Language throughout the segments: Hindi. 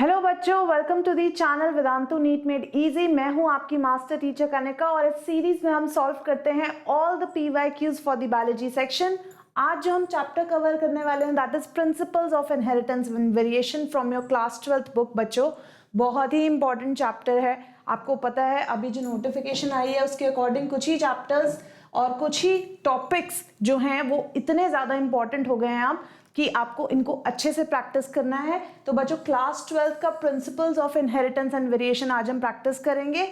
हेलो बच्चों, welcome to the channel Vedantu NEET made easy. मैं हूं आपकी मास्टर टीचर कनिका और इस सीरीज में हम सॉल्व करते हैं all the PYQs for the biology section. आज जो हम चैप्टर कवर करने वाले हैं that is principles of inheritance and variation from your class 12th book. बच्चों, बहुत ही इंपॉर्टेंट चैप्टर है। आपको पता है अभी जो नोटिफिकेशन आई है उसके अकॉर्डिंग कुछ ही चैप्टर्स और कुछ ही टॉपिक्स जो हैं वो इतने ज़्यादा इंपॉर्टेंट हो गए हैं अब कि आपको इनको अच्छे से प्रैक्टिस करना है। तो बच्चों, क्लास 12 का principles of inheritance and variation आज हम प्रैक्टिस करेंगे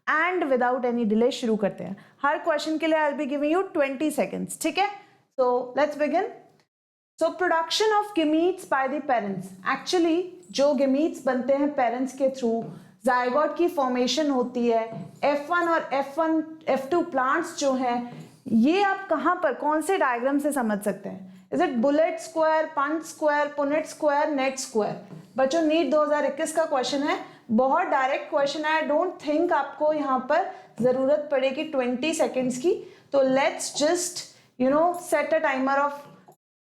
एंड विदाउट एनी डिले शुरू करते हैं। हर क्वेश्चन के लिए I will be giving you 20 seconds, ठीक है? So let's begin. So production of gametes by the parents. Actually जो गेमीट्स बनते हैं पेरेंट्स के थ्रू, जायगोट की फॉर्मेशन होती है। F1 और F2 प्लांट्स जो हैं ये आप कहाँ पर कौन से डायग्राम से समझ सकते हैं? Is it bullet square, punch square, Punnett square, net square? बच्चों, नीट 2021 का क्वेश्चन है, बहुत डायरेक्ट क्वेश्चन है। आई डोंट थिंक आपको यहाँ पर जरूरत पड़ेगी 20 सेकेंड्स की। तो let's just set a timer of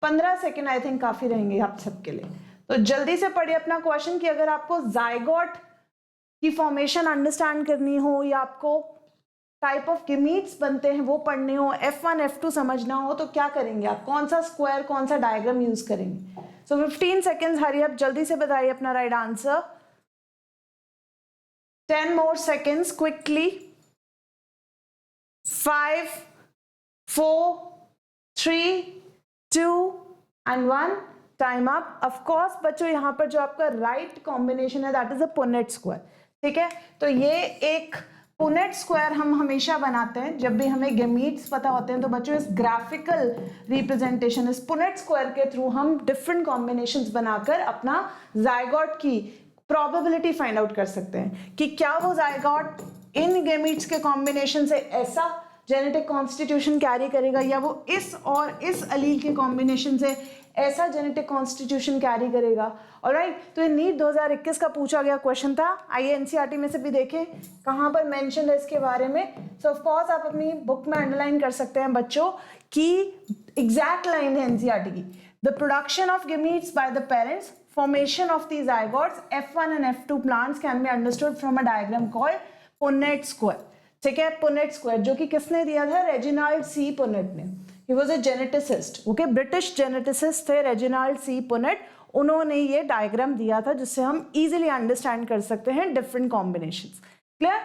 15 second. I think काफी रहेंगे आप सबके लिए। तो जल्दी से पढ़िए अपना क्वेश्चन कि अगर आपको जायगोट की फॉर्मेशन अंडरस्टैंड करनी हो या आपको टाइप ऑफ गेमीट्स बनते हैं वो पढ़ने हो, F1 F2 समझना हो, तो क्या करेंगे आप? कौन सा स्क्वायर, कौन सा डायग्राम यूज करेंगे? सो 15 सेकेंड्स, हरी अप, जल्दी से बताइए अपना right answer. 10 more seconds quickly. 5 4 3 2 and 1। Time up. Of course बच्चों, यहाँ पर जो आपका राइट कॉम्बिनेशन है that is a Punnett square, ठीक है? तो ये एक पुनेट स्क्वायर हम हमेशा बनाते हैं जब भी हमें गेमीट्स पता होते हैं। तो बच्चों, इस ग्राफिकल रिप्रेजेंटेशन, इस पुनेट स्क्वायर के थ्रू हम डिफरेंट कॉम्बिनेशंस बनाकर अपना जायगोट की प्रोबेबिलिटी फाइंड आउट कर सकते हैं कि क्या वो जायगोट इन गेमीट्स के कॉम्बिनेशन से ऐसा जेनेटिक कॉन्स्टिट्यूशन कैरी करेगा या वो इस और इस अलील के कॉम्बिनेशन से ऐसा जेनेटिक कॉन्स्टिट्यूशन कैरी करेगा। ऑलराइट, तो ये नीट 2021 का पूछा गया क्वेश्चन था। आइए एनसीईआरटी में से भी देखें कहां पर मेंशन है इसके बारे में। सो ऑफ कोर्स आप अपनी बुक में अंडरलाइन कर सकते हैं बच्चों की एग्जैक्ट लाइन है एनसीईआरटी की। The production of gametes by the parents, formation of these zygotes F1 and F2 plants can be understood from a diagram called Punnett square। ठीक है, पुनेट स्क्वायर जो कि किसने दिया था? रेजिनाल्ड सी पुनेट ने। He was a geneticist, okay, British geneticist थे रेजिनाल्ड सी पुनेट। उन्होंने ये डायग्राम दिया था जिससे हम इजीली अंडरस्टैंड कर सकते हैं different combinations. Clear?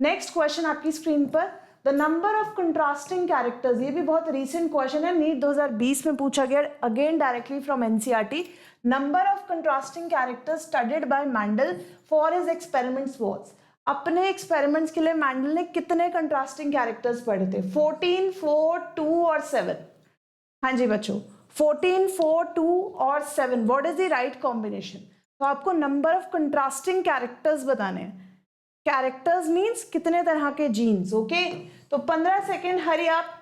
Next question आपकी स्क्रीन पर, the number of contrasting characters. ये भी बहुत रीसेंट क्वेश्चन है, नीट 2020 में पूछा गया, again directly from NCERT. Number of contrasting characters studied by Mendel for his experiments was. अपने एक्सपेरिमेंट्स के लिए मैंडल ने कितने कंट्रास्टिंग कैरेक्टर्स पढ़े थे? 14, 4, 2 और 7। हाँ जी बच्चों, 14, 4, 2 और 7। What is the right combination? तो आपको नंबर ऑफ कंट्रास्टिंग कैरेक्टर्स बताने हैं। कैरेक्टर्स मींस कितने तरह के जीन्स, ओके? तो 15 सेकेंड, हरी आप,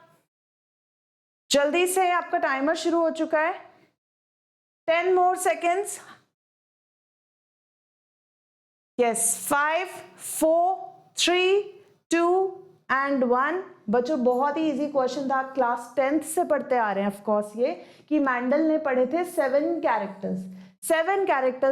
जल्दी से, आपका टाइमर शुरू हो चुका है। 10 मोर सेकेंड्स। Yes, 5 4 3 2 and 1। बच्चों, बहुत ही इजी क्वेश्चन था, क्लास 10th से पढ़ते आ रहे हैं ऑफ कोर्स ये, कि मैंडल ने पढ़े थे 7 कैरेक्टर्स।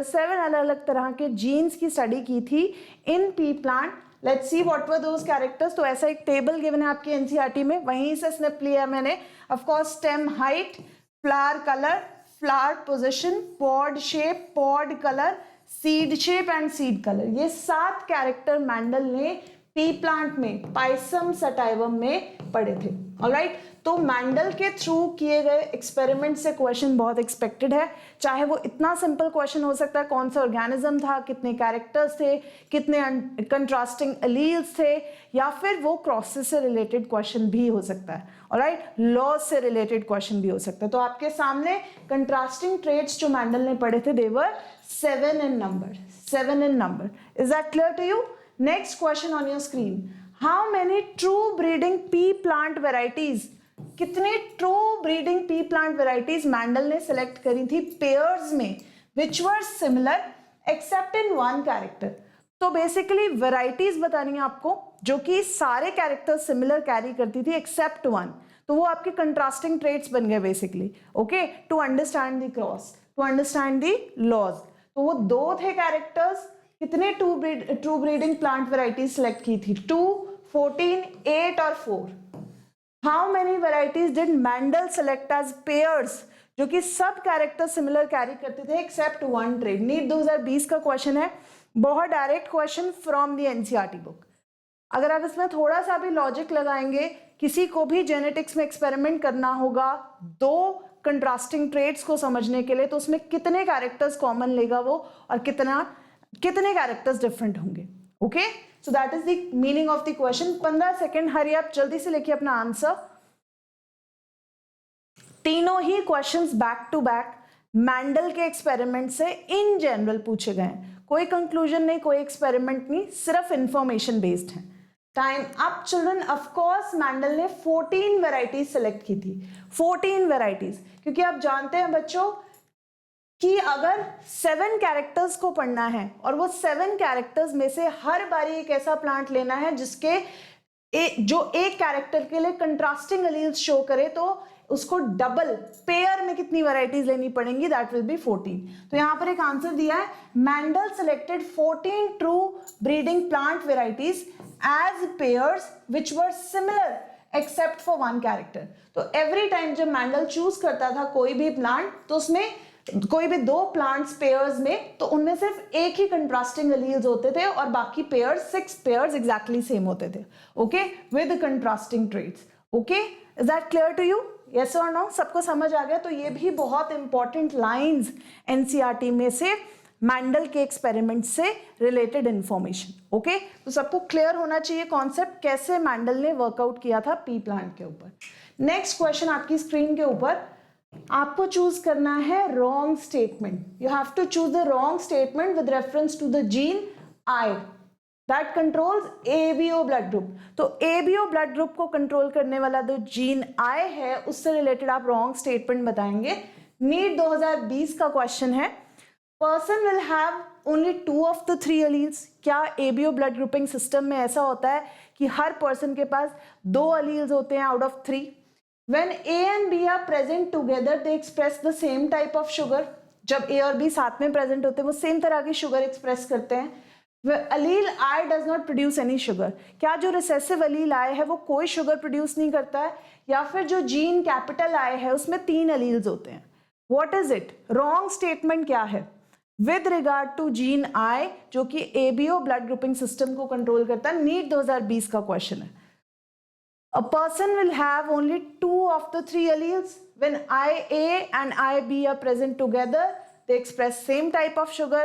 7 अलग अलग तरह के जीन्स की स्टडी की थी in pea plant. Let's see what were those characters. तो ऐसा एक टेबल गिवन है आपकी एनसीईआरटी में, वहीं से स्निप लिया मैंने। Of course stem height, flower colour, flower position, pod shape, pod colour, seed shape and seed colour. ये 7 कैरेक्टर मैंडल ने पी प्लांट में, पाइसम सटाइवम में पढ़े थे। ऑलराइट, तो मैंडल के थ्रू किए गए एक्सपेरिमेंट से क्वेश्चन बहुत एक्सपेक्टेड है। चाहे वो इतना सिंपल क्वेश्चन हो सकता है, कौन सा ऑर्गेनिज्म था, कितने कैरेक्टर्स थे, कितने कंट्रास्टिंग एलील्स थे, या फिर वो क्रॉसेस से रिलेटेड क्वेश्चन भी हो सकता है। ऑलराइट, लॉज से रिलेटेड क्वेश्चन भी हो सकता है। तो आपके सामने कंट्रास्टिंग ट्रेट्स जो मैंडल ने पढ़े थे, देवर 7 in number, 7 in number। Is that clear to you? Next question on your screen. How many true breeding pea plant varieties? कितने true breeding pea plant varieties Mendel ने select करी थी pairs में, which were similar except in one character? तो बेसिकली varieties बतानी है आपको जो कि सारे कैरेक्टर्स सिमिलर कैरी करती थी एक्सेप्ट वन। तो वो आपके कंट्रास्टिंग ट्रेट्स बन गए basically, okay, to understand the cross, to understand the laws. तो वो 2 थे कैरेक्टर्स, कितने true breeding plant varieties select की थी? 2, 14, 8 और 4. How many varieties did Mendel select as pairs, जो कि सब कैरेक्टर सिमिलर कैरी करते थे एक्सेप्ट 1 ट्रेड. नीट 2020 का क्वेश्चन है, बहुत direct question from the NCERT book. अगर आप इसमें थोड़ा सा भी लॉजिक लगाएंगे, किसी को भी जेनेटिक्स में एक्सपेरिमेंट करना होगा 2 कंट्रास्टिंग ट्रेड्स को समझने के लिए, तो उसमें कितने कैरेक्टर्स कॉमन लेगा वो, और कितने कैरेक्टर्स डिफरेंट होंगे. Okay, so that is the meaning of the question. 15 second, hurry आप जल्दी से लिखिए अपना आंसर. तीनों ही questions back to back Mendel के एक्सपेरिमेंट से इन जनरल पूछे गए हैं. कोई कंक्लूजन नहीं, कोई एक्सपेरिमेंट नहीं, सिर्फ इंफॉर्मेशन बेस्ड है. Time up children. Of course Mendel ने 14 वेराइटीज सेलेक्ट की थी. 14 वेराइटीज, क्योंकि आप जानते हैं बच्चों कि अगर 7 कैरेक्टर्स को पढ़ना है और वो 7 कैरेक्टर्स में से हर बारी एक ऐसा प्लांट लेना है जिसके जो एक कैरेक्टर के लिए कंट्रास्टिंग एलील्स शो करे, तो उसको डबल पेयर में कितनी वैरायटीज लेनी पड़ेंगी? That will be 14. तो यहां पर एक आंसर दिया है, Mendel selected 14 true breeding plant varieties as pairs which were similar except for 1 character. तो एवरी टाइम जब मैंडल चूज करता था कोई भी प्लांट, तो उसमें कोई भी 2 प्लांट्स पेयर्स में, तो उनमें सिर्फ एक ही कंट्रास्टिंग एलील्स होते थे और बाकी पेयर्स 6 पेयर्स एग्जैक्टली सेम होते थे. Okay, with contrasting traits. Okay, is that clear to you? Yes और नो? सबको समझ आ गया? तो ये भी बहुत इंपॉर्टेंट लाइंस एनसीईआरटी में से मैंडल के एक्सपेरिमेंट से रिलेटेड इंफॉर्मेशन. ओके, तो सबको क्लियर होना चाहिए कॉन्सेप्ट कैसे मैंडल ने वर्कआउट किया था पी प्लांट के ऊपर. नेक्स्ट क्वेश्चन आपकी स्क्रीन के ऊपर, आपको चूज करना है wrong statement. You have to choose the wrong statement with reference to the gene I that controls ABO blood group. तो एबीओ ब्लड ग्रुप को कंट्रोल करने वाला जो जीन आई है, उससे रिलेटेड आप रॉन्ग स्टेटमेंट बताएंगे. नीट 2020 का क्वेश्चन है, person will have only 2 of the 3 alleles. क्या एबीओ ब्लड ग्रुपिंग सिस्टम में ऐसा होता है कि हर पर्सन के पास 2 एलील्स होते हैं out of 3? When A and B are present together, they express the same type of sugar. जब A और B साथ में प्रेजेंट होते हैं, वो सेम तरह की शुगर एक्सप्रेस करते हैं. Allele I does not produce any sugar. क्या जो रिसेसिव allele I है वो कोई शुगर प्रोड्यूस नहीं करता है? या फिर जो जीन कैपिटल I है उसमें 3 एलील्स होते हैं. What is it? Wrong statement क्या है with regard to gene I, जो कि ABO ब्लड ग्रुपिंग सिस्टम को कंट्रोल करता है? नीट 2020 का क्वेश्चन है. A person will have only 2 of the 3 alleles. When IA and IB are present together, they express same type of sugar.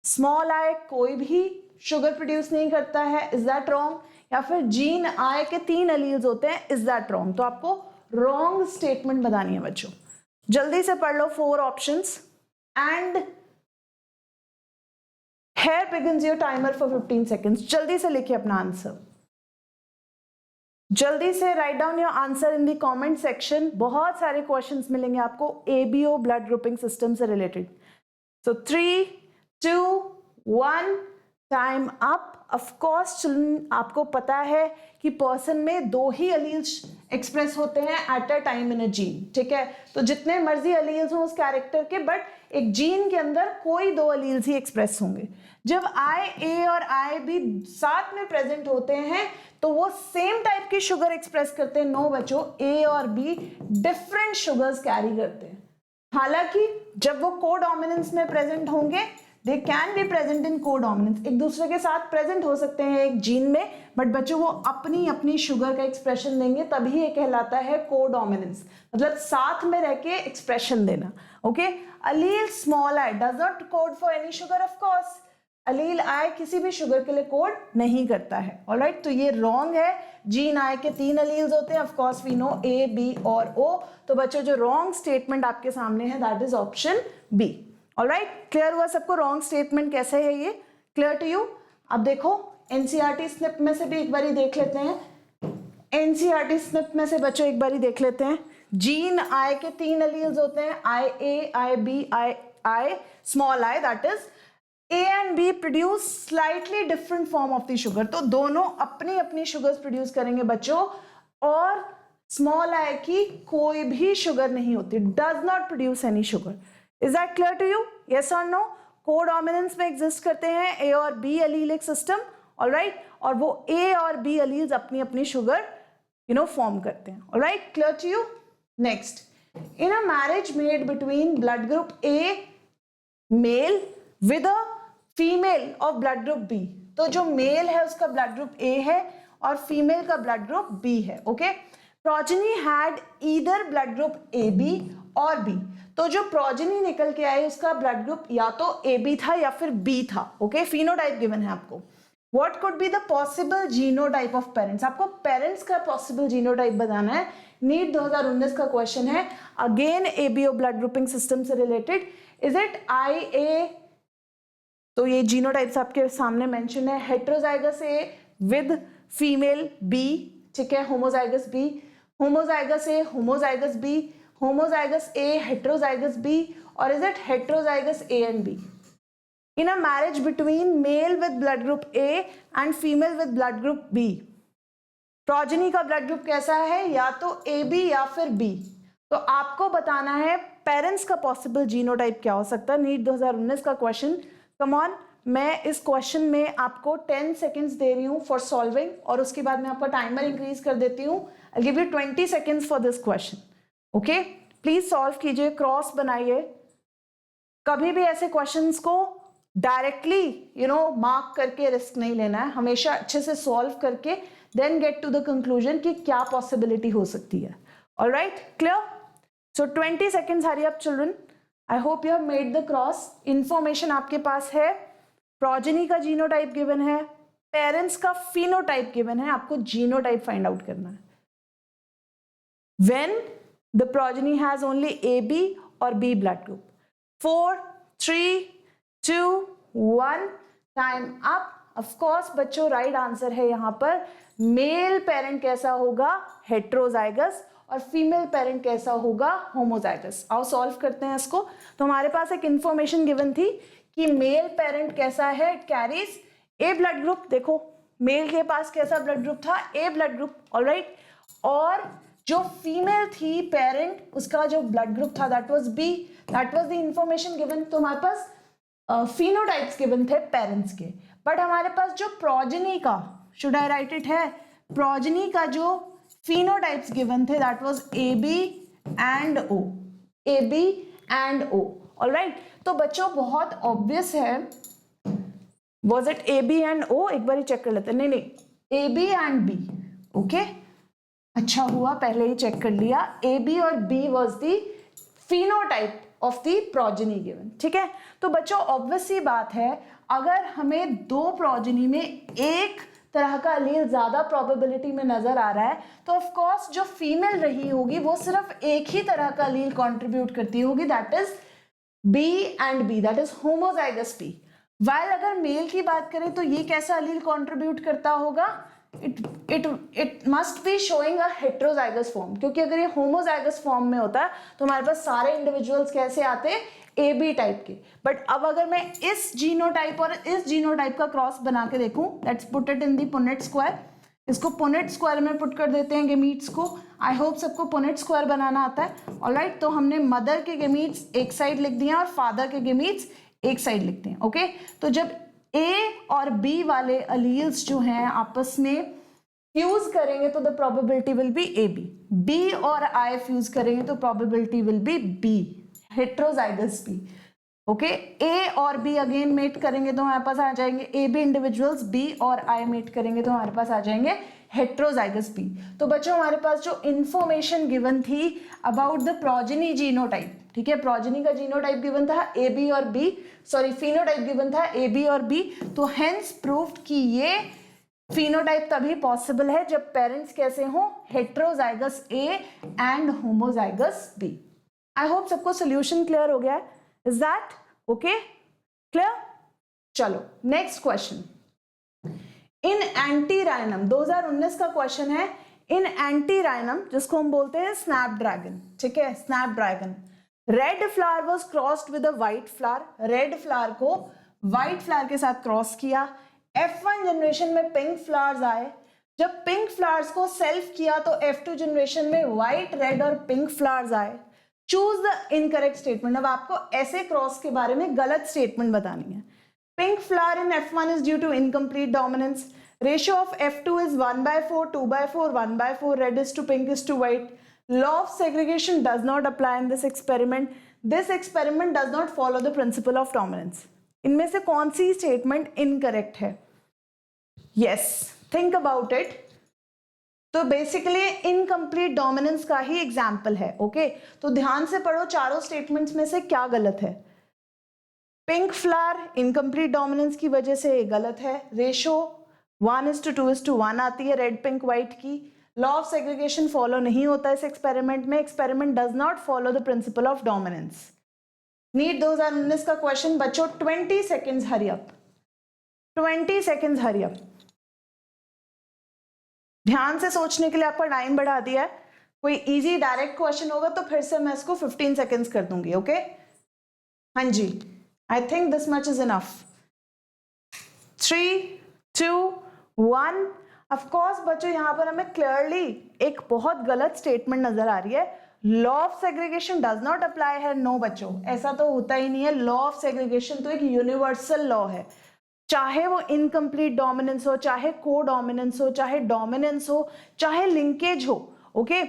Small I कोई भी sugar produce नहीं करता है. Is that wrong? या फिर gene I के 3 alleles होते हैं. Is that wrong? तो आपको wrong statement बतानी है बच्चों. जल्दी से पढ़ लो 4 options. And here begins your timer for 15 seconds. जल्दी से लिखिए अपना आंसर. जल्दी से write down your answer in the comment section. बहुत सारे क्वेश्चंस मिलेंगे आपको एबीओ ब्लड ग्रुपिंग सिस्टम से related. So 3, 2, 1, time up. Of course आपको पता है कि पर्सन में 2 ही एलील्स एक्सप्रेस होते हैं at a time in a gene. ठीक है, तो जितने मर्जी एलील्स हों उस कैरेक्टर के, बट एक जीन के अंदर कोई 2 एलील्स ही एक्सप्रेस होंगे. जब IA और IB साथ में प्रेजेंट होते हैं तो वो सेम टाइप की शुगर एक्सप्रेस करते हैं. नो बच्चों, A और B डिफरेंट शुगर्स कैरी करते हैं. हालांकि जब वो कोडोमिनेंस में प्रेजेंट होंगे, they can be present in codominance, एक दूसरे के साथ प्रेजेंट हो सकते हैं एक जीन में, बट बच्चों वो अपनी अपनी शुगर का एक्सप्रेशन देंगे, तभी ये कहलाता है कोडोमिनेंस, मतलब साथ में रह के एक्सप्रेशन देना. Okay, allele small I does not code for any sugar. of course allele I किसी भी शुगर के लिए कोड नहीं करता है. ऑलराइट, तो ये रॉन्ग है. जीन I के 3 एलील्स होते हैं. Of course we know A, B और O. तो बच्चों जो रॉन्ग स्टेटमेंट आपके सामने है that is option B. Alright, clear हुआ सबको रॉन्ग स्टेटमेंट कैसे है ये? Clear to you? अब देखो एनसीईआरटी स्निप में से भी एक बारी देख लेते हैं. एनसीईआरटी स्निप में से बच्चों एक बारी देख लेते हैं. जीन I के 3 एलील्स होते हैं, IA, IB, I, small I, that is A and B produce slightly different form of the sugar. तो दोनों अपनी अपनी शुगर्स प्रोड्यूस करेंगे बच्चों, और स्मॉल I की कोई भी शुगर नहीं होती, does not produce any sugar. Is that clear to you? Yes or no? Codominance में एग्जिस्ट करते हैं ए और बी एलीलिक सिस्टम, ऑलराइट, और वो ए और बी एलील्स अपनी अपनी शुगर फॉर्म करते हैं, alright, clear to you? Next, in a marriage made between blood group A male with a female of blood group B, तो जो मेल है उसका ब्लड ग्रुप ए है और फीमेल का ब्लड ग्रुप बी है, okay. Progeny had either blood group A B और बी, तो जो प्रोजेनी निकल के आई उसका ब्लड ग्रुप या तो ए बी था या फिर बी था, ओके। फिनोटाइप गिवन है आपको। What could be the possible genotype of parents, आपको पेरेंट्स का पॉसिबल जीनोटाइप बताना है। नीट 2019 का क्वेश्चन है, again ABO blood grouping system से related. Is it I A, तो ये जीनोटाइप्स आपके सामने मेंशन है, heterozygous A with female B, ठीक है, homozygous B, homozygous A homozygous B, homozygous A heterozygous B, और is it heterozygous A and B? In a marriage between male with blood group A and female with blood group B, progeny का ब्लड ग्रुप कैसा है, या तो AB या फिर B, तो आपको बताना है पेरेंट्स का पॉसिबल जीनोटाइप क्या हो सकता है। नीट 2019 का क्वेश्चन, कम ऑन, मैं इस क्वेश्चन में आपको 10 सेकेंड्स दे रही हूँ फॉर सॉल्विंग, और उसके बाद मैं आपका टाइमर इंक्रीज कर देती हूँ। I give you 20 seconds for this question, okay. Please solve कीजिए, क्रॉस बनाइए, कभी भी ऐसे क्वेश्चंस को डायरेक्टली मार्क करके रिस्क नहीं लेना है, हमेशा अच्छे से सॉल्व करके then get to the conclusion कि क्या पॉसिबिलिटी हो सकती है। Alright, clear? So 20 seconds, hurry up children. I hope you have made the cross. Information आपके पास है, प्रोजेनी का जीनोटाइप गिवन है, पेरेंट्स का फिनोटाइप गिवन है, आपको जीनोटाइप फाइंड आउट करना है। When the progeny has only A B और B blood group. 4 3 2 1, time up. Of course बच्चों, राइट आंसर है यहाँ पर मेल पेरेंट कैसा होगा, हेट्रोजाइगस, और फीमेल पेरेंट कैसा होगा, होमोजाइगस। आओ सॉल्व करते हैं इसको। तो हमारे पास एक इंफॉर्मेशन गिवन थी कि मेल पेरेंट कैसा है, it carries A blood group. देखो मेल के पास कैसा ब्लड ग्रुप था, ए ब्लड ग्रुप, ऑलराइट, और जो फीमेल थी पेरेंट, उसका जो ब्लड ग्रुप था that was B, that was the information given. तो हमारे पास फिनोटाइप्स गिवन थे पेरेंट्स के, बट हमारे पास जो प्रोजेनी का, शुड आई राइट इट, है प्रोजेनी का जो फिनोटाइप्स गिवन थे that was A B and O, A B and O, alright. तो बच्चों बहुत ऑब्वियस है, was it A B and O, एक बार चेक कर लेते हैं। नहीं, ए बी एंड बी, ओके, अच्छा हुआ पहले ही चेक कर लिया। ए बी और B was the phenotype of the progeny given, ठीक है। तो बच्चों ऑब्वियस सी बात है, अगर हमें दो प्रोजेनी में एक तरह का एलील ज्यादा प्रोबेबिलिटी में नजर आ रहा है, तो ऑफ कोर्स जो फीमेल रही होगी वो सिर्फ एक ही तरह का एलील कंट्रीब्यूट करती होगी, that is B and B, that is homozygous B. While अगर मेल की बात करें तो ये कैसा एलील कंट्रीब्यूट करता होगा, it must be showing a heterozygous form, क्योंकि अगर ये homozygous form में होता है तो हमारे पास सारे इंडिविजुअल्स कैसे आते हैं, ए बी टाइप के। बट अब अगर मैं इस जीनोटाइप और इस जीनोटाइप का क्रॉस बना के देखूं, let's put it in the Punnett square, इसको पुनेट स्क्वायर में पुट कर देते हैं गेमीट्स को। आई होप सबको पुनेट स्क्वायर बनाना आता है, ऑलराइट। तो हमने मदर के गेमीट्स एक साइड लिख दिए और फादर के गेमीट्स एक साइड लिखते हैं, ओके। तो जब ए और बी वाले एलील्स जो हैं आपस में फ्यूज करेंगे तो the probability will be A B, B और आई फ्यूज करेंगे तो probability will be B, heterozygous B, okay. A और बी अगेन मेट करेंगे तो हमारे पास आ जाएंगे ए बी इंडिविजुअल्स, बी और आई मेट करेंगे तो हमारे पास आ जाएंगे हेट्रोजाइगस बी। तो बच्चों हमारे पास जो इंफॉर्मेशन गिवन थी अबाउट द प्रोजेनी जीनोटाइप, ठीक है, प्रोजेनी का जीनोटाइप गिवन था ए बी और बी, सॉरी फिनोटाइप गिवन था ए बी और बी, तो हेंस प्रूव्ड कि ये फिनोटाइप तभी पॉसिबल है जब पेरेंट्स कैसे हो, heterozygous A and homozygous B. I hope सबको सोल्यूशन क्लियर हो गया है, इज दैट ओके, क्लियर? चलो नेक्स्ट क्वेश्चन। इन एंटीराइनम 2019 का क्वेश्चन है, इन एंटीराइनम जिसको हम बोलते हैं स्नैपड्रैगन, ठीक है, Snapdragon, red flower was crossed with a white flower, red flower को व्हाइट फ्लावर के साथ क्रॉस किया, F1 जनरेशन में पिंक फ्लावर्स आए, जब पिंक फ्लावर्स को सेल्फ किया तो F2 जनरेशन में व्हाइट, रेड और पिंक फ्लावर्स आए, चूज द इनकरेक्ट स्टेटमेंट। अब आपको ऐसे क्रॉस के बारे में गलत स्टेटमेंट बतानी है। Pink flower in F1 is due to incomplete dominance. Ratio of F2 is 1/4, 2/4, 1/4. Red is to pink is to white. Law of segregation does not apply in this experiment. This experiment does not follow the principle of dominance. इनमें से कौन सी स्टेटमेंट इनकरेक्ट है? Yes, think about it. तो बेसिकली इनकम्प्लीट डोमिनेंस का ही एग्जाम्पल है। ओके तो ध्यान से पढ़ो चारों स्टेटमेंट्स में से क्या गलत है। पिंक फ्लावर इनकम्प्लीट डोमिनेंस की वजह से गलत है। रेशो 1:2:1 आती है रेड पिंक व्हाइट की। लॉ ऑफ सेग्रीगेशन फॉलो नहीं होता इस एक्सपेरिमेंट में। Experiment does not follow the principle of dominance. NEET 2019 का क्वेश्चन बच्चों 20 seconds hurry up, 20 seconds hurry up. ध्यान से सोचने के लिए आपका टाइम बढ़ा दिया है। कोई इजी डायरेक्ट क्वेश्चन होगा तो फिर से मैं इसको 15 सेकेंड्स कर दूंगी। ओके हाँ जी, I think this much is enough. 3, 2, 1। Of course बच्चों यहाँ पर हमें क्लियरली एक बहुत गलत स्टेटमेंट नजर आ रही है। Law of segregation does not apply है। नो बच्चों, ऐसा तो होता ही नहीं है। लॉ ऑफ सेग्रीगेशन तो एक यूनिवर्सल लॉ है, चाहे वो इनकम्प्लीट डोमिनेंस हो, चाहे को डोमिनेंस हो, चाहे डोमिनेंस हो, चाहे लिंकेज हो। ओके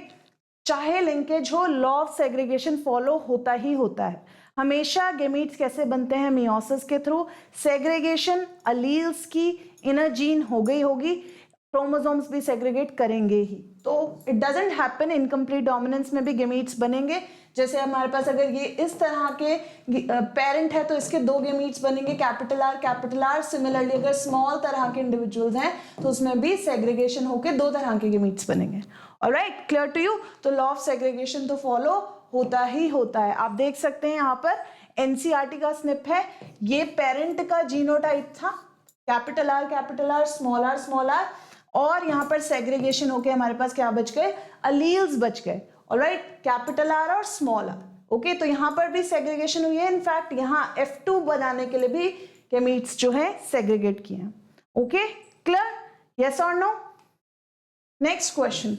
चाहे लिंकेज हो, लॉ ऑफ सेग्रीगेशन फॉलो होता ही होता है हमेशा। गेमीट्स कैसे बनते हैं? मियोसिस के थ्रू। सेग्रीगेशन अलील्स की इनर जीन हो गई होगी, क्रोमोसोम्स भी सेग्रीगेट करेंगे ही। तो it doesn't happen incomplete dominance में भी गेमीट्स बनेंगे। जैसे हमारे पास अगर ये इस तरह के पेरेंट है तो इसके 2 गेमीट्स बनेंगे, capital R capital R. Similarly अगर स्मॉल तरह के इंडिविजुअल्स हैं तो उसमें भी सेग्रीगेशन होकर 2 तरह के गेमीट्स बनेंगे। Alright, clear to you? तो लॉ ऑफ सेग्रीगेशन तो फॉलो होता ही होता है। आप देख सकते हैं यहाँ पर एनसीईआरटी का स्निप है। ये पेरेंट का जीनोटाइप था, कैपिटल आर स्मॉल आर, और यहाँ पर सेग्रीगेशन होके हमारे पास क्या बच गए? अलील्स बच गए। ऑलराइट, कैपिटल आर और स्मॉल आर। ओके तो यहाँ पर भी सेग्रीगेशन हुई है। इनफैक्ट यहाँ F2 बनाने के लिए भी गेमीट्स जो है सेग्रीगेट किए हैं। Okay clear? यस और no? Next question,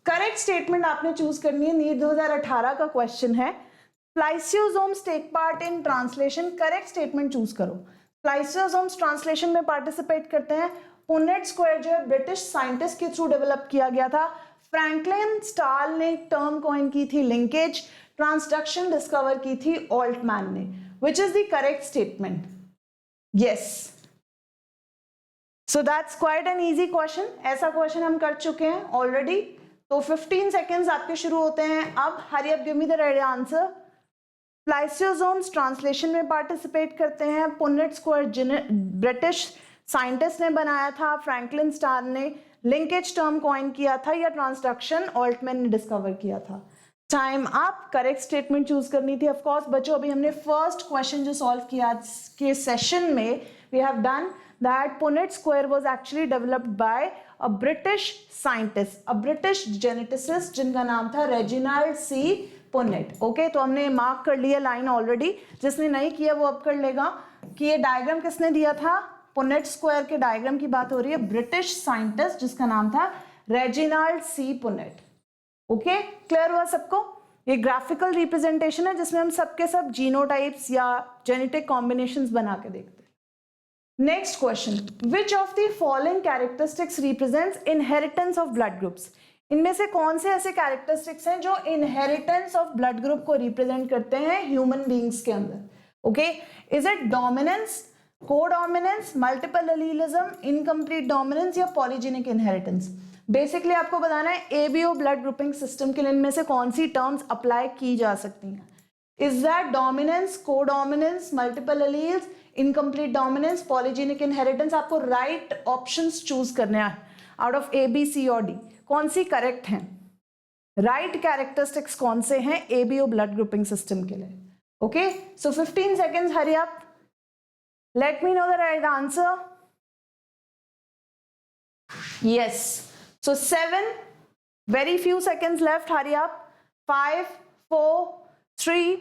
correct statement आपने चूज करनी है। नीट 2018 का क्वेश्चन है। Spliceosomes take part in translation. Correct statement choose करो। स्प्लाइसियोसोम्स ट्रांसलेशन में पार्टिसिपेट करते हैं। पुनेट स्क्वायर जो है ब्रिटिश साइंटिस्ट के थ्रू डेवलप किया गया था। फ्रैंकलिन स्टाल ने टर्म कॉइन की थी लिंकेज। ट्रांसडक्शन डिस्कवर की थी ऑल्टमैन ने। Which is the correct statement? Yes, so that's quite an easy question. ऐसा क्वेश्चन हम कर चुके हैं ऑलरेडी। तो 15 सेकेंड्स आपके शुरू होते हैं अब। Hurry up, give me the right answer. स्प्लाइसियोसोम्स translation में पार्टिसिपेट करते हैं। पुनेट स्क्वायर ब्रिटिश साइंटिस्ट ने बनाया था। फ्रैंकलिन स्टार ने लिंकेज टर्म कॉइन किया था, या ट्रांसडक्शन ऑल्टमैन ने डिस्कवर किया था। Time up. Correct statement choose करनी थी। ऑफ कोर्स बच्चों अभी हमने फर्स्ट क्वेश्चन जो सॉल्व किया के सेशन में we have done that Punnett square was actually developed by a British scientist, a British geneticist जिनका नाम था रेजिनाल्ड सी पुनेट। ओके तो हमने मार्क कर लिया लाइन ऑलरेडी। जिसने नहीं किया वो अब कर लेगा कि ये डायग्राम किसने दिया था। पुनेट स्क्वायर के डायग्राम की बात हो रही है, ब्रिटिश साइंटिस्ट जिसका नाम था Reginald C Punnett. Okay clear हुआ सबको? ये ग्राफिकल रिप्रेजेंटेशन है जिसमें हम सबके सब जीनोटाइप्स या जेनेटिक कॉम्बिनेशंस बना के देखते हैं। Next question, which of the following characteristics represents inheritance of blood groups. इनमें से कौन से ऐसे कैरेक्टरिस्टिक्स हैं जो इनहेरिटेंस ऑफ ब्लड ग्रुप को रिप्रेजेंट करते हैं ह्यूमन बींग्स के अंदर? Okay, is it dominance, codominance, multiple एलीलिज्म, incomplete dominance या पॉलीजेनिक इनहेरिटेंस? बेसिकली आपको बताना है एबीओ ब्लड ग्रुपिंग सिस्टम के लिए इनमें से कौन सी टर्म्स अप्लाई की जा सकती हैं। Is that dominance, codominance, multiple alleles, incomplete dominance, polygenic inheritance? आपको राइट ऑप्शंस चूज करने हैं आउट ऑफ ए, बी, सी और डी। कौन सी करेक्ट हैं? राइट कैरेक्टरिस्टिक्स कौन से हैं एबीओ ब्लड ग्रुपिंग सिस्टम के लिए? Okay so 15 seconds, hurry up, let me know the right answer. Yes, so 7, very few seconds left, hurry up. 5, 4, 3,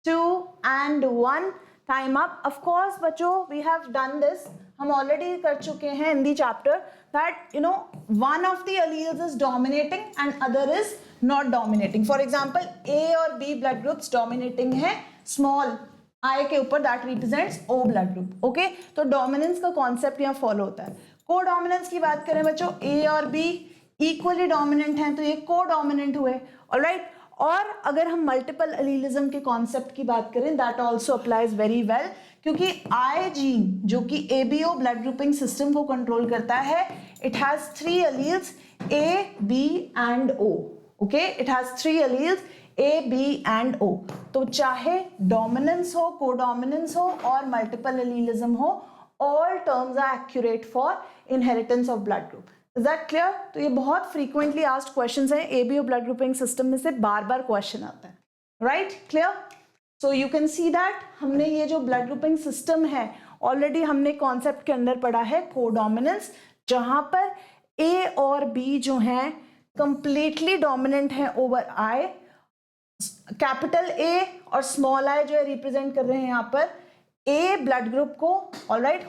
2 and 1, time up. Of course बच्चों we have done this, हम already कर चुके हैं in the chapter that you know one of the alleles is dominating and other is not dominating. For example A और बी ब्लड ग्रुप्स डोमिनेटिंग है स्मॉल आई के ऊपर, that represents O blood group. Okay, तो डोमिनेंस का कॉन्सेप्ट यहाँ फॉलो होता है. को डोमिनेंस की बात करें बच्चों, ए और बी इक्वली डोमिनेंट हैं तो ये को डोमिनेंट हुए. ऑलराइट, और अगर हम मल्टीपल एलीलिज्म के कॉन्सेप्ट की बात करें, that also applies very well, क्योंकि आई जीन जो कि एबीओ ब्लड ग्रुपिंग सिस्टम को कंट्रोल करता है, it has 3 alleles A B and O. Okay, it has 3 alleles A B and O. तो चाहे डोमिनेंस हो, कोडोमिनेंस हो और मल्टीपल एलीलिज्म हो, all terms are accurate for inheritance of blood group. Is that clear? तो ये बहुत फ्रीक्वेंटली आस्क्ड क्वेश्चंस हैं, एबीओ ब्लड ग्रुपिंग सिस्टम में से बार बार क्वेश्चन आता है. Right, clear? So you can see that हमने ये जो ब्लड ग्रुपिंग सिस्टम है ऑलरेडी हमने कॉन्सेप्ट के अंदर पढ़ा है कोडोमिनेंस, जहां पर ए और बी जो हैं कंप्लीटली डोमिनेंट है ओवर आई. कैपिटल ए और स्मॉल आई जो है रिप्रेजेंट कर रहे हैं यहाँ पर ए ब्लड ग्रुप को. ऑलराइट,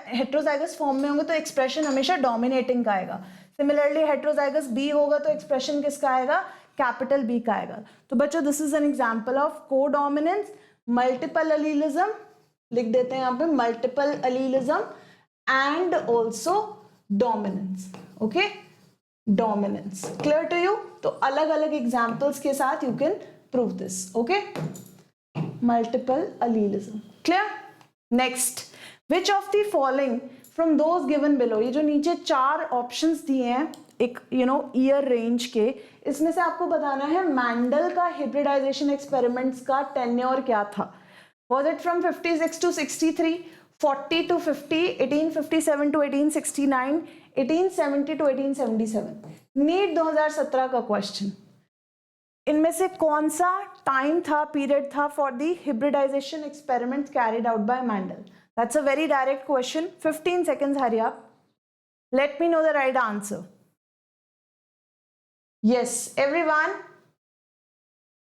हेट्रोजाइगस फॉर्म में होंगे तो एक्सप्रेशन हमेशा डोमिनेटिंग का आएगा. सिमिलरली हेट्रोजाइगस बी होगा तो एक्सप्रेशन किसका आएगा? कैपिटल बी का आएगा. तो बच्चों this is an example of codominance. Multiple allelism लिख देते हैं यहाँ पे, multiple allelism and also dominance. Okay, dominance clear to you? तो अलग अलग एग्जाम्पल्स के साथ you can prove this. Okay, multiple allelism clear. Next, which of the following from those given below, ये जो नीचे 4 ऑप्शंस दिए हैं एक ईयर रेंज के, इसमें से आपको बताना है मैंडल का हिब्रिडाइजेशन एक्सपेरिमेंट्स का टेन्योर क्या था. Was it from 56 to 63, 40 to 50, 1857 to 1869, 1870 to 1877? NEET 2017 का क्वेश्चन. इनमें से कौन सा टाइम था, पीरियड था for the hybridization experiment carried out by Mendel? That's a very direct question. 15 seconds, hurry up. Let me know the right answer. Yes, everyone.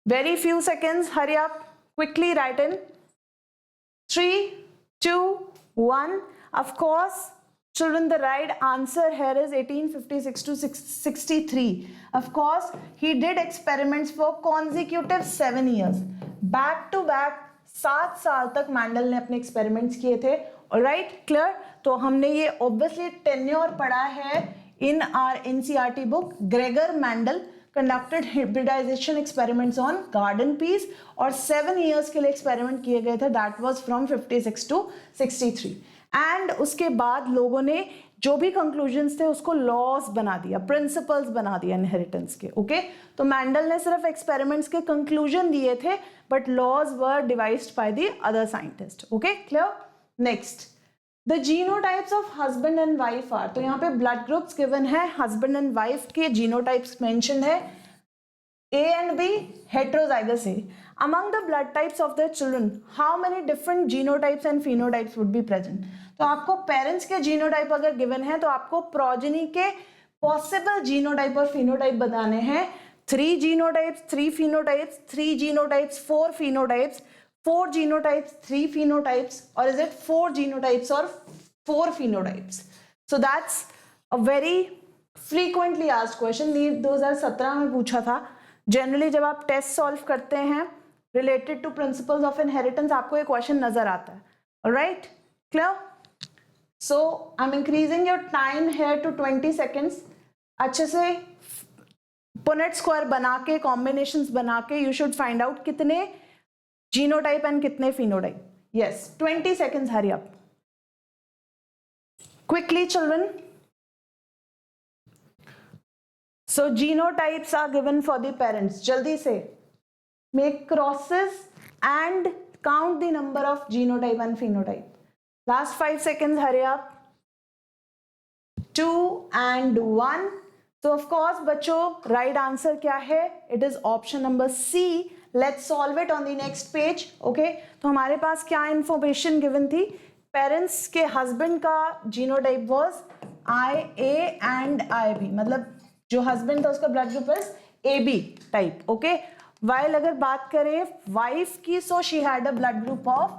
Very few seconds, hurry up. Quickly write in. 3, 2, 1. Of course, children, the right answer here is 1856 to 63. Of course, he did experiments for consecutive 7 years. Back to back 7 साल तक मैंडल ने अपने एक्सपेरिमेंट्स किए थे. Alright, clear? तो हमने ये ऑब्वियसली टेन्योर पढ़ा है in our NCERT book. Gregor Mendel conducted hybridization experiments on garden peas और 7 years के लिए एक्सपेरिमेंट किए गए थे. that was from 56 to 63. And उसके बाद लोगों ने जो भी कंक्लूजन्स थे उसको लॉज बना दिया, प्रिंसिपल्स बना दिया इनहेरिटेंस के. ओके, तो मैंडल ने सिर्फ एक्सपेरिमेंट्स के कंक्लूजन दिए थे, but laws were devised by the other scientist. Okay, clear? Next, the genotypes of husband and wife are. तो यहाँ पे ब्लड ग्रुप्स गिवन है, हस्बैंड एंड वाइफ के जीनोटाइप्स मेंशन है. A and B, heterozygous A. Among the blood types of their children, how many different genotypes and phenotypes would be present? तो आपको पेरेंट्स के जीनोटाइप अगर गिवन है तो आपको प्रोजेनी के पॉसिबल जीनोटाइप और फिनोटाइप बताने हैं. 3 genotypes, 3 phenotypes, 3 genotypes, 4 phenotypes, 4 genotypes, 3 phenotypes, और इज इट 4 जीनोटाइप्स और 4 phenotypes? So that's a very frequently asked question. NEET 2017 में पूछा था. जनरली जब आप टेस्ट सॉल्व करते हैं related to principles of inheritance, आपको ये क्वेश्चन नजर आता है. Alright, clear? So I am increasing your time here to 20 seconds. अच्छे से पुनेट स्क्वायर बना के, कॉम्बिनेशंस बना के यू शुड फाइंड आउट कितने जीनोटाइप एंड कितने phenotype. Yes, 20 seconds, hurry up quickly children. So genotypes are given for the parents. जल्दी से make crosses and count the number of genotype and phenotype. Last 5 seconds, hurry up. 2 and 1. So of course बच्चों right answer क्या है? It is option number C. Let's solve it on the next page. Okay? तो हमारे पास क्या information given थी? Parents के husband का genotype was IA and IB. मतलब जो हस्बैंड था उसका blood group is AB type. Okay, while अगर बात करें वाइफ की, so she had a blood group of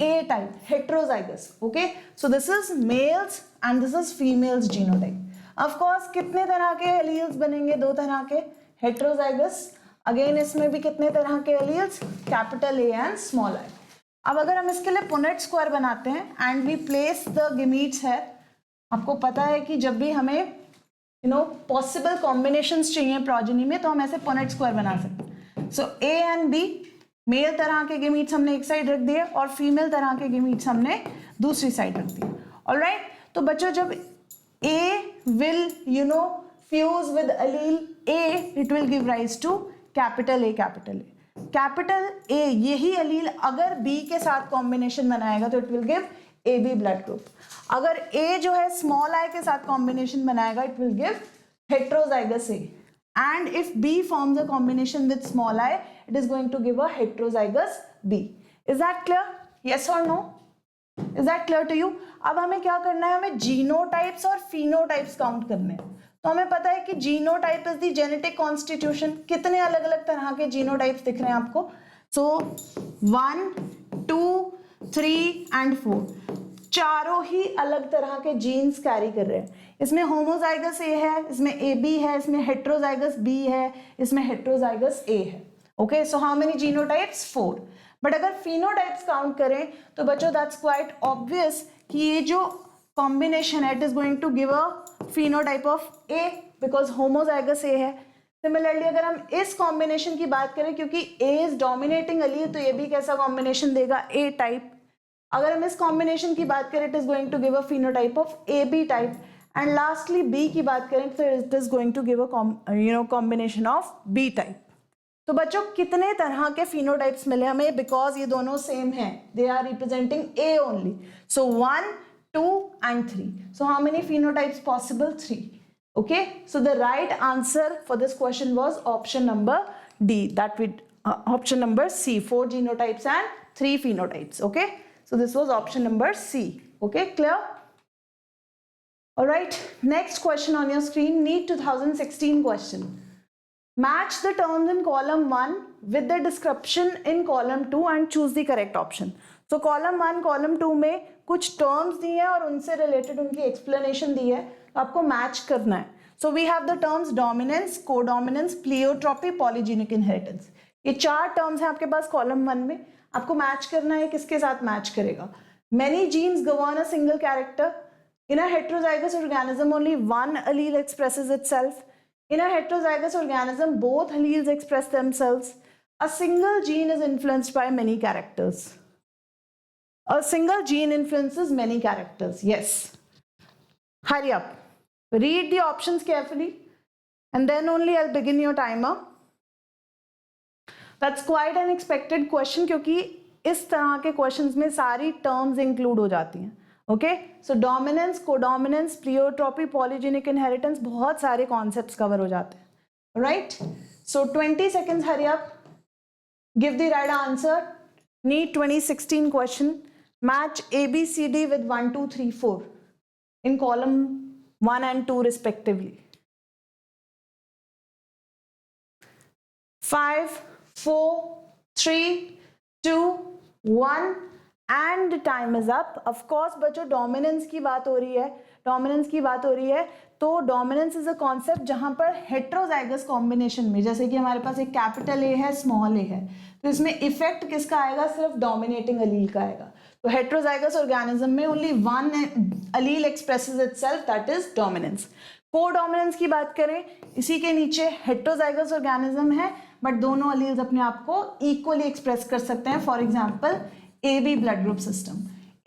A type, heterozygous. Okay, so this is mails and this is females genotype. Of course कितने तरह के एलील्स बनेंगे? 2 तरह के, हेट्रोजाइगस। अगेन इसमें भी कितने तरह के alleles? Capital A and small I. अब अगर हम इसके लिए पुनेट स्क्वायर बनाते हैं and we place the gametes है, आपको पता है कि जब भी हमें पॉसिबल कॉम्बिनेशंस चाहिए प्रोजेनी में तो हम ऐसे पुनेट स्क्वायर बना सकते हैं। सो ए एंड बी, मेल तरह के गेमीट्स हमने एक साइड रख दिए और फीमेल तरह के गेमीट्स हमने दूसरी साइड रख दिए। ऑलराइट, तो बच्चों जब A will fuse with allele A, it will give rise to capital A. Capital A यही allele अगर B के साथ कॉम्बिनेशन बनाएगा तो it will give AB blood group. अगर A जो है स्मॉल i के साथ कॉम्बिनेशन बनाएगा it will give heterozygous A, and if B forms a combination with small I, it is going to give a heterozygous B. Is that clear? Yes or no? Is that clear to you? अब हमें क्या करना है? हमें जीनोटाइप्स और फिनोटाइप्स काउंट करने हैं। तो हमें पता है कि genotype is the genetic constitution. कितने अलग अलग तरह के जीनोटाइप्स दिख रहे हैं आपको? सो 1, 2, 3 एंड 4, चारों ही अलग तरह के जीन्स कैरी कर रहे हैं। इसमें होमोजाइगस ए है, इसमें ए बी है, इसमें हेट्रोजाइगस बी है, इसमें हेट्रोजाइगस ए है। Okay, so how many genotypes? 4। But अगर फिनोटाइप्स काउंट करें तो बच्चों दैट्स क्वाइट ऑब्वियस कि ये जो कॉम्बिनेशन है it is going to give a phenotype of A because homozygous A है। सिमिलरली अगर हम इस कॉम्बिनेशन की बात करें, क्योंकि ए इज डोमिनेटिंग एलील, तो ये भी कैसा कॉम्बिनेशन देगा? A type. अगर हम इस कॉम्बिनेशन की बात करें it is going to give a phenotype of A B type. And lastly B की बात करें तो it is going to give a combination of B type. तो बच्चों कितने तरह के फिनोटाइप्स मिले हमें? बिकॉज ये दोनों सेम हैं, they are representing A only. So 1, 2 and 3. So how many phenotypes possible? 3. Okay, so the right answer for this question was option number D, that we option number C, 4 genotypes and 3 phenotypes. Okay, so this was option number C. Okay, clear? All right, next question on your screen, NEET 2016 question. Match the terms in column 1 with the description in column 2 and choose the correct option. So column 1, column 2 में कुछ टर्म्स दिए हैं और उनसे रिलेटेड उनकी एक्सप्लेनेशन दी है, तो आपको मैच करना है। So we have the terms dominance, codominance, pleiotropy, polygenic inheritance. ये 4 टर्म्स हैं आपके पास कॉलम 1 में, आपको मैच करना है किसके साथ मैच करेगा। Many genes govern a single character. In a heterozygous organism only one allele expresses itself. In a heterozygous organism both alleles express themselves. A single gene is influenced by many characters. A single gene influences many characters. Yes. Hurry up. Read the options carefully and then only I'll begin your timer. That's quite an expected question क्योंकि इस तरह के questions में सारी terms include हो जाती हैं। Okay, so dominance, codominance, pleiotropy, polygenic inheritance, बहुत सारे कॉन्सेप्ट्स कवर हो जाते हैं। Right, so 20 seconds, hurry up, give the right answer. NEET 2016 question. Match A, B, C, D with 1, 2, 3, 4 in column 1 and 2 respectively. 5, 4, 3, 2, 1 and time is up. Of course बच्चों डोमिनेंस की बात हो रही है, डोमिनेंस की बात हो रही है, तो डोमिनेंस इज अ कॉन्सेप्ट जहां पर हेट्रोजाइगस कॉम्बिनेशन में, जैसे कि हमारे पास एक कैपिटल ए है, स्मॉल ए है, तो इसमें इफेक्ट किसका आएगा? सिर्फ डोमिनेटिंग अलील का आएगा। तो हेट्रोजाइगस ऑर्गेनिज्म में only one allele expresses itself, that is dominance. Codominance की बात करें, इसी के नीचे हेट्रोजाइगस ऑर्गेनिज्म है बट दोनों अलील्स अपने आप को इक्वली एक्सप्रेस कर सकते हैं। For example AB blood group system,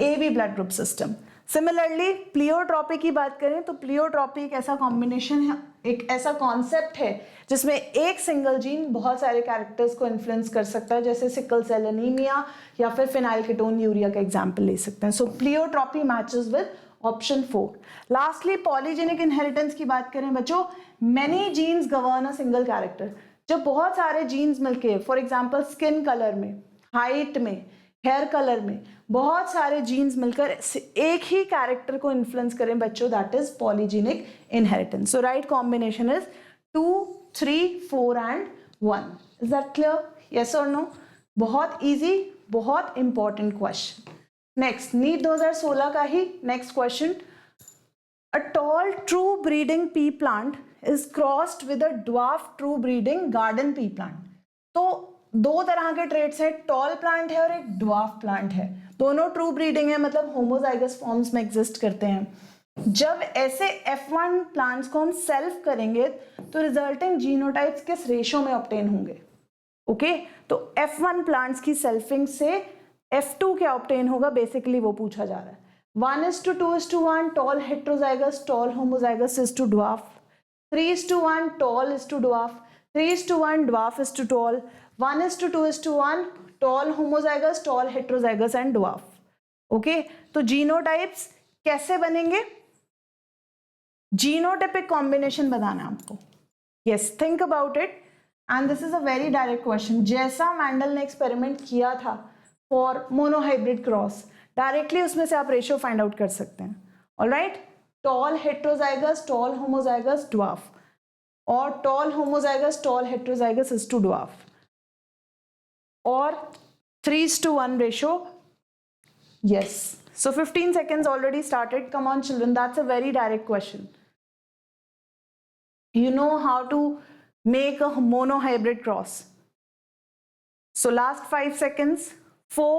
AB blood group system. Similarly pleiotropy की बात करें तो प्लियोट्रॉपी एक ऐसा कॉम्बिनेशन है, एक ऐसा कॉन्सेप्ट है जिसमें एक सिंगल जीन बहुत सारे कैरेक्टर्स को इन्फ्लुएंस कर सकता है, जैसे सिकल सेल एनीमिया या फिर फिनाइलकेटोन यूरिया का एग्जाम्पल ले सकते हैं। So pleiotropy matches with option 4। Lastly polygenic inheritance की बात करें बच्चों, many genes govern a single character. जब बहुत सारे जीन्स मिलके, फॉर एग्जाम्पल स्किन कलर में, हाइट में, हेयर कलर में बहुत सारे जीन्स मिलकर एक ही कैरेक्टर को इन्फ्लुएंस करें बच्चों, that is polygenic inheritance. So right combination is 2, 3, 4 and 1। Is that clear? Yes और नो? बहुत इजी, बहुत इंपॉर्टेंट क्वेश्चन। नेक्स्ट NEET 2016 का ही next question, A tall true breeding pea plant is crossed with a dwarf true breeding garden pea plant. तो दो तरह के ट्रेट्स हैं, टॉल प्लांट है और एक ड्वार्फ प्लांट है, दोनों ट्रू ब्रीडिंग है, मतलब होमोजाइगस फॉर्म्स में एग्जिस्ट करते हैं। जब ऐसे F1 प्लांट्स को हम सेल्फ करेंगे तो रिजल्टिंग जीनोटाइप्स किस रेशियो में ऑब्टेन होंगे? ओके तो F1 प्लांट्स की सेल्फिंग से F2 क्या ऑब्टेन होगा, बेसिकली वो पूछा जा रहा है। 1:2:1 tall heterozygous tall homozygous is to dwarf, 3:1 tall is to dwarf, 3:1 dwarf is to tall, 1:2:1 tall homozygous tall heterozygous and dwarf. Okay तो जीनोटाइप्स कैसे बनेंगे? जीनोटाइपिक कॉम्बिनेशन बताना है आपको। Yes, think about it and this is a very direct question. जैसा मैंडल ने एक्सपेरिमेंट किया था फॉर मोनोहाइब्रिड क्रॉस, डायरेक्टली उसमें से आप रेशियो फाइंड आउट कर सकते हैं। Alright, tall heterozygous tall homozygous dwarf और tall homozygous tall heterozygous is to dwarf और 3:1 ratio. Yes, so 15 seconds already started. Come on children, that's a very direct question. You know how to make a monohybrid cross. So last 5 seconds, 4,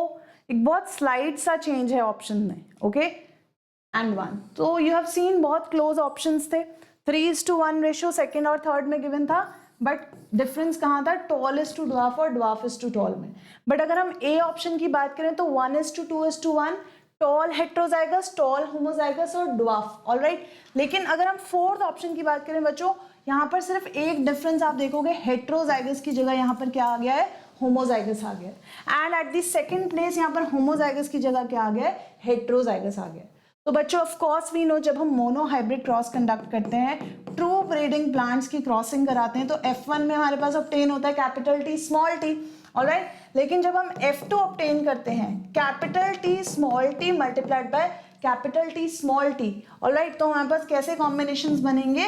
एक बहुत स्लाइड सा चेंज है ऑप्शन में, ओके एंड 1। तो यू हैव सीन बहुत क्लोज ऑप्शंस थे, 3:1 रेशियो सेकेंड और थर्ड में गिवन था, बट डिफरेंस कहाँ था? टॉल इज टू ड्वार्फ और ड्वार्फ इज टू टॉल में। बट अगर हम ए ऑप्शन की बात करें तो 1:2:1 टॉल हेट्रोजाइगस टॉल होमोजाइगस और ड्वार्फ, ऑलराइट। लेकिन अगर हम फोर्थ ऑप्शन की बात करें बच्चों, यहाँ पर सिर्फ एक डिफरेंस आप देखोगे, हेट्रोजाइगस की जगह यहाँ पर क्या आ गया है? होमोजाइगस आ गया, and at the second place यहाँ पर होमोजाइगस की जगह क्या आ गया है? हेट्रोजाइगस आ गया। तो बच्चों ऑफ कोर्स वी नो, जब हम मोनोहाइब्रिड क्रॉस कंडक्ट करते हैं, ट्रू ब्रीडिंग प्लांट्स की क्रॉसिंग कराते हैं, तो F1 में हमारे पास ऑब्टेन होता है capital T small t, alright. लेकिन जब हम F2 ऑब्टेन करते हैं, capital T small t multiplied by capital T small t, alright. तो हमारे पास कैसे कॉम्बिनेशंस बनेंगे?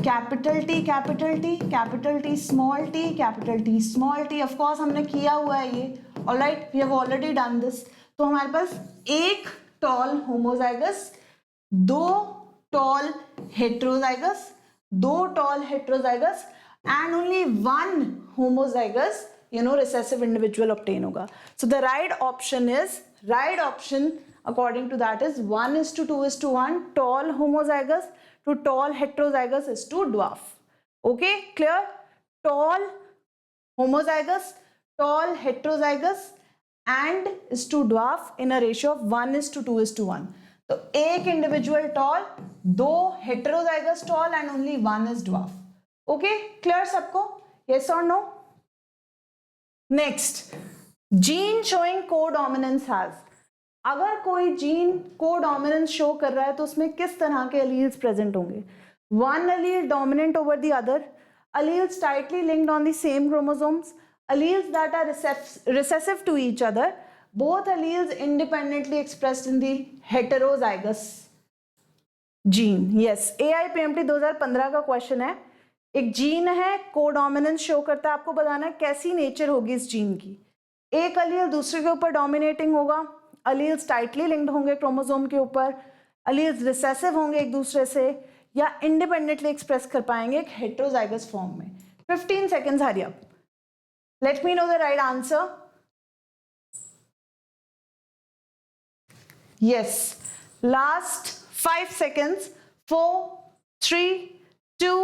Capital T capital T capital T small t capital T small t। Of course हमने किया हुआ है ये, alright, we have already done this. तो हमारे पास एक टॉल होमोजाइगस, दो टॉल हेट्रोजाइगस, दो tall heterozygous and only one homozygous recessive individual obtain होगा। So the right option according to that is 1:2:1 tall homozygous to tall heterozygous is to dwarf. Okay, clear? Tall homozygous, tall heterozygous and is to dwarf in a ratio of 1:2:1. तो एक इंडिविजुअल टॉल, दो heterozygous tall and only one is dwarf. Okay, clear सबको? यस और no? Next, gene showing codominance has. अगर कोई जीन कोडोमिनेंस शो कर रहा है तो उसमें किस तरह के एलील्स प्रेजेंट होंगे? One allele dominant over the other, alleles tightly linked on the same chromosomes, alleles that are recessive to each other, both alleles independently expressed in the heterozygous gene. Yes, AIPMT 2015 का क्वेश्चन है। एक जीन है, कोडोमिनेंस शो करता है, आपको बताना है कैसी नेचर होगी इस जीन की। एक एलील दूसरे के ऊपर डोमिनेटिंग होगा, एलील्स टाइटली लिंक्ड होंगे क्रोमोसोम के ऊपर, एलील्स रिसेसिव होंगे एक दूसरे से, या इंडिपेंडेंटली एक्सप्रेस कर पाएंगे एक हेट्रोजाइगस फॉर्म में। 15 seconds, hurry up, late me know the right answer. Yes, last 5 seconds, 4, 3, 2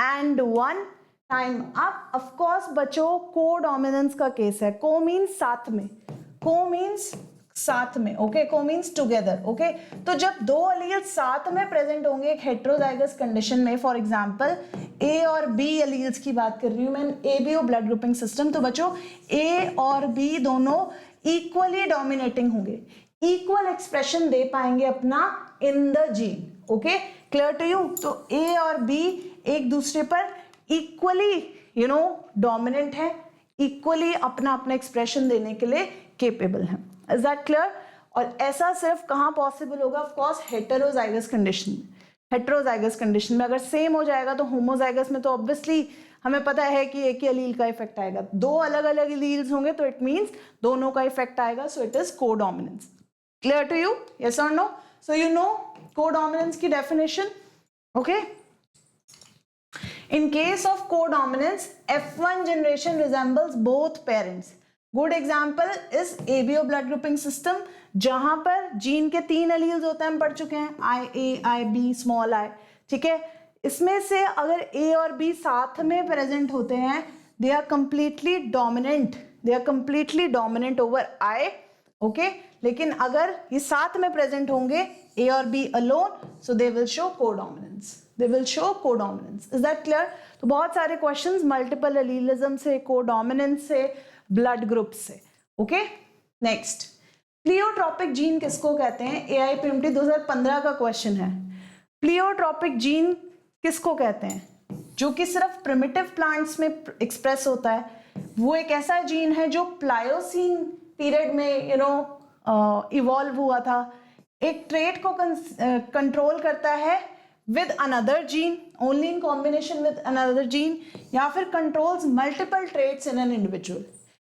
and 1, time up. Of course बच्चों, कोडोमिनेंस का केस है, को मीन्स साथ में, को मीन्स साथ में, ओके, को मीन्स टुगेदर, ओके। तो जब दो एलील्स साथ में प्रेजेंट होंगे एक हेट्रोजाइगस कंडीशन में, फॉर एग्जांपल ए और बी एलील्स की बात कर रही हूं मैं, ABO ब्लड ग्रुपिंग सिस्टम, तो बच्चों ए और बी दोनों इक्वली डोमिनेटिंग होंगे, इक्वल एक्सप्रेशन दे पाएंगे अपना in the gene. Okay, clear to you? तो ए और बी एक दूसरे पर इक्वली डोमिनेंट है, इक्वली अपना अपना एक्सप्रेशन देने के लिए केपेबल है। Is that clear? और ऐसा सिर्फ कहाँ पॉसिबल होगा? ऑफ कोर्स हेटेरोजाइगस कंडीशन में। हेटेरोजाइगस कंडीशन में अगर सेम हो जाएगा तो होमोजाइगस में तो ऑब्वियसली हमें पता है कि एक ही एलील का इफेक्ट आएगा। दो अलग अलग एलील्स होंगे तो इट मींस दोनों का इफेक्ट आएगा, so it is codominance. Clear to you? Yes और no? So you know codominance की definition, okay? In case of codominance, F1 generation resembles both parents. Good example is ABO blood grouping system, जहां पर जीन के 3 एलील्स होते हैं, हम पढ़ चुके हैं, IA, IB, स्मॉल i, ठीक है? इसमें से अगर A और B साथ में प्रेजेंट होते हैं, they are completely dominant over I, okay? लेकिन अगर ये साथ में प्रेजेंट होंगे A और B alone, so they will show codominance. Is that clear? तो बहुत सारे क्वेश्चंस मल्टीपल एलीलिज्म से, कोडोमिनेंस से, ब्लड ग्रुप से, ओके? नेक्स्ट, प्लियोट्रॉपिक जीन किसको कहते हैं? AIPMT 2015 का क्वेश्चन है। प्लियोट्रॉपिक जीन किसको कहते हैं? जो कि सिर्फ प्रिमिटिव प्लांट्स में एक्सप्रेस होता है। वो एक ऐसा जीन है जो प्लायोसीन पीरियड में इवॉल्व हुआ था, एक ट्रेट को कंट्रोल करता है with another gene, only in combination with another gene, या फिर controls multiple traits in an individual,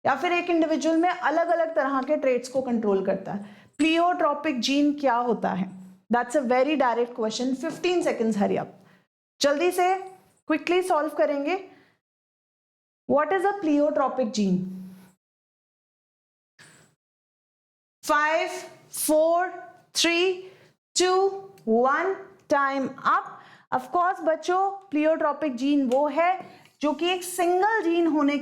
या फिर एक इंडिविजुअल में अलग अलग तरह के ट्रेट्स को कंट्रोल करता है। प्लियोट्रॉपिक जीन क्या होता है? That's a very direct question. 15 seconds, hurry up, जल्दी से क्विकली सॉल्व करेंगे। What is a pleiotropic gene? 5 4 3 2 1, time up. Of course बच्चों, प्लियोट्रॉपिक जीन वो है जो कि एक सिंगल जीन होने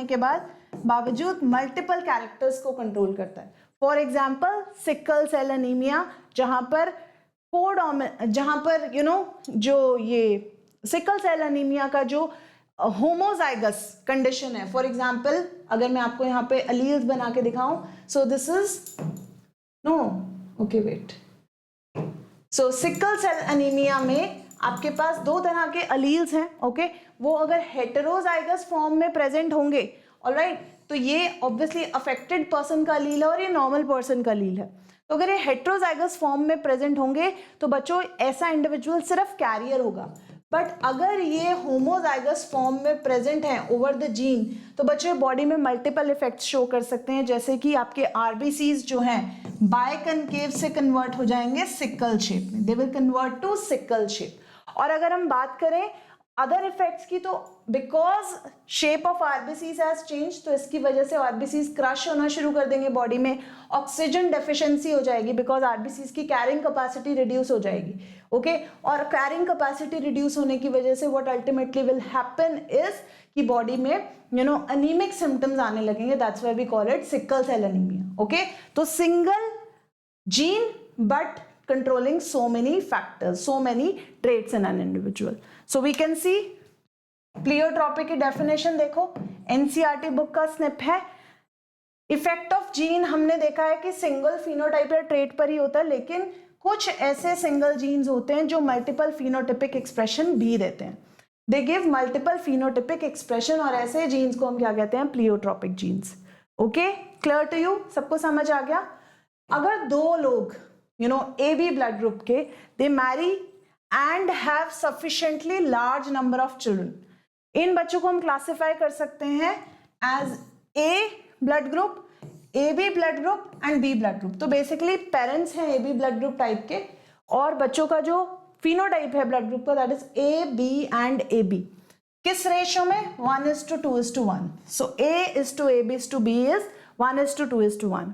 के बावजूद मल्टीपल कैरेक्टर्स को कंट्रोल करता है। For example sickle cell anaemia, जहां पर जो ये सिकल सेल एनीमिया का जो होमोजाइगस कंडीशन है, फॉर एग्जांपल अगर मैं आपको यहाँ पे अलील्स बना के दिखाऊं, so this is wait, so sickle cell anaemia में आपके पास 2 तरह के अलील्स हैं, ओके? वो अगर हेटेरोजाइगस फॉर्म में प्रेजेंट होंगे, ऑलराइट, तो ये ऑब्वियसली अफेक्टेड पर्सन का अलील है और ये नॉर्मल पर्सन का अलील है। तो अगर ये हेटेरोजाइगस फॉर्म में प्रेजेंट होंगे तो बच्चों ऐसा इंडिविजुअल सिर्फ कैरियर होगा। बट अगर ये होमोजाइगस फॉर्म में प्रेजेंट है ओवर द जीन, तो बच्चों बॉडी में मल्टीपल इफेक्ट्स शो कर सकते हैं, जैसे कि आपके आरबीसीज जो हैं बायकनकेव से कन्वर्ट हो जाएंगे सिकल शेप में, they will convert to sickle shape. और अगर हम बात करें अदर इफेक्ट्स की, तो because shape of RBCs has change, तो इसकी वजह से आरबीसीज क्रश होना शुरू कर देंगे बॉडी में, ऑक्सीजन डेफिशिएंसी हो जाएगी बिकॉज आरबीसीज की कैरिंग कैपेसिटी रिड्यूस हो जाएगी, ओके? और कैरिंग कैपेसिटी रिड्यूस होने की वजह से what ultimately will happen is कि बॉडी में अनीमिक सिम्टम्स आने लगेंगे, that's why we call it sickle cell anaemia, okay? तो single gene but controlling so many factors, so many traits in an individual. So we can see pleiotropic की डेफिनेशन देखो, एनसीईआरटी बुक का स्निप है। इफेक्ट ऑफ जीन हमने देखा है कि सिंगल फिनोटाइप या ट्रेट पर ही होता है, लेकिन कुछ ऐसे सिंगल जीन्स होते हैं जो मल्टीपल फिनोटाइपिक एक्सप्रेशन भी देते हैं, they give multiple phenotypic expression, और ऐसे जीन्स को हम क्या कहते हैं? Pleiotropic genes, okay? Clear to you? सबको समझ आ गया? अगर 2 लोग AB blood group के, they marry and have sufficiently large number of children, इन बच्चों को हम क्लासिफाई कर सकते हैं as A blood group, AB blood group and B blood group। तो बेसिकली पेरेंट्स हैं AB blood group टाइप के, और बच्चों का जो फिनोटाइप है ब्लड ग्रुप का, that is A, B and AB। किस रेशियो में? 1:2:1। सो A:2AB:B is 1:2:1।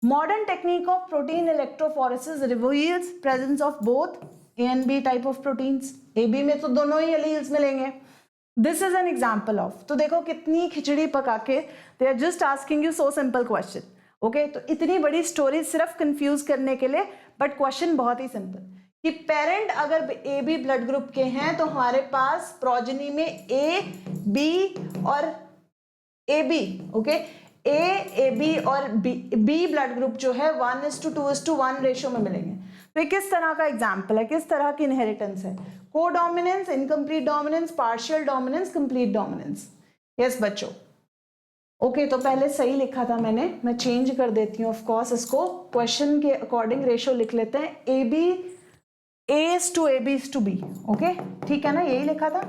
Modern technique of protein electrophoresis reveals presence of both A and B type of proteins। AB में तो दोनों ही alleles मिलेंगे। This is an example of, तो देखो कितनी खिचड़ी पका के they are just asking you so simple question, okay? तो इतनी बड़ी स्टोरी सिर्फ कंफ्यूज करने के लिए, बट क्वेश्चन बहुत ही सिंपल कि पेरेंट अगर AB ब्लड ग्रुप के हैं तो हमारे पास प्रोजेनी में A, B और AB, ओके? AB और B ब्लड ग्रुप जो है 1:2:1 रेशियो में मिलेंगे। तो ये किस तरह का एग्जाम्पल है, किस तरह की इनहेरिटेंस है? Codominance, incomplete dominance, partial dominance, complete dominance. Yes बच्चों, ओके? तो पहले सही लिखा था मैंने, मैं चेंज कर देती हूँ ऑफ कोर्स इसको, क्वेश्चन के अकॉर्डिंग रेशियो लिख लेते हैं। A:AB:B, okay? ठीक है ना, यही लिखा था,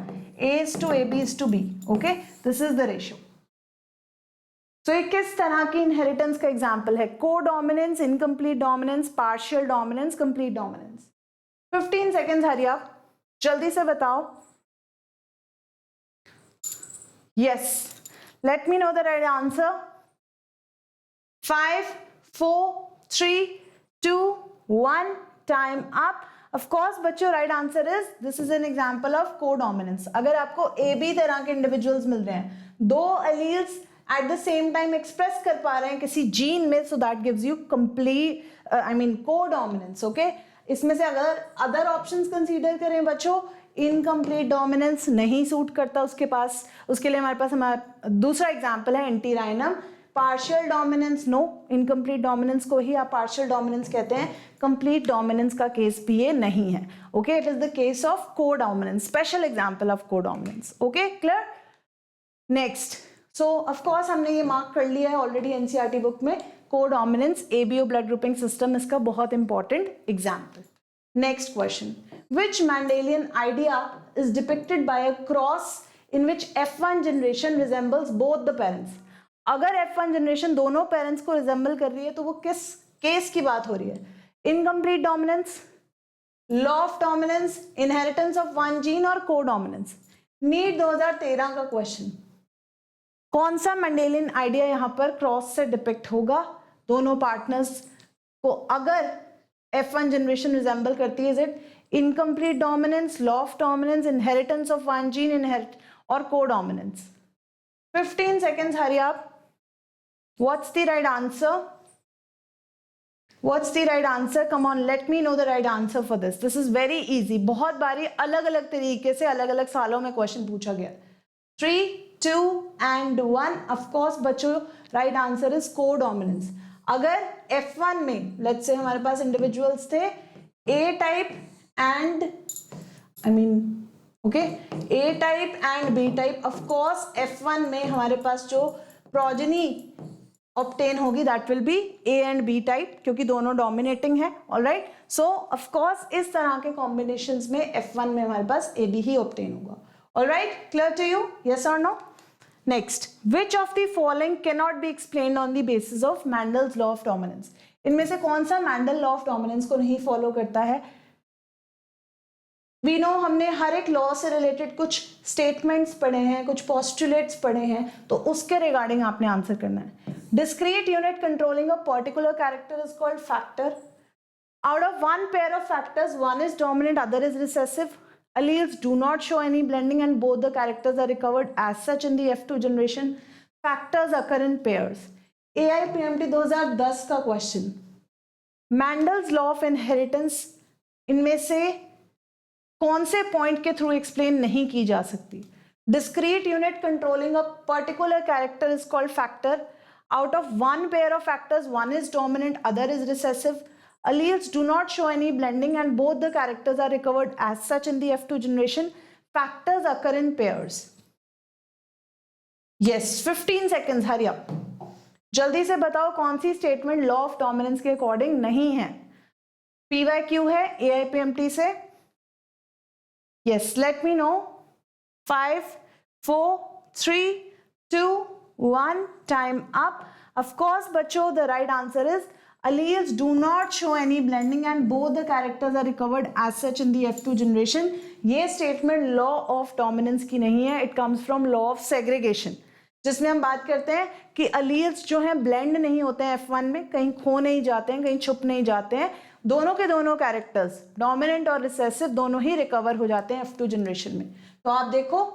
A:AB:B, okay? This is the ratio. तो ये किस तरह की इनहेरिटेंस का एग्जाम्पल है? Codominance, incomplete dominance, partial dominance, complete dominance. 15 seconds, hurry आप जल्दी से बताओ। Yes, let me know the right answer. 5, 4, 3, 2, 1, time up. Of course बच्चों, right answer is, this is an example of codominance. अगर आपको ए बी तरह के इंडिविजुअल्स मिल रहे हैं, दो alleles at the same time express कर पा रहे हैं किसी जीन में, so that gives you complete I mean codominance. Okay, इसमें से अगर अदर ऑप्शंस कंसीडर करें बच्चों, इनकम्प्लीट डोमिनेंस नहीं सूट करता उसके पास, उसके लिए हमारे पास हमारा दूसरा एग्जाम्पल है antirrhinum. Partial dominance no, incomplete dominance को ही आप पार्शियल डोमिनेंस कहते हैं, कंप्लीट डोमिनेंस का केस भी ये नहीं है। Okay, it is the case of codominance, special example of codominance. Okay, clear? Next, so of course हमने ये मार्क कर लिया है ऑलरेडी एनसीईआरटी बुक में, codominance ABO blood grouping system, इसका बहुत important example. Next question, which Mendelian idea is depicted by a cross in which F1 generation resembles both the parents? अगर F1 generation दोनों पेरेंट्स को रिजेंबल कर रही है तो वो किस केस की बात हो रही है? Incomplete dominance, law of dominance, inheritance of one gene और कोडोमिनेंस। नीट 2013 का क्वेश्चन, कौन सा मेंडेलियन आइडिया यहां पर क्रॉस से डिपिक्ट होगा? दोनों पार्टनर्स को अगर F1 जनरेशन रिजेंबल करती है, is it incomplete dominance, law of dominance, inheritance of one gene, inherit और codominance? 15 seconds, hurry up. What's the right answer? What's the right answer? Come on, let me know the right answer for this. This is very easy. बहुत बारी अलग अलग तरीके से अलग अलग सालों में क्वेश्चन पूछा गया। 3, 2 and 1. Of course बच्चों, right answer is कोडोमिनेंस। अगर F1 में let's say हमारे पास इंडिविजुअल्स थे A type and A type and B type, of course F1 में हमारे पास जो प्रोजेनी ऑब्टेन होगी that will B A and B type, क्योंकि दोनों डोमिनेटिंग है। ऑलराइट, सो ऑफ कोर्स इस तरह के कॉम्बिनेशंस में F1 में हमारे पास AB ही ऑब्टेन होगा। Alright, clear to you? Yes और no? Next, which of the following can not be explained on the basis of Mendel's law of dominance? इनमें से कौन सा मैंडल लॉ ऑफ डोमिनेंस को नहीं फॉलो करता है? वी नो, हमने हर एक लॉ से रिलेटेड कुछ स्टेटमेंट्स पढ़े हैं, कुछ पोस्टुलेट्स पढ़े हैं, तो उसके रिगार्डिंग आपने आंसर करना है। Discrete unit controlling a particular character is called factor. Out of one pair of factors, one is dominant, other is recessive. Alleles do not show any blending and both the characters are recovered as such in the F2 generation. Factors occur in pairs. AIPMT 2010 का question, Mendel's law of inheritance इनमें से कौन से पॉइंट के थ्रू एक्सप्लेन नहीं की जा सकती? Discrete unit controlling a particular character is called factor. Out of one pair of factors, one is dominant, other is recessive. Alleles do not show any blending and both the characters are recovered as such in the F2 generation. Factors occur in pairs. Yes, 15 seconds, hurry up. जल्दी से बताओ कौन सी स्टेटमेंट लॉ ऑफ डोमिनेंस के अकॉर्डिंग नहीं है? PYQ है AIPMT से। Yes, let me know. 5, 4, 3, 2, 1, time up. Of course बच्चों, the right answer is alleles do not show any blending and both the characters are recovered as such in the F2 generation. ये statement law of dominance की नहीं है, it comes from law of segregation, जिसमें हम बात करते हैं कि alleles जो हैं blend नहीं होते हैं F1 में, कहीं खो नहीं जाते हैं, कहीं छुप नहीं जाते हैं, दोनों के दोनों characters dominant और recessive दोनों ही recover हो जाते हैं F2 generation में। तो आप देखो,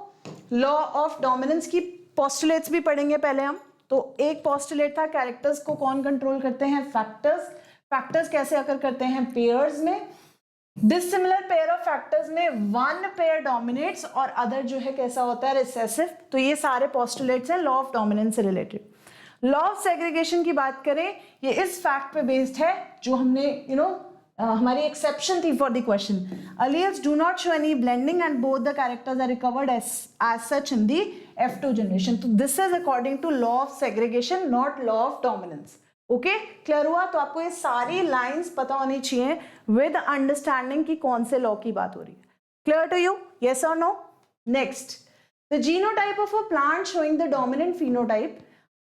law of dominance की postulates भी पढ़ेंगे पहले हम। तो एक पोस्टुलेट था, कैरेक्टर्स को कौन कंट्रोल करते हैं? फैक्टर्स। फैक्टर्स कैसे अकर करते हैं? पेयर्स में। डिसिमिलर पेयर ऑफ फैक्टर्स में वन पेयर डोमिनेट्स और अदर जो है कैसा होता है? रिसेसिव। तो ये सारे पोस्टुलेट्स हैं लॉ ऑफ डोमिनेंस से रिलेटेड। लॉ ऑफ सेग्रीगेशन की बात करें, ये इस फैक्ट पे बेस्ड है जो हमने हमारी एक्सेप्शन थी for the question. Alleles do not show any blending and both the characters are recovered as such in the F2 generation. तो this is according to law of segregation, not law of dominance. Okay, clear हुआ? तो आपको ये सारी लाइंस पता होनी चाहिए विद अंडरस्टैंडिंग कि कौन से लॉ की बात हो रही है। Clear to you? यस और no? Next, the genotype of a plant showing the dominant phenotype.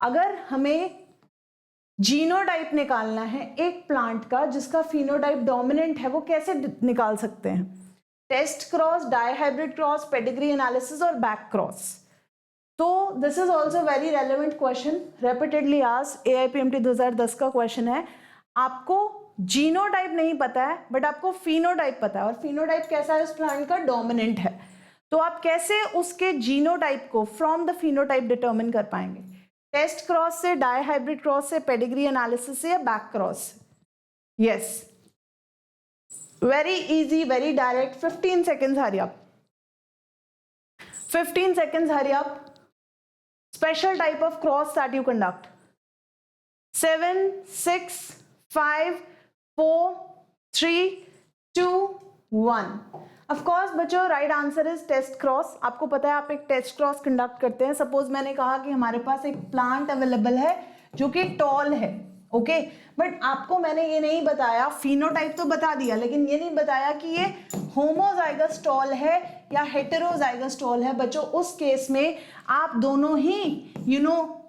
अगर हमें जीनोटाइप निकालना है एक प्लांट का जिसका फिनोटाइप डोमिनेंट है, वो कैसे निकाल सकते हैं? Test cross, dihybrid cross, pedigree analysis और बैक क्रॉस। तो this is also very relevant question, repeatedly asked, AIPMT 2010 का क्वेश्चन है। आपको जीनोटाइप नहीं पता है बट आपको फिनोटाइप पता है, और फिनोटाइप कैसा है उस प्लांट का? डोमिनेंट है। तो आप कैसे उसके जीनोटाइप को फ्रॉम द फिनोटाइप डिटरमिन कर पाएंगे? टेस्ट क्रॉस से, डाइहाइब्रिड क्रॉस से, पेडिग्री एनालिसिस से या बैक क्रॉस से? Yes, very easy, very direct. 15 seconds, hurry up. 15 seconds, hurry up. Special type of cross that you conduct. 7, 6, 5, 4, 3, 2, 1. Of course बच्चों, right answer is test cross. आपको पता है आप एक टेस्ट क्रॉस कंडक्ट करते हैं। सपोज मैंने कहा कि हमारे पास एक प्लांट अवेलेबल है जो कि टॉल है, ओके, बट आपको मैंने ये नहीं बताया, फिनोटाइप तो बता दिया लेकिन ये नहीं बताया कि ये होमोजाइगस टॉल है या हेटेरोजाइगस टॉल है। बच्चों उस केस में आप दोनों ही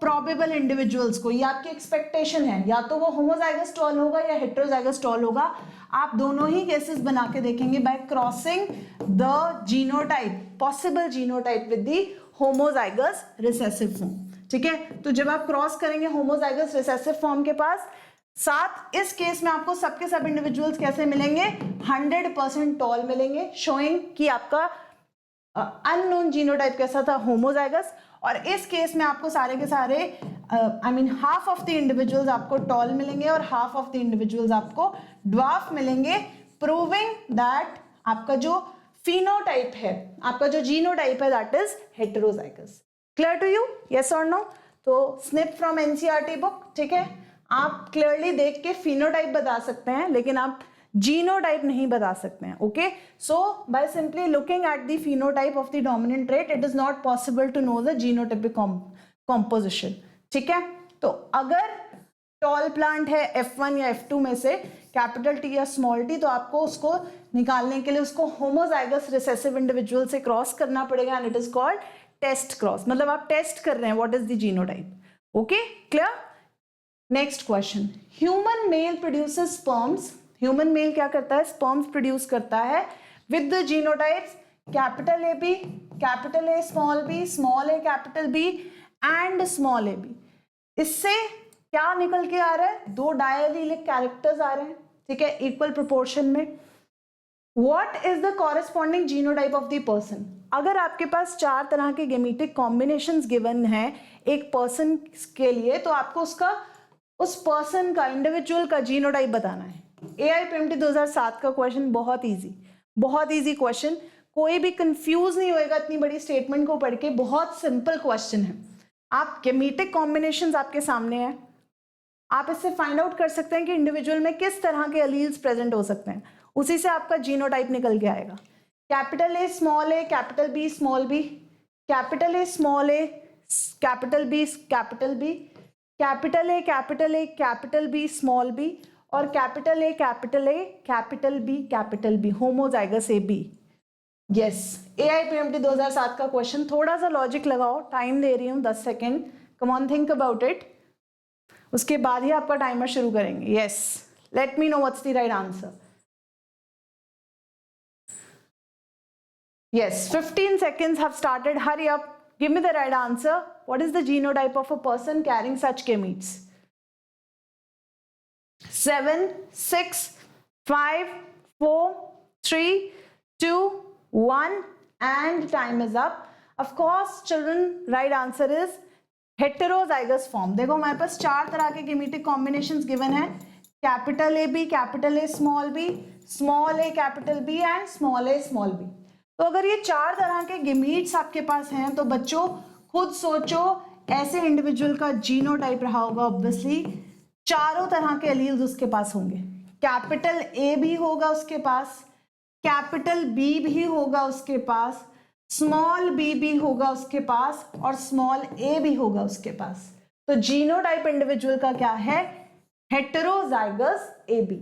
प्रोबेबल इंडिविजुअल्स को, ये आपकी एक्सपेक्टेशन है, या तो वो होमोजाइगस टॉल होगा या हेटेरोजाइगस टॉल होगा। आप दोनों ही केसेस बना के देखेंगे bye crossing the genotype, possible genotype with the homozygous recessive form. ठीक है, तो जब आप क्रॉस करेंगे होमोजाइगस रिसेसिव फॉर्म के पास साथ, इस केस में आपको सबके सब इंडिविजुअल्स कैसे मिलेंगे? 100% टॉल मिलेंगे, शोइंग कि आपका अननोन जीनोटाइप कैसा था? होमोजाइगस। और इस केस में आपको सारे के सारे हाफ ऑफ द इंडिविजुअल्स आपको टॉल मिलेंगे और हाफ ऑफ द इंडिविजुअल्स आपको ड्वार्फ मिलेंगे, प्रूविंग दैट आपका जो फिनोटाइप है, आपका जो जीनोटाइप है, that is heterozygous. Clear to you? Yes और नो? तो स्निप फ्रॉम एनसीईआरटी बुक, ठीक है, आप क्लियरली देख के फिनोटाइप बता सकते हैं लेकिन आप जीनोटाइप नहीं बता सकते हैं। Okay, so by simply looking at the phenotype of the dominant trait it is not possible to know the genotypic composition. ठीक है, तो अगर टॉल प्लांट है F1 या F2 में से, कैपिटल T या स्मॉल t, तो आपको उसको निकालने के लिए उसको होमोजाइगस रिसेसिव इंडिविजुअल से क्रॉस करना पड़ेगा and it is called test cross. मतलब आप टेस्ट कर रहे हैं what is the genotype. Okay, clear? Next question, human male produces sperms. Human male क्या करता है? स्पर्म्स प्रोड्यूस करता है with the genotypes capital AB, capital A small b, small a capital B and small ab। इससे क्या निकल के आ रहा है? दो डायलीलिक कैरेक्टर्स आ रहे हैं, ठीक है, इक्वल प्रोपोर्शन में। What is the corresponding genotype of the person? अगर आपके पास 4 तरह के गेमेटिक कॉम्बिनेशंस गिवन है एक पर्सन के लिए, तो आपको उसका, उस पर्सन का, इंडिविजुअल का जीनोटाइप बताना है। AIPMT 2007 का क्वेश्चन, बहुत इजी क्वेश्चन, कोई भी कंफ्यूज नहीं होएगा इतनी बड़ी स्टेटमेंट को पढ़ के, बहुत सिंपल क्वेश्चन है। आप गेमेटिक कॉम्बिनेशंस आपके सामने है, आप इससे फाइंड आउट कर सकते हैं कि इंडिविजुअल में किस तरह के एलील्स प्रेजेंट हो सकते हैं, उसी से आपका जीनोटाइप निकल के आएगा। Capital A small a, capital B small b, capital A small a, capital B capital B, capital A capital A, capital B small b, और capital A capital A, capital B, homozygous AB। Yes, AIPMT 2007 का क्वेश्चन। थोड़ा सा लॉजिक लगाओ, टाइम दे रही हूँ 10 second, come on, think about it, उसके बाद ही आपका टाइमर शुरू करेंगे। Yes, let me know what's the right answer. Yes, 15 seconds have started. Hurry up. Give me the right answer. What is the genotype of a person carrying such gametes? 7, 6, 5, 4, 3, 2, 1 and time is up. Of course, children, right answer is heterozygous form. देखो हमारे पास 4 तरह के genetic combinations given है, capital AB, capital A small b, small a capital B and small a small b। तो अगर ये 4 तरह के गेमीट्स आपके पास हैं तो बच्चों खुद सोचो ऐसे इंडिविजुअल का जीनोटाइप रहा होगा। ऑब्वियसली चारों तरह के एलील्स उसके पास होंगे, कैपिटल A भी होगा उसके पास, कैपिटल B भी होगा उसके पास, स्मॉल b भी होगा उसके पास और स्मॉल a भी होगा उसके पास। तो जीनोटाइप इंडिविजुअल का क्या है? Heterozygous AB।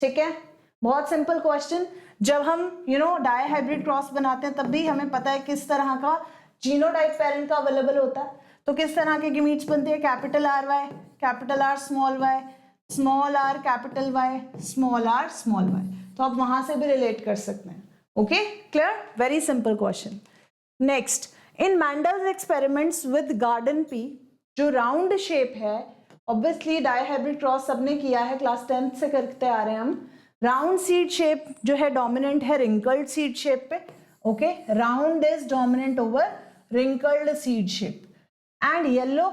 ठीक है, बहुत सिंपल क्वेश्चन। जब हम डाई हाइब्रिड क्रॉस बनाते हैं तब भी हमें पता है किस तरह का जीनोटाइप पेरेंट का अवेलेबल होता है। तो किस तरह के गीमीट्स बनते हैं? Capital R Y, capital R small Y, small R capital Y, small R small Y. तो आप वहां से भी रिलेट कर सकते हैं। Okay, clear? Very simple question. Next, in Mendel's experiments with garden pea, जो राउंड शेप है, ऑब्वियसली डाइहाइब्रिड क्रॉस सबने किया है, क्लास 10th से करते आ रहे हैं हम। राउंड सीड शेप जो है डोमिनेंट है रिंकल्ड सीड शेप पे। Okay, round is dominant over wrinkled seed shape, and yellow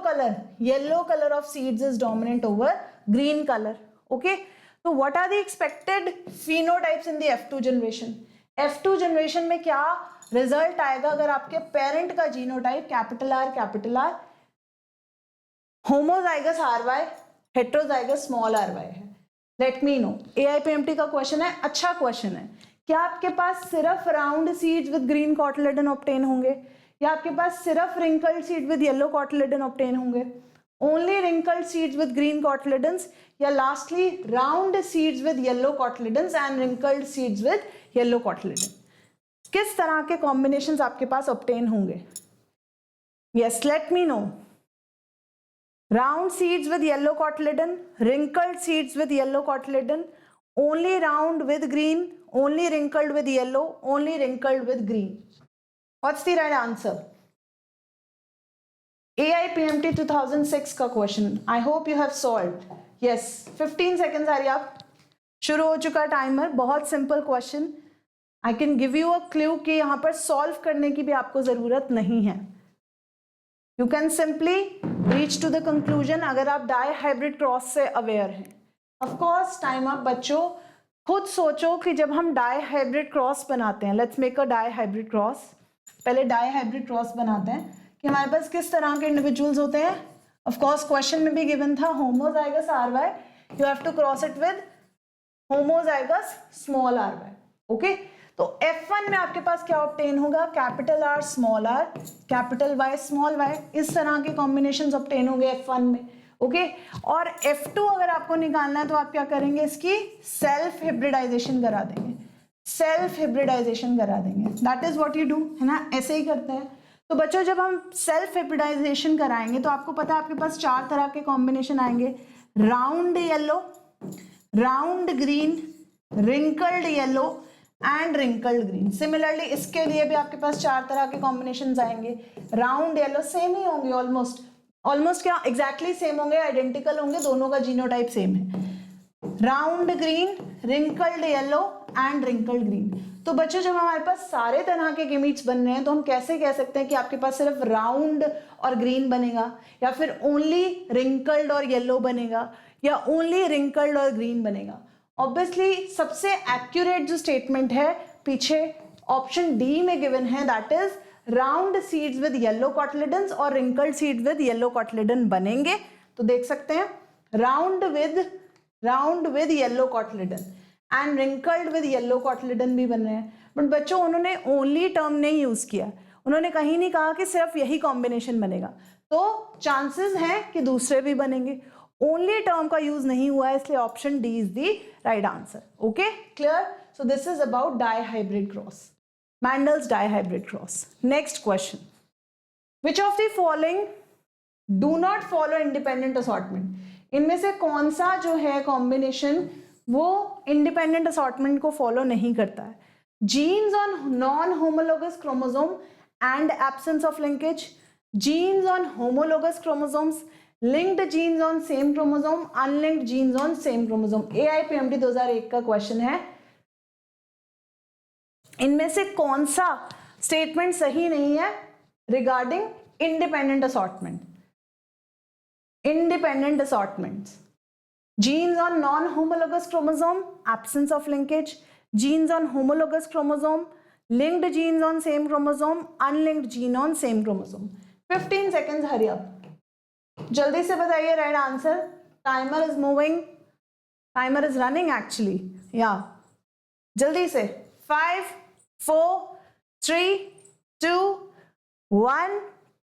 colour of seeds is dominant over green colour. Okay, तो what are the expected phenotypes in the F2 generation? F2 generation में क्या रिजल्ट आएगा अगर आपके पेरेंट का genotype capital R homozygous RY, heterozygous small RY है? Let me know. AIPMT का क्वेश्चन है, अच्छा क्वेश्चन है। क्या आपके पास सिर्फ round seeds with green cotyledon obtain होंगे, या आपके पास सिर्फ wrinkled seed with yellow cotyledon obtain होंगे? Only wrinkled seeds with green cotyledons, या lastly round seeds with yellow cotyledons and wrinkled seeds with yellow cotyledon? किस तरह के कॉम्बिनेशंस आपके पास ऑब्टेन होंगे? Yes, let me know. Round seeds with yellow cotyledon, wrinkled seeds with yellow cotyledon, only round with green, only wrinkled with yellow, only wrinkled with green. What's the right answer? AIPMT 2006 का question. I hope you have solved. Yes, 15 seconds हरी आप। शुरू हो चुका टाइमर। बहुत simple question. I can give you a clue कि यहाँ पर सॉल्व करने की भी आपको जरूरत नहीं है। You can simply reach to the conclusion अगर आप डाइहाइब्रिड क्रॉस से अवेयर हैं। Of course, टाइम अप बच्चों। खुद सोचो कि जब हम डाइहाइब्रिड क्रॉस बनाते हैं, let's make a dihybrid cross. पहले डाइहाइब्रिड क्रॉस बनाते हैं कि हमारे पास किस तरह के इंडिविजुअल्स होते हैं। Of course, क्वेश्चन में भी गिवन था homozygous RY, you have to cross it with homozygous small RY। Okay, तो F1 में आपके पास क्या ऑब्टेन होगा? Capital R small r, capital Y small y। इस तरह के कॉम्बिनेशंस ऑब्टेन होंगे F1 में। ओके, और F2 अगर आपको निकालना है तो आप क्या करेंगे? इसकी सेल्फ हिब्रिडाइजेशन करा देंगे, सेल्फ हिब्रिडाइजेशन करा देंगे। That is what you do, है ना? ऐसे ही करते हैं। तो बच्चों, जब हम सेल्फ हिब्रिडाइजेशन कराएंगे तो आपको पता है आपके पास 4 तरह के कॉम्बिनेशन आएंगे। Round yellow, round green, wrinkled yellow and wrinkled green. Similarly इसके लिए भी आपके पास 4 तरह के कॉम्बिनेशंस आएंगे। राउंड येलो सेम ही होंगे, ऑलमोस्ट क्या एग्जैक्टली सेम होंगे, आइडेंटिकल होंगे, दोनों का जीनोटाइप सेम है। Round green, wrinkled yellow and wrinkled green. तो बच्चों, जब हमारे पास सारे तरह के गीमीट्स बन रहे हैं तो हम कैसे कह सकते हैं कि आपके पास सिर्फ राउंड और ग्रीन बनेगा, या फिर ओनली रिंकल्ड और येलो बनेगा, या ओनली रिंकल्ड और ग्रीन बनेगा? ऑब्वियसली सबसे एक्यूरेट जो स्टेटमेंट है पीछे ऑप्शन डी में गिवन है, that is round seeds with yellow cotyledons और wrinkled seed with yellow cotyledon बनेंगे। तो देख सकते हैं round with yellow cotyledon and wrinkled with yellow cotyledon भी बन रहे हैं। बट बच्चों, उन्होंने ओनली टर्म नहीं यूज किया, उन्होंने कहीं नहीं कहा कि सिर्फ यही कॉम्बिनेशन बनेगा। तो चांसेस हैं कि दूसरे भी बनेंगे, ओनली टर्म का यूज नहीं हुआ है, इसलिए option D is the right answer. Okay, clear? So this is about dihybrid cross, Mendel's dihybrid cross. Next question, which of the following do not follow independent assortment? इनमें से कौन सा जो है कॉम्बिनेशन वो इंडिपेंडेंट असॉर्टमेंट को फॉलो नहीं करता है? Genes on non homologous chromosome and absence of linkage, genes on homologous chromosomes, linked genes on same chromosome, unlinked genes on same chromosome। AIPMT 2001 का क्वेश्चन है। इनमें से कौन सा स्टेटमेंट सही नहीं है regarding independent assortment? Independent assortments, genes on non homologous chromosome, absence of linkage, genes on homologous chromosome, linked genes on same chromosome, unlinked gene on same chromosome. 15 seconds, hurry up, जल्दी से बताइए right answer. Timer is moving, timer is running actually, या जल्दी से। 5 4 3 2 1,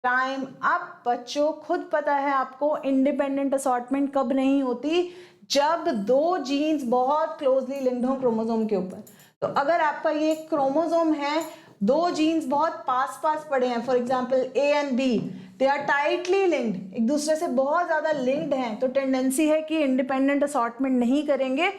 टाइम अप। बच्चों, खुद पता है आपको इंडिपेंडेंट असॉर्टमेंट कब नहीं होती? जब 2 जीन्स बहुत क्लोजली लिंक्ड हो क्रोमोसोम के ऊपर। तो अगर आपका ये क्रोमोसोम है, 2 जीन्स बहुत पास पास पड़े हैं, for example A and B, they are tightly linked, एक दूसरे से बहुत ज्यादा लिंक्ड हैं, तो टेंडेंसी है कि इंडिपेंडेंट असॉर्टमेंट नहीं करेंगे,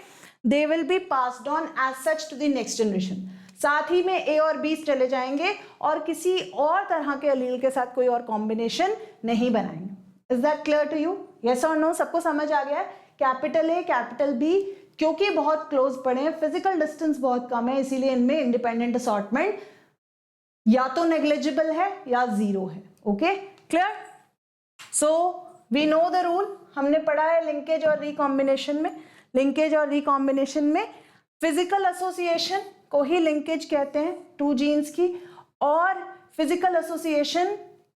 they will be passed on as such to the next generation. साथ ही में ए और बी चले जाएंगे और किसी और तरह के अलील के साथ कोई और कॉम्बिनेशन नहीं बनाएंगे। Is that clear to you? Yes और नो? सबको समझ आ गया है? कैपिटल ए कैपिटल बी क्योंकि बहुत क्लोज पड़े हैं, फिजिकल डिस्टेंस बहुत कम है, इसीलिए इनमें इंडिपेंडेंट असॉर्टमेंट या तो नेग्लिजिबल है या जीरो है। Okay clear? So we know the rule, हमने पढ़ा है लिंकेज और रिकॉम्बिनेशन में। लिंकेज और रिकॉम्बिनेशन में फिजिकल एसोसिएशन को ही लिंकेज कहते हैं टू जीन्स की, और फिजिकल एसोसिएशन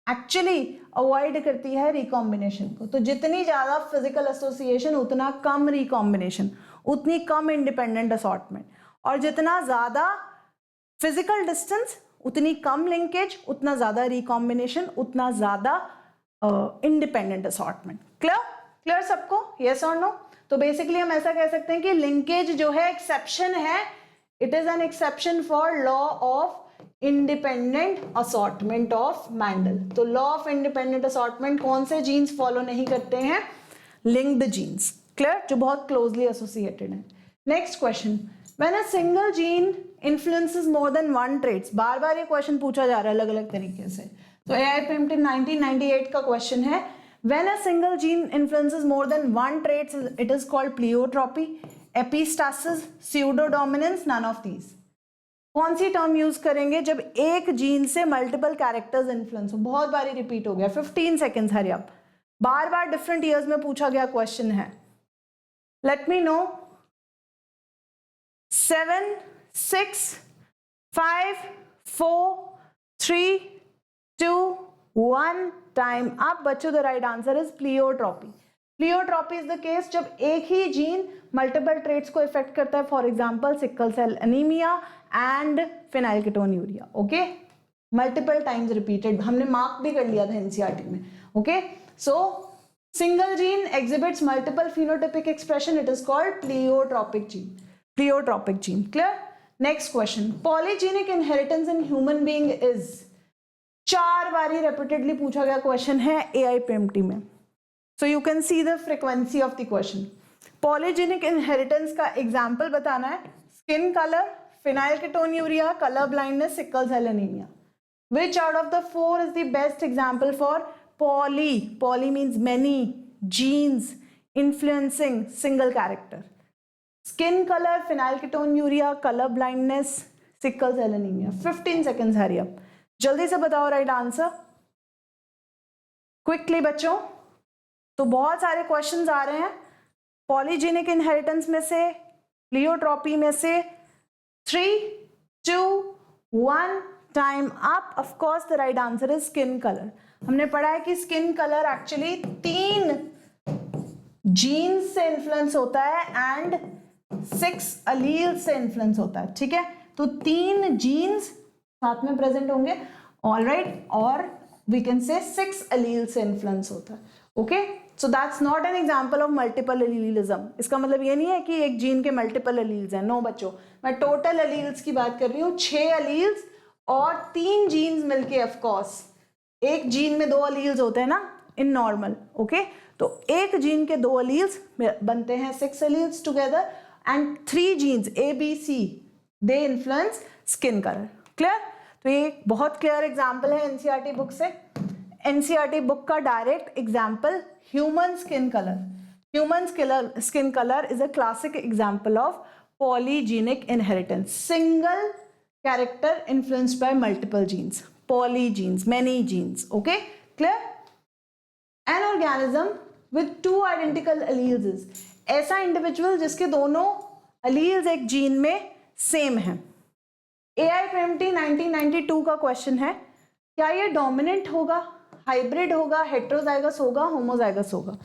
एक्चुअली अवॉइड करती है रिकॉम्बिनेशन को। तो जितनी ज्यादा फिजिकल एसोसिएशन उतना कम रिकॉम्बिनेशन, उतनी कम इंडिपेंडेंट असॉर्टमेंट, और जितना ज्यादा फिजिकल डिस्टेंस उतनी कम लिंकेज, उतना ज्यादा रिकॉम्बिनेशन, उतना ज्यादा इंडिपेंडेंट असॉर्टमेंट। क्लियर? क्लियर सबको? यस और नो? तो बेसिकली हम ऐसा कह सकते हैं कि लिंकेज जो है एक्सेप्शन है, it is an exception for law of independent assortment of Mendel. तो लॉ ऑफ इंडिपेंडेंट असॉर्टमेंट कौन से जीन्स फॉलो नहीं करते हैं? Linked genes. क्लियर? जो बहुत क्लोजली एसोसिएटेड है। Next question, when a single gene influences more than one traits, बार बार ये क्वेश्चन पूछा जा रहा है अलग अलग तरीके से। तो AIPMT 1998 का क्वेश्चन है, when a single gene influences more than one traits it is called pleiotropy, epistasis, pseudodominance, none of these. कौन सी टर्म यूज करेंगे जब एक जीन से मल्टीपल कैरेक्टर्स इन्फ्लुएंस हो? बहुत बारी रिपीट हो गया, 15 सेकेंड्स, हरी अप, बार बार डिफरेंट ईयर्स में पूछा गया क्वेश्चन है। Let me know. 7 6 5 4 3 2 1 time up बच्चों। The right answer is pleiotropy. Pleiotropy is the case जब एक ही जीन मल्टीपल ट्रेट्स को इफेक्ट करता है, for example sickle cell anaemia and phenylketonuria. Okay, multiple times repeated, हमने मार्क भी कर लिया था एनसीईआरटी में। Okay, so single gene exhibits multiple phenotypic expression, it is called pleiotropic gene. Pleiotropic gene. Clear? Next question, polygenic inheritance in human being is, 4 बारी repeatedly पूछा गया क्वेश्चन है AIPMT में। So you can see the frequency of the question. Polygenic inheritance का एग्जाम्पल बताना है, skin colour, phenylketonuria, color blindness, sickle cell anemia. Which out of the 4 is the best example for poly? Poly means many genes influencing single character. Skin color, phenylketonuria, color blindness, sickle cell anemia. 15 seconds, hurry up. जल्दी से बताओ राइट आंसर क्विकली बच्चों। तो बहुत सारे क्वेश्चंस आ रहे हैं पॉलीजेनिक इनहेरिटेंस में से, प्लियोट्रॉपी में से। 3 2 1 time up. Of course the right answer is skin colour. हमने पढ़ा है कि स्किन कलर एक्चुअली 3 जीन्स से इन्फ्लुएंस होता है एंड 6 अलील्स से इन्फ्लुएंस होता है। ठीक है, तो 3 जीन्स साथ में प्रेजेंट होंगे, ऑलराइट, और वी कैन से 6 अलील से इन्फ्लुएंस होता है। Okay, so that's not an example of multiple allelism. इसका मतलब ये नहीं है कि एक जीन के मल्टीपल अलील्स हैं, नो बच्चों, मैं टोटल अलील्स की बात कर रही हूँ। 6 अलील्स और 3 जीन्स मिलके, ऑफ कोर्स एक जीन में 2 अलील्स होते हैं ना इन नॉर्मल। ओके, तो एक जीन के 2 अलील्स बनते हैं 6 alleles together, and 3 genes ABC they influence skin colour. Clear? तो ये बहुत क्लियर एग्जांपल है एनसीईआरटी बुक से। एनसीईआरटी बुक का direct example human skin colour. Human skin colour is a classic example of polygenic inheritance, single character influenced by multiple genes, polygenes, many genes. Okay, clear? An organism with 2 identical alleles is, ऐसा इंडिविजुअल जिसके दोनों alleles एक जीन में सेम है। AIPMT 1992 का क्वेश्चन है, क्या ये डोमिनेंट होगा, हाइब्रिड होगा, हेटेरोजाइगस होगा, होमोजाइगस होगा?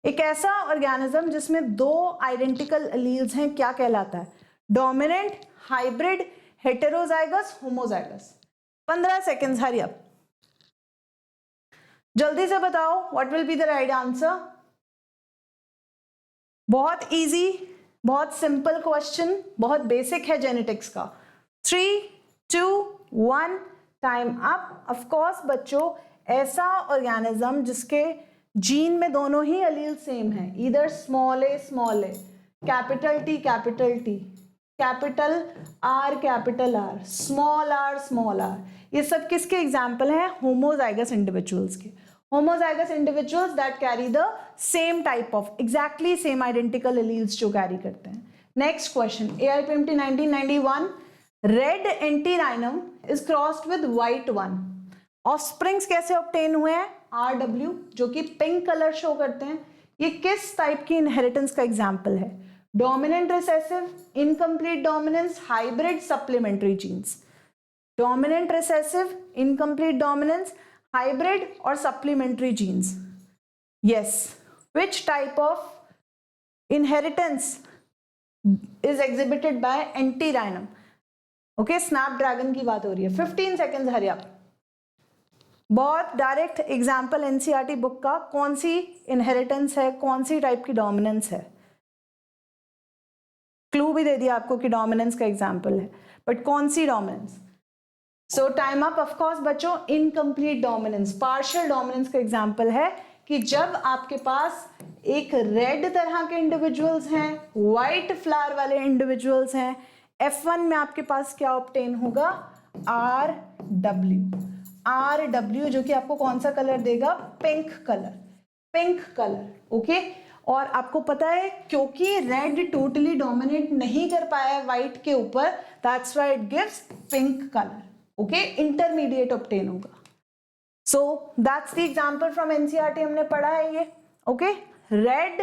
एक ऐसा ऑर्गेनिज्म जिसमें 2 आइडेंटिकल एलील्स हैं क्या कहलाता है? Dominant, hybrid, heterozygous, homozygous. 15 seconds, hurry up, जल्दी से बताओ what will be the right answer. बहुत इजी, बहुत सिंपल क्वेश्चन, बहुत बेसिक है जेनेटिक्स का। 3 2 1 टाइम अप। ऑफ कोर्स बच्चों ऐसा ऑर्गेनिज्म जिसके जीन में दोनों ही अलील सेम है, इधर small A, capital T, capital R, small R, ये सब किसके एग्जाम्पल हैं? होमोजाइगस इंडिविजुअल्स के। Homozygous individuals that carry the same type of exactly same identical alleles जो कैरी करते हैं। Next question, AIPMT 1991, red antirrhinum is crossed with white one. Offsprings कैसे ऑब्टेन हुए हैं? RW, जो कि पिंक कलर शो करते हैं। ये किस टाइप की इनहेरिटेंस का एग्जाम्पल है? Dominant recessive, incomplete dominance, hybrid, supplementary genes. Dominant recessive, incomplete dominance, hybrid or supplementary genes? Yes. Which type of inheritance is exhibited by antirrhinum? Okay, snapdragon की बात हो रही है। 15 seconds, हरी आप। बहुत डायरेक्ट एग्जाम्पल NCERT बुक का, कौन सी इनहेरिटेंस है, कौन सी टाइप की डोमिनेंस है। क्लू भी दे दिया आपको कि डोमिनेंस का एग्जाम्पल है, बट कौन सी dominance? So time up. Of course बच्चों, इनकम्प्लीट डोमिनेंस, पार्शियल डोमिनेंस का एग्जांपल है कि जब आपके पास एक रेड तरह के इंडिविजुअल्स हैं, व्हाइट फ्लावर वाले इंडिविजुअल्स हैं, F1 में आपके पास क्या ऑब्टेन होगा? RW, जो कि आपको कौन सा कलर देगा? Pink colour. ओके, और आपको पता है क्योंकि रेड टोटली डोमिनेट नहीं कर पाया है व्हाइट के ऊपर, that's why it gives pink colour. Okay, intermediate obtain होगा। So that's the example from NCERT, हमने पढ़ा है ये। Okay, red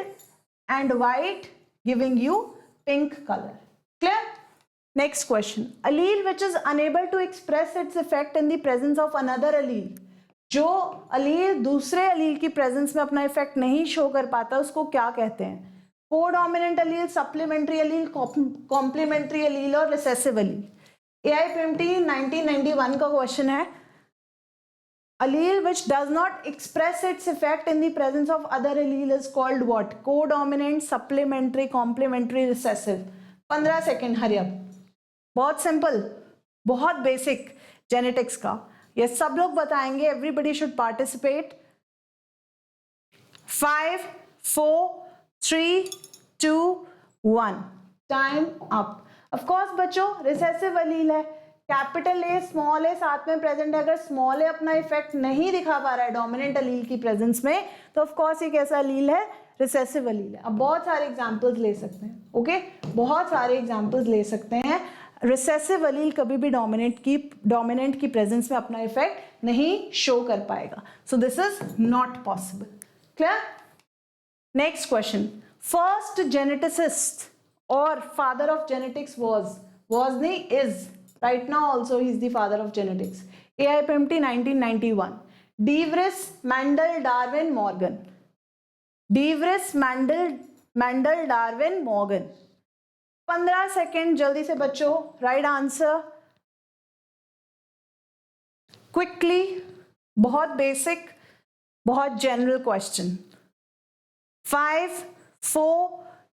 and white giving you pink colour. Clear? Next question, allele which is unable to express its effect in the presence of another allele। जो allele दूसरे allele की प्रेजेंस में अपना इफेक्ट नहीं शो कर पाता, उसको क्या कहते हैं? Codominant allele, supplementary allele, complementary allele और रिसेसिव allele। AIPMT 1991 का क्वेश्चन है, allele which does not express its effect in the presence of other allele is called what? Codominant, supplementary, complementary, recessive। 15 second, hurry up. बहुत सिंपल, बहुत बेसिक जेनेटिक्स का, ये सब लोग बताएंगे। Everybody should participate. 5, 4, 3, 2, 1, time up. Of course बच्चों, रिसेसिव allele है, कैपिटल ए, स्मॉल ए साथ में प्रेजेंट है। अगर स्मॉल ए अपना इफेक्ट नहीं दिखा पा रहा है डोमिनेंट allele की प्रेजेंस में, तो ऑफ कोर्स ये कैसा allele है? रिसेसिव allele है। अब बहुत सारे एग्जांपल्स ले सकते हैं। ओके, बहुत सारे एग्जांपल्स ले सकते हैं। रिसेसिव allele कभी भी डोमिनेंट की प्रेजेंस में अपना इफेक्ट नहीं शो कर पाएगा। सो this is not possible. Clear? Next question, first geneticist और फादर ऑफ जेनेटिक्स was नहीं, is right now also he is the father of genetics। AIPMT 1991, DeVries, Mendel, Darwin, Morgan। DeVries, Mendel, Darwin, Morgan। 15 second जल्दी से बच्चों, राइट आंसर क्विकली। बहुत बेसिक, बहुत जनरल क्वेश्चन। 5, 4,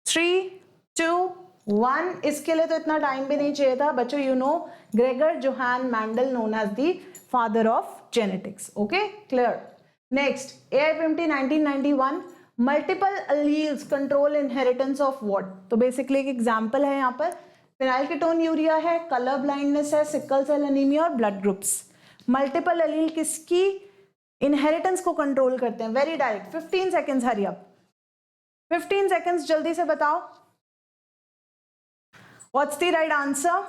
3, 2, 1। इसके लिए तो इतना टाइम भी नहीं चाहिए था बच्चों। You know Gregor Johann Mendel, known as the father of genetics. Okay, clear? Next, AIPMT 1991, multiple alleles control inheritance of what. तो बेसिकली एक एग्जांपल है यहाँ पर, फेनाइलकेटोन्यूरिया है, कलर ब्लाइंडनेस है, सिकल सेल एनीमिया और ब्लड ग्रुप्स। मल्टीपल अलील किसकी इनहेरिटेंस को कंट्रोल करते हैं? Very direct. 15 seconds, hurry up. 15 seconds, जल्दी से बताओ। What's the right answer?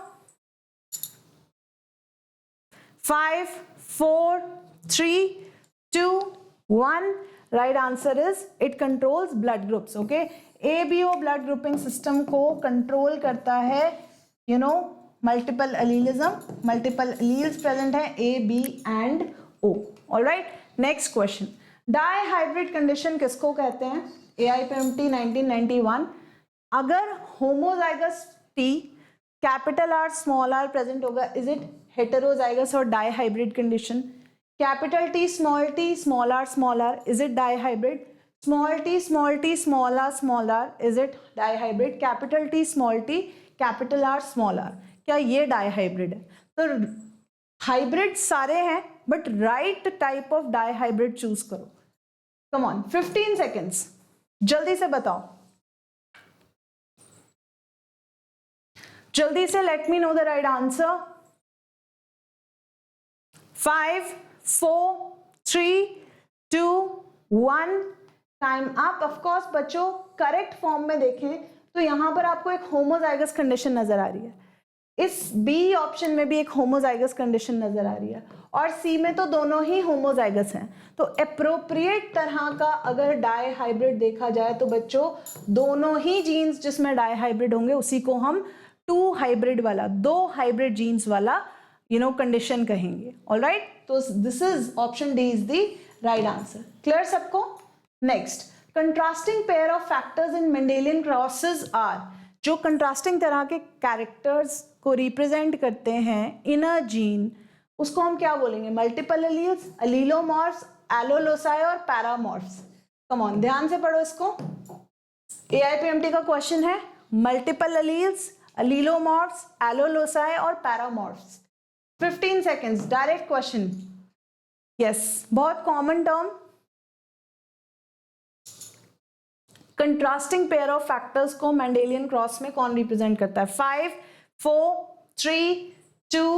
5, 4, 3, 2, 1। Right answer is it controls blood groups. Okay, ABO blood grouping system को कंट्रोल करता है। You know multiple allelism, multiple alleles present है A, B and O। Alright, next question, dihybrid condition किसको कहते हैं? AIPMT 1991, अगर homozygous T, capital R, small r present होगा, is it heterozygous or dihybrid condition? Capital T, small r, is it dihybrid? Small t, small r, is it dihybrid? Capital T, small t, capital R, small r, क्या ये डाईहाइब्रिड है? तो हाइब्रिड सारे हैं but right type of dihybrid choose करो. कम ऑन, 15 सेकेंड्स, जल्दी से बताओ, जल्दी से. Late me know the right answer. 5, 4, 3, 2, 1. Time up. Of course बच्चों, करेक्ट फॉर्म में देखें तो यहां पर आपको एक होमोजाइगस कंडीशन नजर आ रही है. इस बी ऑप्शन में भी एक होमोजाइगस कंडीशन नजर आ रही है और सी में तो दोनों ही होमोजाइगस हैं. तो अप्रोप्रिएट तरह का अगर डाई हाइब्रिड देखा जाए तो बच्चों दोनों ही जीन्स जिसमें डाई हाइब्रिड होंगे उसी को हम 2 हाइब्रिड वाला, 2 हाइब्रिड जीन्स वाला कंडीशन कहेंगे. ऑलराइट, तो this is option D is the right answer. Clear सबको? Next, contrasting pair of factors in Mendelian crosses are. जो कंट्रास्टिंग तरह के कैरेक्टर्स को रिप्रेजेंट करते हैं इन अ जीन, उसको हम क्या बोलेंगे? मल्टीपल एलील्स, एलीलोमॉर्फ्स, एलोलोसाई और पैरामॉर्फ्स. कम ऑन, ध्यान से पढ़ो इसको. एआईपीएमटी का क्वेश्चन है मल्टीपल एलील्स, एलीलोमॉर्फ्स, एलोलोसाई और पैरामॉर्फ्स. 15 सेकेंड्स, डायरेक्ट क्वेश्चन. यस, बहुत common term. Contrasting pair of factors को मेंडेलियन क्रॉस में कौन रिप्रेजेंट करता है? 5, 4, 3, 2,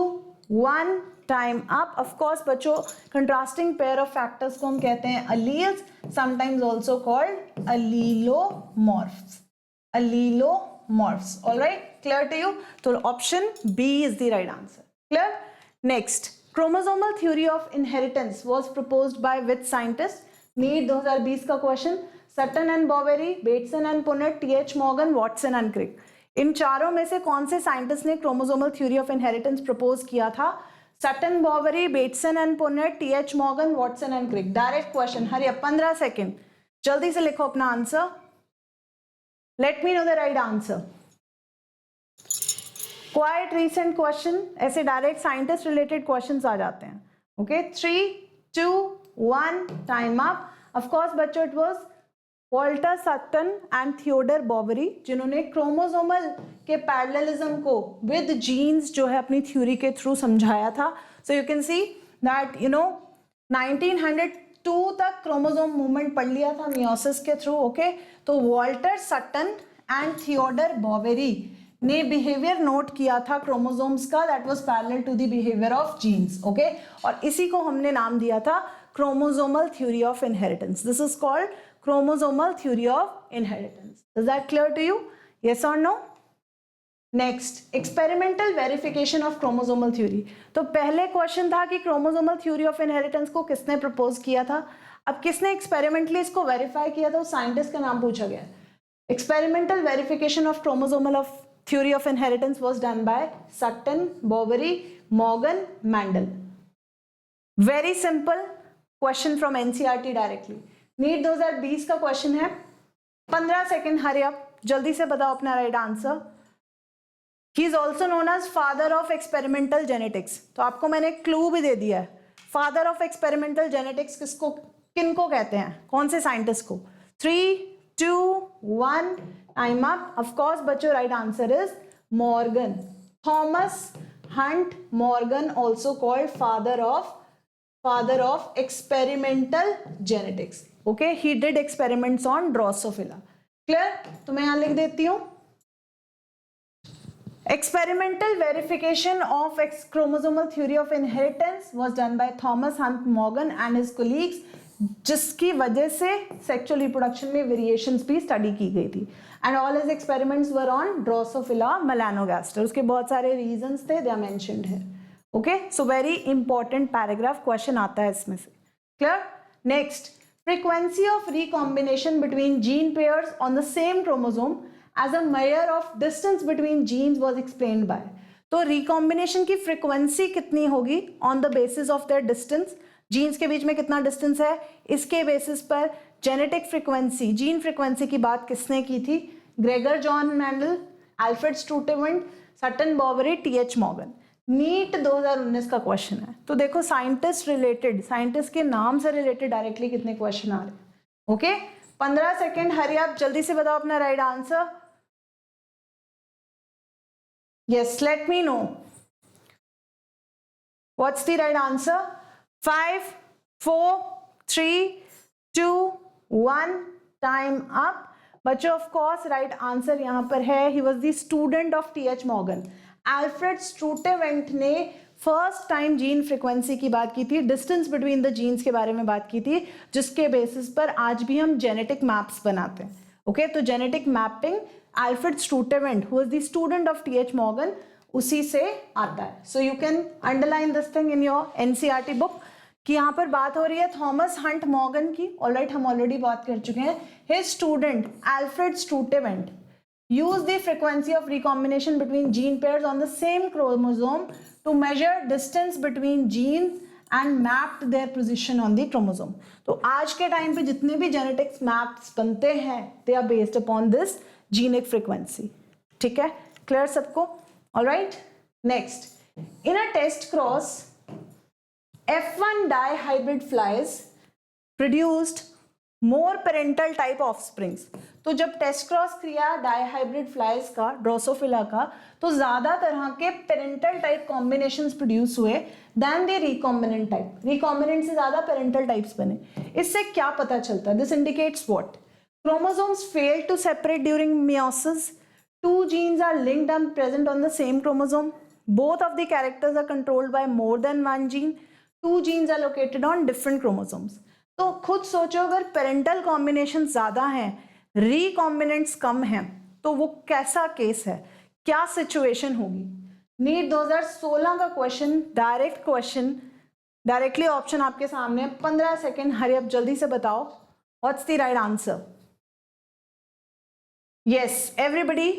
1. Time up. ऑफ कोर्स बच्चों, कंट्रास्टिंग पेयर ऑफ फैक्टर्स को हम कहते हैं alleles, sometimes also called allelomorphs. Allelomorphs. Alright, clear to you? तो option B is the right answer. Clear? Next, chromosomal theory of inheritance was proposed by which scientist? NEET 2020 का क्वेश्चन. Sutton and Boveri, Bateson and Punnett, TH Morgan, Watson and Crick. इन चारों में से कौन से साइंटिस्ट ने chromosomal theory of inheritance propose किया था? Sutton, Boveri, Bateson and Punnett, TH Morgan, Watson and Crick. Direct question. Hurry up, 15 second, जल्दी से लिखो अपना answer. Let me know the right answer. Quite recent question, ऐसे डायरेक्ट साइंटिस्ट रिलेटेड क्वेश्चंस आ जाते हैं. Okay, 3, 2, 1. Time up. Of course बच्चों, it was Walter Sutton and Theodor Boveri जिन्होंने क्रोमोसोमल के पैरेललिज्म को विद जीन्स जो है अपनी थ्योरी के थ्रू समझाया था. So you can see that 1902 तक क्रोमोसोम मूवमेंट पढ़ लिया था मियोसिस के थ्रू. ओके, तो Walter Sutton and Theodor Boveri ने बिहेवियर नोट किया था क्रोमोसोम्स का that was parallel to the behaviour of genes. Okay, और इसी को हमने नाम दिया था chromosomal theory of inheritance. This is called chromosomal theory of inheritance. Is that clear to you? Yes or no? Next, experimental verification of chromosomal theory. तो पहले क्वेश्चन था कि chromosomal theory of inheritance को किसने प्रपोज किया था. अब किसने एक्सपेरिमेंटली इसको वेरीफाई किया था, उस साइंटिस्ट का नाम पूछा गया. Experimental verification of chromosomal of theory of inheritance was done by Sutton, Boveri, Morgan, Mendel. Very simple question from NCERT directly. NEET 2020 का क्वेश्चन है. 15 सेकेंड, हरी अप, जल्दी से बताओ अपना right answer. He is also known as father of experimental genetics. तो आपको मैंने क्लू भी दे दिया है. फादर ऑफ एक्सपेरिमेंटल जेनेटिक्स किनको कहते हैं, कौन से साइंटिस्ट को? 3, 2, 1. Time up. ऑफ कोर्स बच्चों, right answer is Morgan. Thomas Hunt Morgan, also called father of experimental genetics. Okay, he did experiments on Drosophila. Clear? तो मैं यहां लिख देती हूं. Experimental verification of chromosomal theory of inheritance was done by Thomas Hunt Morgan and his colleagues, जिसकी वजह से सेक्सुअल रिप्रोडक्शन में वेरिएशंस भी स्टडी की गई थी. And all his experiments were on Drosophila melanogaster. उसके बहुत सारे रीजंस थे, they are mentioned here. Okay, so very important paragraph question आता है इसमें से. Clear? Next, frequency of recombination between gene pairs on the same chromosome as a measure of distance between genes was explained by. तो रिकॉम्बिनेशन की फ्रीक्वेंसी कितनी होगी on the basis of their distance, genes के बीच में कितना डिस्टेंस है, इसके बेसिस पर जेनेटिक फ्रीक्वेंसी, जीन फ्रीक्वेंसी की बात किसने की थी? Gregor John Mendel, Alfred Sturtevant, Sutton Boveri, TH Morgan. NEET 2019 का क्वेश्चन है. तो देखो साइंटिस्ट रिलेटेड, साइंटिस्ट के नाम से रिलेटेड डायरेक्टली कितने क्वेश्चन आ रहे हैं. ओके, 15 सेकेंड, हरी आप, जल्दी से बताओ अपना right answer. Yes, let me know what's the right answer. 5 4 3 2 1 time up. बच्चों ऑफ कोर्स राइट आंसर यहाँ पर है, he was the student of TH. Morgan. Alfred Sturtevant ने फर्स्ट टाइम जीन फ्रीक्वेंसी की बात की थी, डिस्टेंस बिटवीन द जीन्स के बारे में बात की थी, जिसके बेसिस पर आज भी हम जेनेटिक मैप्स बनाते हैं। ओके तो genetic mapping Alfred Sturtevant who was the student of TH. Morgan, उसी से आता है। So you can underline this thing in your NCERT book कि यहाँ पर बात हो रही है थॉमस हंट मॉर्गन की। ऑलराइट हम ऑलरेडी बात कर चुके हैं। His student Alfred Sturtevant use the frequency of recombination between gene pairs on the same chromosome to measure distance between genes and mapped their position on the chromosome। तो आज के टाइम पे जितने भी जेनेटिक्स मैप्स बनते हैं they are based upon this genic frequency। ठीक है, क्लियर सबको? Alright, next, in a test cross F1 dihybrid flies produced more parental type offsprings। तो जब टेस्ट क्रॉस किया डायहाइब्रिड फ्लाइज का, ड्रोसोफिला का, तो ज्यादा तरह के पेरेंटल टाइप कॉम्बिनेशंस प्रोड्यूस हुए than the recombinant type. Recombinant से ज्यादा पेरेंटल टाइप्स बने। इससे क्या पता चलता है? This indicates what? Chromosomes fail to separate during meiosis, two genes are linked and present on the same chromosome, both of the characters are controlled by more than one gene, two genes are located on different chromosomes. तो खुद सोचो, अगर पेरेंटल कॉम्बिनेशन ज्यादा है, रिकॉम्बिनेंट्स कम हैं, तो वो कैसा केस है, क्या सिचुएशन होगी? नीट 2016 का question, direct question, directly option आपके सामने है। 15 सेकेंड, हरी अप, जल्दी से बताओ what's the right answer. Yes everybody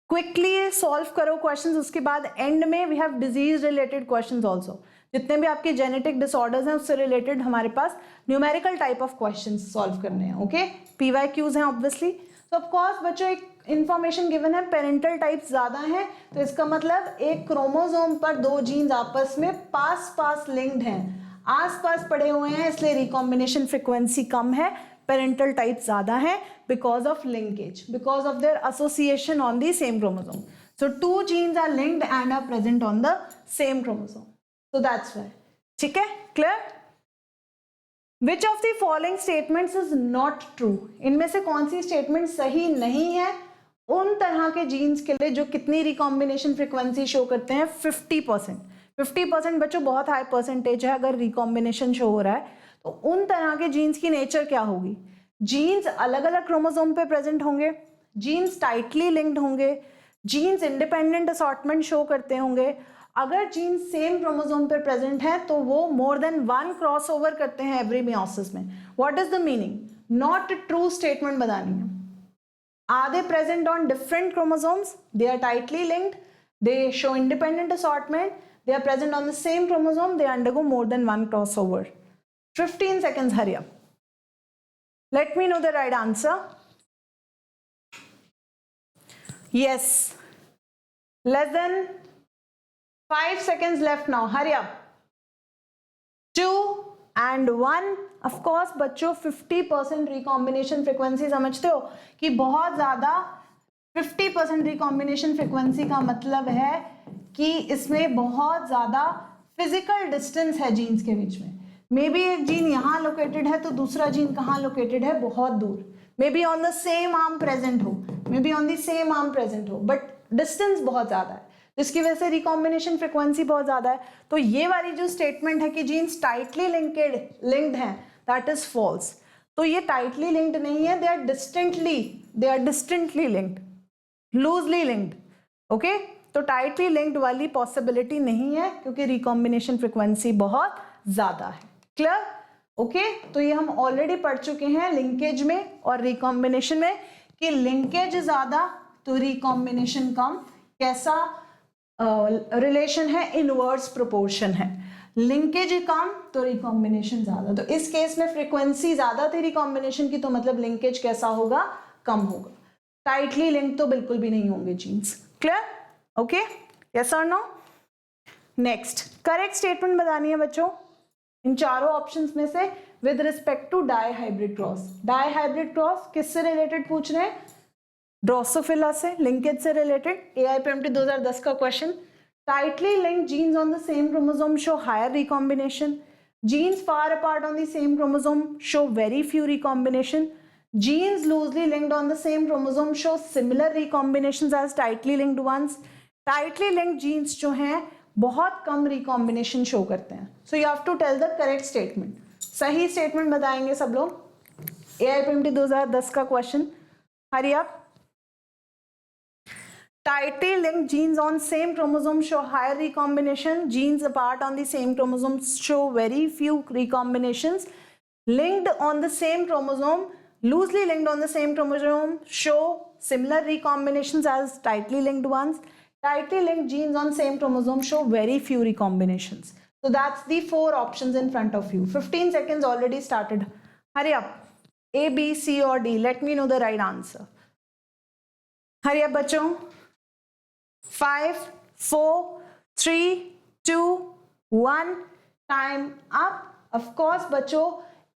quickly solve करो क्वेश्चंस। उसके बाद एंड में we have disease related questions also. जितने भी आपके जेनेटिक डिसऑर्डर्स हैं उससे रिलेटेड हमारे पास numerical type of questions solve करने हैं। ओके, पीवाईक्यूज हैं ऑब्वियसली। तो ऑफ कोर्स बच्चों एक इंफॉर्मेशन गिवन है, पेरेंटल टाइप ज्यादा है, तो इसका मतलब एक क्रोमोसोम पर दो जीन्स आपस में पास लिंक्ड हैं, आसपास पड़े हुए हैं, इसलिए रिकॉम्बिनेशन फ्रीक्वेंसी कम है, पेरेंटल टाइप ज्यादा है because of linkage, because of their association on the same chromosome. So two genes are linked and are present on the same chromosome. So that's why। ठीक है, clear? Which of the following statements is not true? इनमें से कौन सी स्टेटमेंट सही नहीं है उन तरह के जीन्स के लिए जो कितनी रिकॉम्बिनेशन फ्रीक्वेंसी शो करते हैं? 50%। 50% बच्चों बहुत हाई परसेंटेज है। अगर रिकॉम्बिनेशन शो हो रहा है तो उन तरह के जीन्स की नेचर क्या होगी? जीन्स अलग अलग क्रोमोसोम पे प्रेजेंट होंगे, जीन्स टाइटली लिंक्ड होंगे, जीन्स इंडिपेंडेंट असॉर्टमेंट शो करते होंगे। अगर जीन सेम क्रोमोसोम पर प्रेजेंट है तो वो मोर देन वन क्रॉसओवर करते हैं एवरी मियोसिस में। What is the meaning? Not true statement बतानी है। Are they present on different chromosomes? They are tightly linked, they show independent assortment, they are present on the same chromosome, they undergo more than one crossover. 15 seconds, hurry up. Let me know the right answer. Yes, less than 5 seconds left now, hurry up. 2 and 1। of course बच्चों 50% रिकॉम्बिनेशन फ्रीक्वेंसी समझते हो कि बहुत ज्यादा। 50% रिकॉम्बिनेशन फ्रीक्वेंसी का मतलब है कि इसमें बहुत ज्यादा फिजिकल डिस्टेंस है जीन्स के बीच में। मे बी एक जीन यहाँ लोकेटेड है तो दूसरा जीन कहाँ लोकेटेड है? बहुत दूर। Maybe on the same arm present हो, maybe on the same arm present हो, बट डिस्टेंस बहुत ज्यादा है, जिसकी वजह से रिकॉम्बिनेशन फ्रीक्वेंसी बहुत ज्यादा है। तो ये वाली जो स्टेटमेंट है कि जीन्स टाइटली लिंक्ड हैं, दैट इज फॉल्स। तो ये टाइटली लिंक्ड नहीं है, they are distantly linked, loosely linked. Okay, तो टाइटली लिंक्ड वाली पॉसिबिलिटी नहीं है क्योंकि रिकॉम्बिनेशन फ्रीक्वेंसी बहुत ज्यादा है। क्लियर? ओके, तो ये हम ऑलरेडी पढ़ चुके हैं लिंकेज में और रिकॉम्बिनेशन में कि लिंकेज ज्यादा तो रिकॉम्बिनेशन कम। कैसा रिलेशन है? इनवर्स प्रोपोर्शन है। लिंकेज कम तो रिकॉम्बिनेशन ज्यादा। तो इस केस में फ्रीक्वेंसी ज्यादा थी रिकॉम्बिनेशन की, तो मतलब लिंकेज कैसा होगा? कम होगा। टाइटली लिंक तो बिल्कुल भी नहीं होंगे जीन्स। क्लियर? ओके, यस और नो? नेक्स्ट, करेक्ट स्टेटमेंट बतानी है बच्चों इन चारों ऑप्शंस में से with respect to dihybrid cross. Dihybrid cross किससे रिलेटेड पूछ रहे हैं? ड्रोसोफिला से, लिंकेज से रिलेटेड। एआईपीएमटी 2010 का question. tightly linked genes on the same chromosome show higher recombination. Genes far apart on the same chromosome show very few recombination. Genes loosely linked on the same chromosome show similar recombinations as tightly linked ones. Tightly linked genes जो हैं बहुत कम recombination show करते हैं. So you have to tell the correct statement. सही statement बताएंगे सब लोग. AIPMT 2010 का question. Hurry up. Tightly linked genes on same chromosome show higher recombination. Genes apart on the same chromosome show very few recombinations. Linked on the same chromosome, loosely linked on the same chromosome show similar recombinations as tightly linked ones. Tightly linked genes on same chromosome show very few recombinations. So that's the 4 options in front of you. 15 seconds already started. Hurry up. A, B, C or D. Let me know the right answer. Hurry up बच्चों. 5, 4, 3, 2, 1. Time up. Of course बच्चों,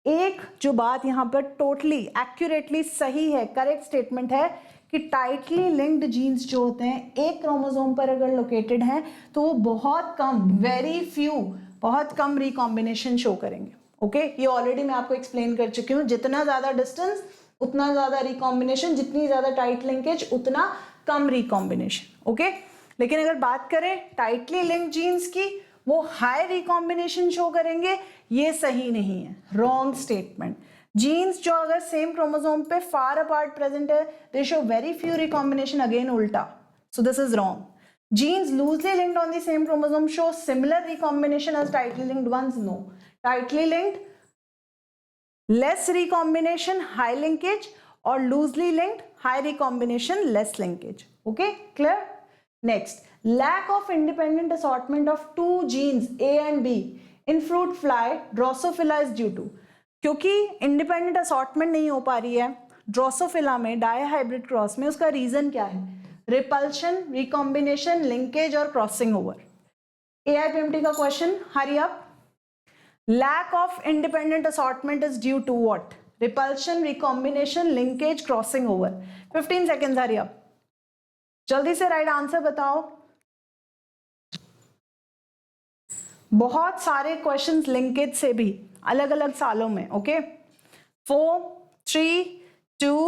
एक जो बात यहाँ पर टोटली एक्यूरेटली सही है, करेक्ट स्टेटमेंट है कि टाइटली लिंक्ड जीन्स जो होते हैं एक क्रोमोसोम पर अगर लोकेटेड हैं तो वो बहुत कम, वेरी फ्यू, बहुत कम रिकॉम्बिनेशन शो करेंगे. ओके, ये ऑलरेडी मैं आपको एक्सप्लेन कर चुकी हूँ. जितना ज्यादा डिस्टेंस उतना ज्यादा रिकॉम्बिनेशन, जितनी ज्यादा टाइट लिंकेज उतना कम रिकॉम्बिनेशन. ओके, लेकिन अगर बात करें टाइटली लिंक्ड जीन्स की, वो हाई रिकॉम्बिनेशन शो करेंगे, ये सही नहीं है, रॉन्ग स्टेटमेंट. जीन्स जो अगर सेम क्रोमोसोम पे फार अपार्ट प्रेजेंट है, they show very few recombination, again उल्टा. So this is wrong. Genes loosely linked on the same chromosome show similar recombination as tightly linked ones. No. Tightly linked, less recombination, high linkage, or loosely linked, high recombination, less linkage. Okay, clear? Next, lack of independent assortment of 2 genes A and B in fruit fly Drosophila is due to. क्योंकि independent assortment नहीं हो पा रही है Drosophila में डायहाइब्रिड क्रॉस में, उसका रीजन क्या है? रिपल्शन, रिकॉम्बिनेशन, लिंकेज और क्रॉसिंग ओवर. AIPMT का question. Hurry up. Lack of independent assortment is due to what? Repulsion, recombination, linkage, crossing over. 15 seconds. Hurry up. जल्दी से राइट आंसर बताओ. बहुत सारे क्वेश्चंस लिंकेज से भी अलग अलग सालों में. Okay, 4, 3, 2,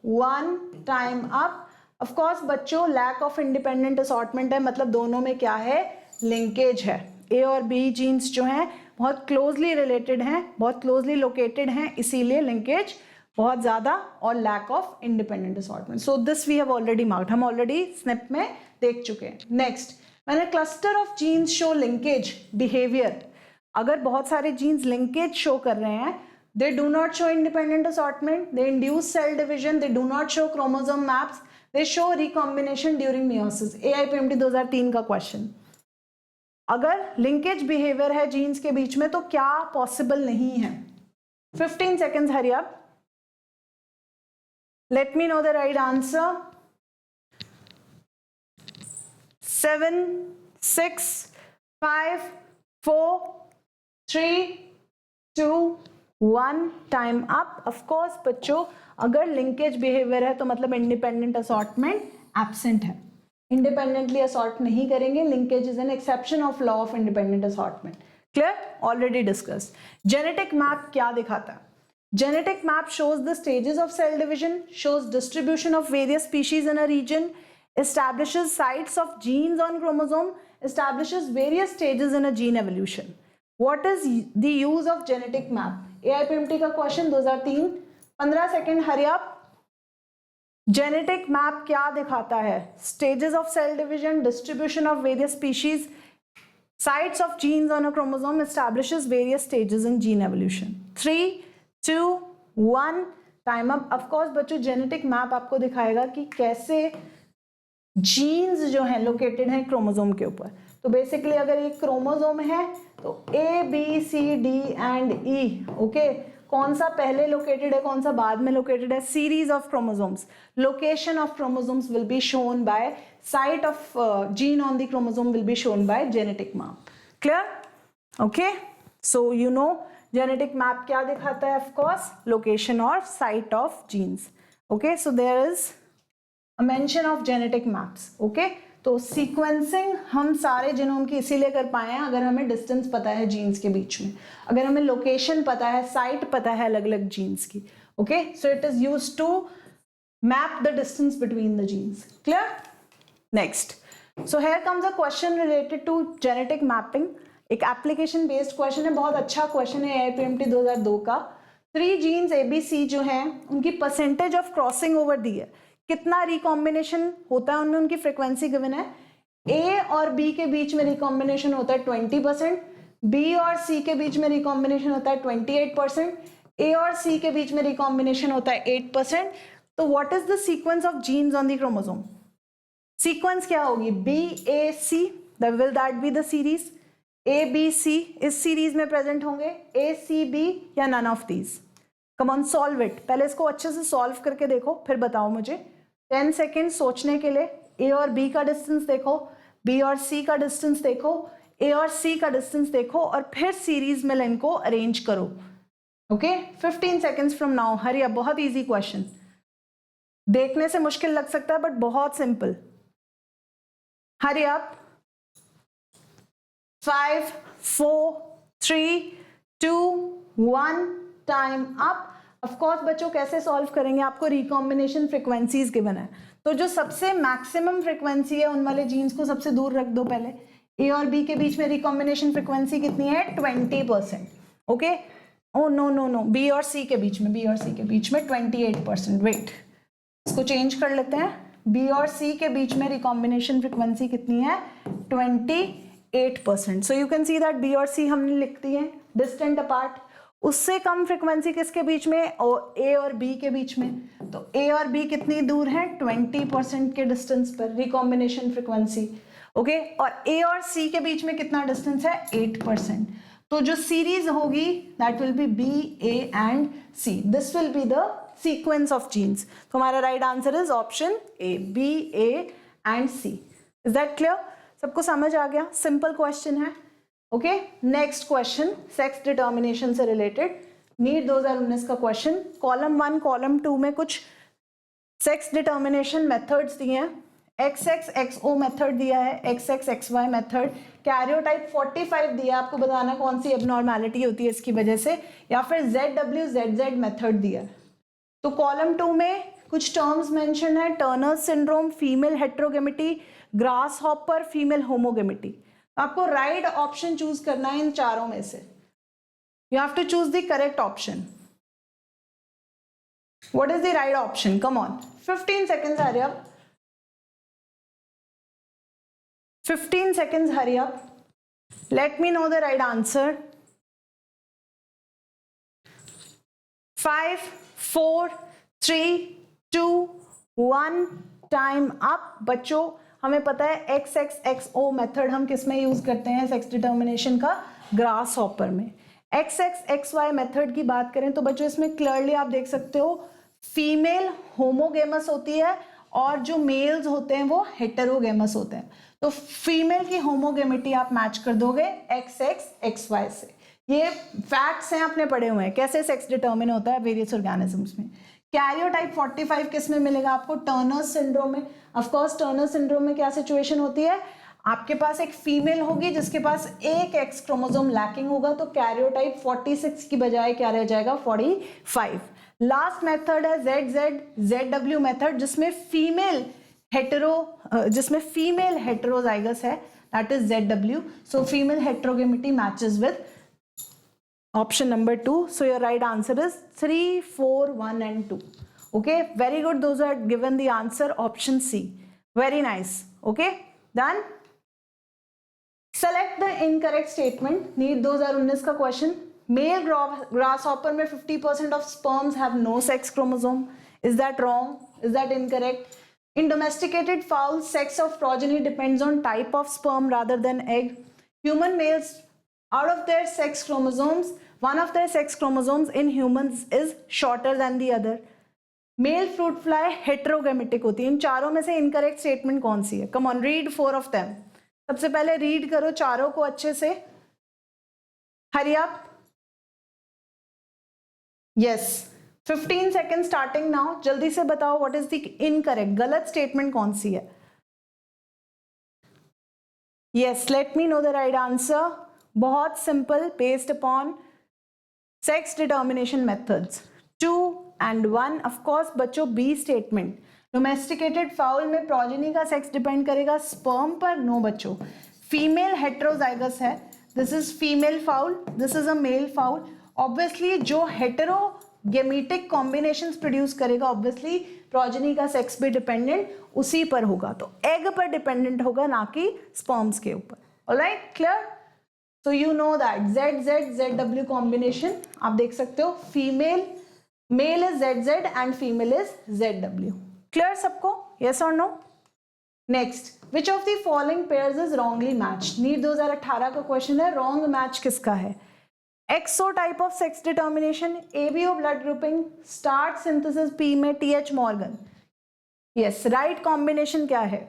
1. Time up. Of course बच्चों, लैक ऑफ इंडिपेंडेंट असॉर्टमेंट है, मतलब दोनों में क्या है? लिंकेज है. ए और बी जीन्स जो हैं बहुत क्लोजली रिलेटेड हैं, बहुत क्लोजली लोकेटेड हैं, इसीलिए लिंकेज बहुत ज्यादा और lack of independent assortment. So this we have already marked, हम ऑलरेडी स्निप में देख चुके हैं. नेक्स्ट, मैंने cluster of genes show linkage behaviour. अगर बहुत सारे जीन्स लिंकेज शो कर रहे हैं, they do not show independent assortment, they induce cell division, they do not show chromosome maps, they show recombination during meiosis. AIPMT 2003 का क्वेश्चन. अगर लिंकेज बिहेवियर है जीन्स के बीच में तो क्या पॉसिबल नहीं है? 15 seconds. Hurry up. Late me know the right answer. 7, 6, 5, 4, 3, 2, 1. Time up. Of course बच्चों, अगर लिंकेज बिहेवियर है तो मतलब इंडिपेंडेंट असॉर्टमेंट एब्सेंट है. इंडिपेंडेंटली असॉर्ट नहीं करेंगे. Linkage is an exception of law of independent assortment. Clear? Already discussed. Genetic map क्या दिखाता है? Genetic map shows the stages of cell division, shows distribution of various species in a region, establishes sites of genes on chromosome, establishes various stages in a gene evolution. What is the use of genetic map? AIPMT का question 2003. 15 second. Hurry up. Genetic map क्या दिखाता है? Stages of cell division, distribution of various species, sites of genes on a chromosome, establishes various stages in gene evolution. 3, 2, 1. Time up. Of course बच्चों, जेनेटिक मैप आपको दिखाएगा कि कैसे जीन्स जो हैं लोकेटेड हैं क्रोमोसोम के ऊपर. तो बेसिकली अगर एक क्रोमोसोम है तो A, B, C, D and E. Okay, कौन सा पहले लोकेटेड है, कौन सा बाद में लोकेटेड है? Series of chromosomes. Location of chromosomes will be shown by site of gene on the chromosome will be shown by genetic map. Clear? Okay, so you know genetic map क्या दिखाता है? ऑफ कोर्स लोकेशन और site of genes. Okay, so there is a mention of genetic maps. Okay, तो सीक्वेंसिंग हम सारे जीनोम की इसीलिए कर पाए हैं अगर हमें डिस्टेंस पता है जीन्स के बीच में, अगर हमें लोकेशन पता है, साइट पता है अलग अलग जीन्स की. Okay, so it is used to map the distance between the genes. Clear? Next, so here comes a question related to genetic mapping. एक एप्लीकेशन बेस्ड क्वेश्चन है, बहुत अच्छा क्वेश्चन है AIPMT 2002 का. 3 जीन्स ABC जो हैं उनकी percentage of crossing over the है, कितना रिकॉम्बिनेशन होता है उनमें, उनकी फ्रीक्वेंसी गिवन है. A और B के बीच में रिकॉम्बिनेशन होता है 20%, B और C के बीच में रिकॉम्बिनेशन होता है 28%, A और C के बीच में रिकॉम्बिनेशन होता है 8%. तो what is the sequence of genes on the chromosome? Sequence क्या होगी? BAC, will that be the series? ABC इस सीरीज में प्रेजेंट होंगे, ACB या none of these? Come on, solve it. पहले इसको अच्छे से सॉल्व करके देखो, फिर बताओ मुझे. 10 सेकेंड सोचने के लिए. A और B का डिस्टेंस देखो, B और C का डिस्टेंस देखो, A और C का डिस्टेंस देखो, और फिर सीरीज में इनको अरेंज करो. Okay, 15 seconds from now. Hurry up, बहुत इजी क्वेश्चन, देखने से मुश्किल लग सकता है बट बहुत simple. Hari up. 5, 4, 3, 2, 1, time up. Of course बच्चों कैसे सॉल्व करेंगे, आपको रिकॉम्बिनेशन फ्रीक्वेंसीज गिवन है, तो जो सबसे मैक्सिमम फ्रीक्वेंसी है उन वाले जीन्स को सबसे दूर रख दो. पहले A और B के बीच में रिकॉम्बिनेशन फ्रीक्वेंसी कितनी है? 20%. Okay, oh no no no, B और C के बीच में, B और C के बीच में 28%. वेट, इसको चेंज कर लेते हैं. B और C के बीच में रिकॉम्बिनेशन फ्रीक्वेंसी कितनी है? 28%. सो you can see that B और C हमने लिख दी है डिस्टेंट अपार्ट. उससे कम फ्रीक्वेंसी किसके बीच में? A और B के बीच में. तो A और B कितनी दूर है? 20% के डिस्टेंस पर रिकॉम्बिनेशन फ्रीक्वेंसी. ओके, और A और C के बीच में कितना डिस्टेंस है? 8%. तो जो सीरीज होगी that will be B, A and C. This will be the sequence of genes. तो हमारा right answer is option A, B, A and C. Is that clear? सबको समझ आ गया? सिंपल क्वेश्चन है. Okay, next question sex determination से रिलेटेड, नीट 2019 का क्वेश्चन. कॉलम 1 कॉलम 2 में कुछ सेक्स डिटर्मिनेशन मेथड्स दिए हैं. XXXO मेथड दिया है, XXXY मेथड, कैरियोटाइप 45 दिया है, आपको बताना कौन सी एबनॉर्मैलिटी होती है इसकी वजह से, या फिर ZWZZ मेथड दिया है. तो कॉलम 2 में कुछ टर्म्स मेंशन है, Turner's syndrome, female heterogamety, grasshopper, female homogamety. आपको राइट ऑप्शन चूज करना है इन चारों में से. You have to choose the correct option. What is the right option? Come on, 15 seconds, hurry up. 15 seconds, hurry up. Let me know the right answer. 5, 4, 3, 2, 1, time up. बच्चों हमें पता है XXXO मेथड हम किस में यूज करते हैं सेक्स डिटर्मिनेशन का? ग्रास हॉपर में. XXXY मेथड की बात करें तो बच्चों इसमें क्लियरली आप देख सकते हो फीमेल होमोगेमस होती है और जो मेल्स होते हैं वो हेटेरोगेमस होते हैं. तो फीमेल की होमोगेमिटी आप मैच कर दोगे XXXY से. ये फैक्ट्स हैं, आपने पढ़े हुए हैं कैसे सेक्स डिटर्मिन होता है वेरियस ऑर्गेनिजम्स में. कैरियोटाइप 45 किस में मिलेगा आपको? टर्नर्स सिंड्रोम में. ऑफ कोर्स टर्नर्स सिंड्रोम में क्या सिचुएशन होती है? आपके पास एक फीमेल होगी जिसके पास एक एक्स क्रोमोसोम लैकिंग होगा, तो कैरियोटाइप 46 की बजाय क्या रह जाएगा? 45. लास्ट मेथड है ZZW मेथड, जिसमें फीमेल हेटेरोजाइगस है, that is ZW. So female heterogamety matches with option number 2. So your right answer is 3, 4, 1 and 2. Okay, very good. Those are given the answer option C. Very nice. Okay, done. Select the incorrect statement. NEET 2019 का question. Male grasshopper में 50% of sperms have no sex chromosome. Is that wrong? Is that incorrect? In domesticated fowls, sex of progeny depends on type of sperm rather than egg. Human males, out of their sex chromosomes, one of their sex chromosomes in humans is shorter than the other. Male fruit fly heterogamitic होती है. इन चारों में से इनकरेक्ट स्टेटमेंट कौन सी है? Come on, read 4 of them. सबसे पहले रीड करो चारों को अच्छे से. Hurry up. Yes. 15 seconds starting now. जल्दी से बताओ what is the incorrect, गलत स्टेटमेंट कौन सी है? Yes, let me know the right answer. बहुत simple, based upon sex determination methods. 2 and 1. Of course बच्चों, B statement. Domesticated fowl में progeny का sex depend करेगा sperm पर? No बच्चों. Female heterozygous है. This is female fowl. This is a male fowl. Obviously जो heterogametic combinations produce करेगा, obviously progeny का sex भी dependent उसी पर होगा, तो egg पर dependent होगा, ना कि sperms के ऊपर. Alright, clear? So you know that ZZ-ZW combination आप देख सकते हो, female, male is ZZ and female is ZW. Clear सबको? Yes or no? Next, which of the following pairs is wrongly matched? NEET 2018 का क्वेश्चन है, wrong match किसका है? XO type of sex determination, ABO blood grouping, starch synthesis pea में TH Morgan. Yes, right combination क्या है?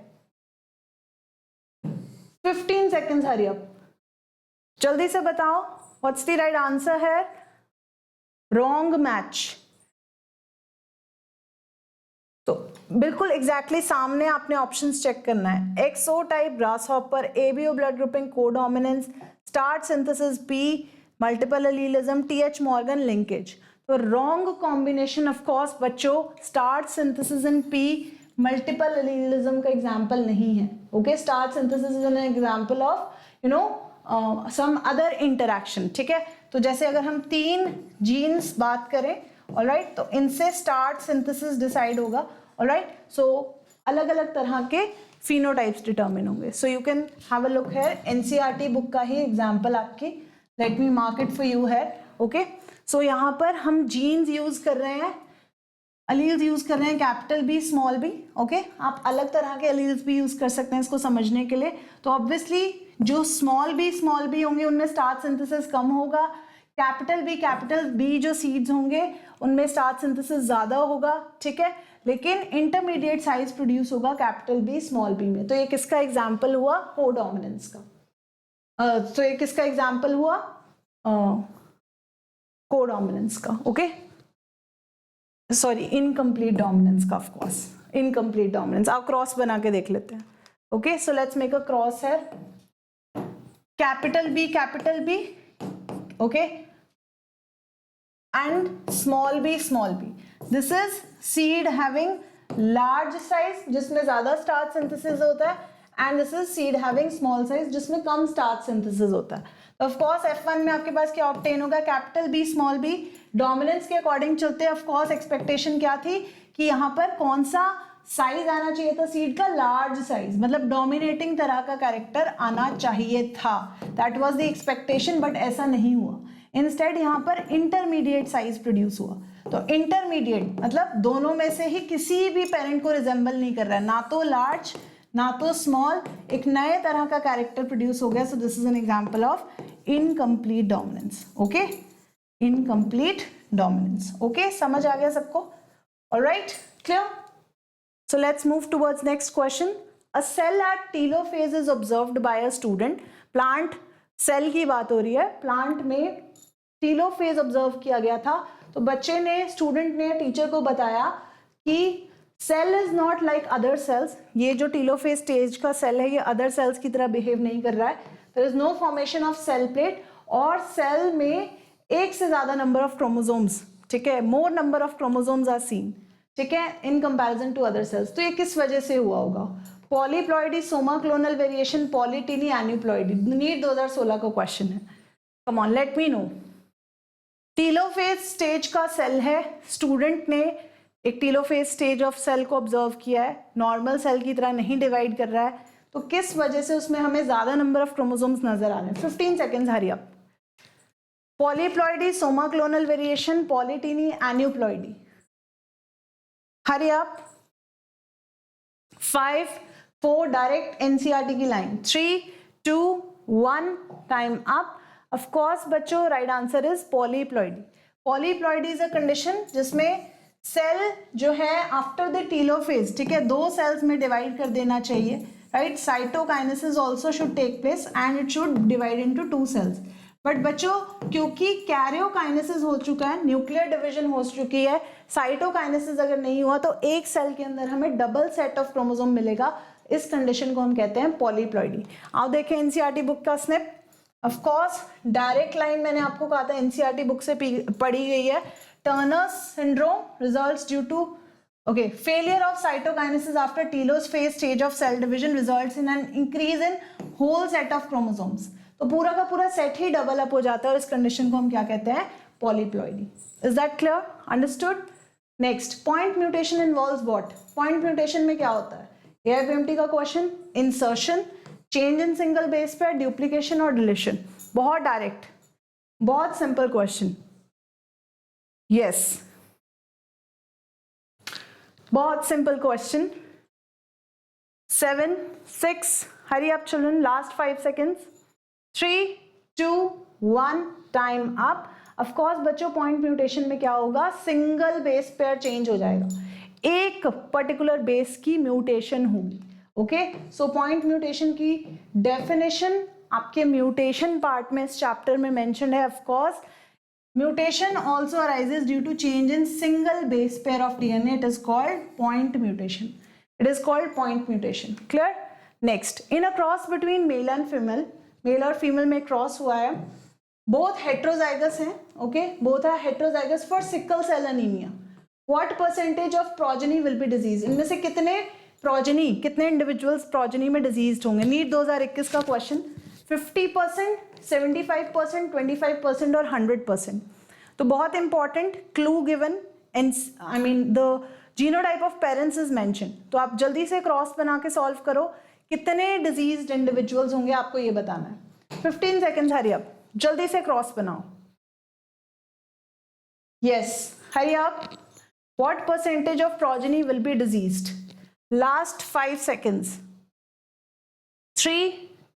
15 सेकेंड्स, हरी अप, जल्दी से बताओ. व्हाट्स द राइट आंसर है? Wrong match. तो बिल्कुल एग्जैक्टली सामने आपने ऑप्शंस चेक करना है. XO type grasshopper, ABO blood grouping codominance, starch synthesis pea multiple allelism, TH Morgan linkage. तो रॉन्ग कॉम्बिनेशन ऑफ कोर्स बच्चों starch synthesis in pea multiple allelism का एग्जांपल नहीं है. Okay, starch synthesis is an example of some other interaction. ठीक है, तो जैसे अगर हम 3 जीन्स बात करें, ऑलराइट, तो इनसे स्टार्ट सिंथेसिस डिसाइड होगा. ऑलराइट, सो अलग अलग तरह के फिनोटाइप्स डिटर्मिन होंगे. सो you can have a look here, NCERT book का ही एग्जांपल आपकी, let me mark it for you है. ओके, सो यहाँ पर हम जीन्स यूज कर रहे हैं, अलील्स यूज कर रहे हैं, capital B small b. Okay, आप अलग तरह के अलील्स भी यूज कर सकते हैं इसको समझने के लिए. तो ऑब्वियसली जो स्मॉल बी होंगे उनमें स्टार्ट सिंथेसिस कम होगा. कैपिटल बी जो सीड्स होंगे उनमें स्टार्ट सिंथेसिस ज्यादा होगा. ठीक है, लेकिन इंटरमीडिएट साइज प्रोड्यूस होगा कैपिटल बी स्मॉल बी में. तो ये किसका एग्जाम्पल हुआ? कोडोमिनेंस का. तो ये किसका एग्जाम्पल हुआ? कोडोमिनेंस का. ओके, सॉरी, इनकम्प्लीट डोमिनेंस का. Of course incomplete dominance. आप क्रॉस बना के देख लेते हैं. Okay, so let's make a cross है. Capital B, okay, and small b. This is seed having large size जिसमें ज्यादा स्टार्च सिंथेसिस होता है, and this is seed having small size जिसमें कम स्टार्च सिंथेसिस होता है. ऑफ कोर्स F1 में आपके पास क्या ऑब्टेन होगा? Capital B small b. Dominance के अकॉर्डिंग चलते हैं. ऑफ कोर्स एक्सपेक्टेशन क्या थी कि यहाँ पर कौन सा साइज आना चाहिए था सीड का? लार्ज साइज, मतलब डोमिनेटिंग तरह का कैरेक्टर आना चाहिए था. That was the expectation, but ऐसा नहीं हुआ. इंस्टेड यहाँ पर इंटरमीडिएट साइज प्रोड्यूस हुआ. तो इंटरमीडिएट मतलब दोनों में से ही किसी भी पेरेंट को रिजेंबल नहीं कर रहा है, ना तो लार्ज ना तो स्मॉल, एक नए तरह का कैरेक्टर प्रोड्यूस हो गया. So this is an example of incomplete dominance. Okay, incomplete dominance. Okay, समझ आ गया सबको? Alright, clear? So let's move towards next question. A cell at telophase is observed by a student. Plant cell की बात हो रही है. प्लांट में टीलोफेज ऑब्जर्व किया गया था. तो बच्चे ने, स्टूडेंट ने टीचर को बताया कि cell is not like other cells. ये जो टीलोफेज स्टेज का सेल है ये अदर सेल्स की तरह बिहेव नहीं कर रहा है. There is no formation of cell plate, और सेल में एक से ज्यादा नंबर ऑफ क्रोमोसोम्स. ठीक है, more number of chromosomes are seen. ठीक है, in comparison to other cells. तो ये किस वजह से हुआ होगा? Polyploidy, somaclonal variation, polytene, aneuploidy. NEET 2016 का क्वेश्चन है. Come on, let me know. Telophase stage का सेल है. स्टूडेंट ने एक टीलोफेज स्टेज ऑफ सेल को ऑब्जर्व किया है. नॉर्मल सेल की तरह नहीं डिवाइड कर रहा है. तो किस वजह से उसमें हमें ज्यादा नंबर ऑफ क्रोमोसोम्स नजर आ रहे हैं? 15 seconds, hurry up. Polyploidy, somaclonal variation, polytene, aneuploidy. Hurry up. 5, 4, direct NCERT की line. 3, 2, 1, time up. Of course बच्चों right answer is polyploidy. Polyploidy is a condition जिसमें सेल जो है आफ्टर द टीलोफेज, ठीक है, 2 सेल्स में डिवाइड कर देना चाहिए. Right, cytokinesis also should take place and it should divide into 2 cells. But बच्चों क्योंकि कैरियोकाइनेसिस हो चुका है, न्यूक्लियर डिवीजन हो चुकी है, साइटोकाइनेसिस अगर नहीं हुआ तो एक सेल के अंदर हमें डबल सेट ऑफ क्रोमोसोम मिलेगा. इस कंडीशन को हम कहते हैं पॉलीप्लॉइडी। आओ देखें एनसीईआरटी बुक का snip. Of course direct line मैंने आपको कहा था एनसीईआरटी बुक से पढ़ी गई है। Turner's syndrome results due to failure of cytokinesis after telophase phase stage of cell division results in an increase in whole set of chromosomes। तो पूरा का पूरा सेट ही डबल अप हो जाता है और इस कंडीशन को हम क्या कहते हैं? Polyploidy. Is that clear? Understood? Next, point mutation involves what? Point mutation में क्या होता है? एआईपीएमटी का question, insertion, change in single base pair, duplication और डिलीशन। बहुत डायरेक्ट, बहुत सिंपल क्वेश्चन। यस, बहुत simple question. 7, 6, Hari up children, last 5 seconds. 3, 2, 1, time up. Of course बच्चों पॉइंट म्यूटेशन में क्या होगा? सिंगल बेस पेयर चेंज हो जाएगा, एक पर्टिकुलर बेस की म्यूटेशन होगी। ओके, सो पॉइंट म्यूटेशन की डेफिनेशन आपके म्यूटेशन पार्ट में इस चैप्टर में मेंशन है। Of course mutation also arises due to change in single base pair of DNA. It is called point mutation. It is called point mutation. Clear? Next, in a cross between male and female, male और female में क्रॉस हुआ है, both heterozygous हैं, okay? Both are heterozygous for sickle cell anemia. What percentage of progeny will be diseased? इनमें से कितने progeny, कितने individuals progeny में diseased होंगे? नीट 2021 का क्वेश्चन। 50%, 75%, 25% और 100%। तो बहुत important clue given, I mean the genotype of parents is mention. तो आप जल्दी से क्रॉस बना के सॉल्व करो, कितने डिजीज्ड इंडिविजुअल्स होंगे आपको ये बताना है। 15 सेकेंड्स, हरी अप, जल्दी से क्रॉस बनाओ। Yes, hurry up. What percentage of progeny will be diseased? Last 5 seconds. 3,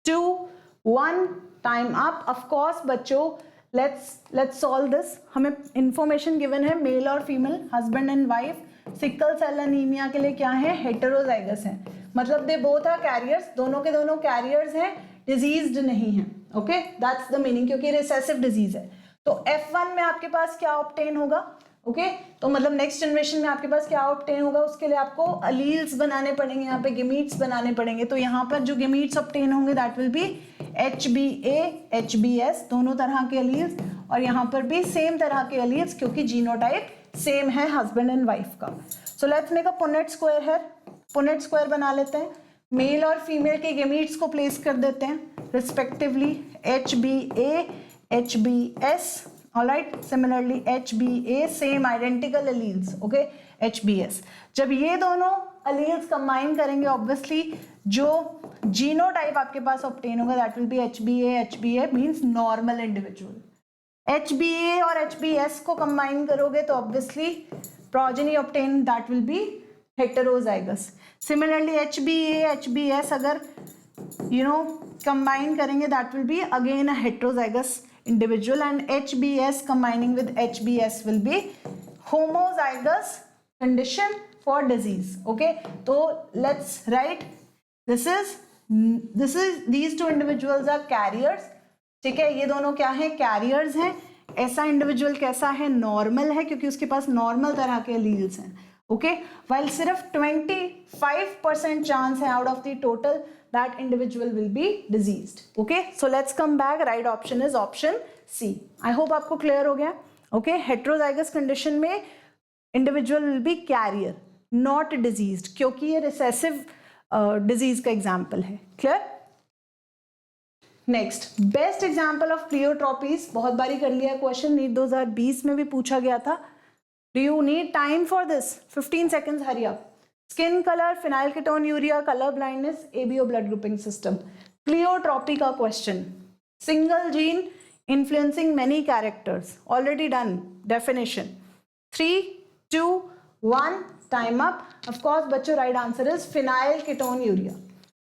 2, 1, time up. Of course बच्चों लेट्स सॉल्व दिस। हमें इंफॉर्मेशन गिवन है मेल और female, husband and wife, sickle cell anaemia के लिए क्या है? हेटेरोजाइगस है, मतलब दे बोथ आर कैरियर्स, दोनों के दोनों कैरियर्स हैं, डिजीज्ड नहीं है। ओके, दैट्स द मीनिंग, क्योंकि रिसेसिव डिजीज है। तो F1 में आपके पास क्या ऑब्टेन होगा? ओके, तो मतलब नेक्स्ट जनरेशन में आपके पास क्या ऑब्टेन होगा? उसके लिए आपको अलील्स बनाने पड़ेंगे, यहाँ पे गेमीट्स बनाने पड़ेंगे। तो यहाँ पर जो गेमीट्स ऑब्टेन होंगे that will B HBA, HBS, दोनों तरह के अलील्स, और यहाँ पर भी सेम तरह के अलील्स, क्योंकि जीनोटाइप सेम है हस्बैंड एंड वाइफ का। सो let's make a Punnett square है। पुनेट स्क्वायर बना लेते हैं। मेल और फीमेल के गेमीट्स को प्लेस कर देते हैं respectively, HBA, HBS, alright. Similarly HBA, same identical alleles, okay, HBS। जब ये दोनों अलील्स कंबाइन करेंगे, ऑब्वियसली जो जीनोटाइप आपके पास ऑब्टेन होगा that will B HBA, HBA means normal individual. HBA और HBS को कंबाइन करोगे तो obviously progeny obtain that will B heterozygous. Similarly HBA, HBS अगर कंबाइन करेंगे that will be again a heterozygous individual, and HBS combining with HBS will be homozygous condition for disease. Okay, so let's write this is these two individuals are carriers. ठीक है, ये दोनों क्या है? कैरियर्स हैं। ऐसा इंडिविजुअल कैसा है? नॉर्मल है, क्योंकि उसके पास नॉर्मल तरह के एलील्स हैं। ओके, वाइल सिर्फ 25% चांस है out of the total that individual will be diseased. Okay, so let's come back. Right option is option C. I hope आपको clear हो गया। Okay, heterozygous condition में individual will be carrier, not diseased, क्योंकि ये recessive disease का example है। Clear? Next, best example of pleiotropies, बहुत बारी कर लिया क्वेश्चन, नीट 2020 में भी पूछा गया था। Do you need time for this? 15 seconds, hurry up. Skin colour, phenylketonuria, colour blindness, ABO blood grouping system. Pleiotropy का question, single gene influencing many characters, already done definition. 3, 2, 1, time up. Of course बच्चों right answer is phenylketonuria.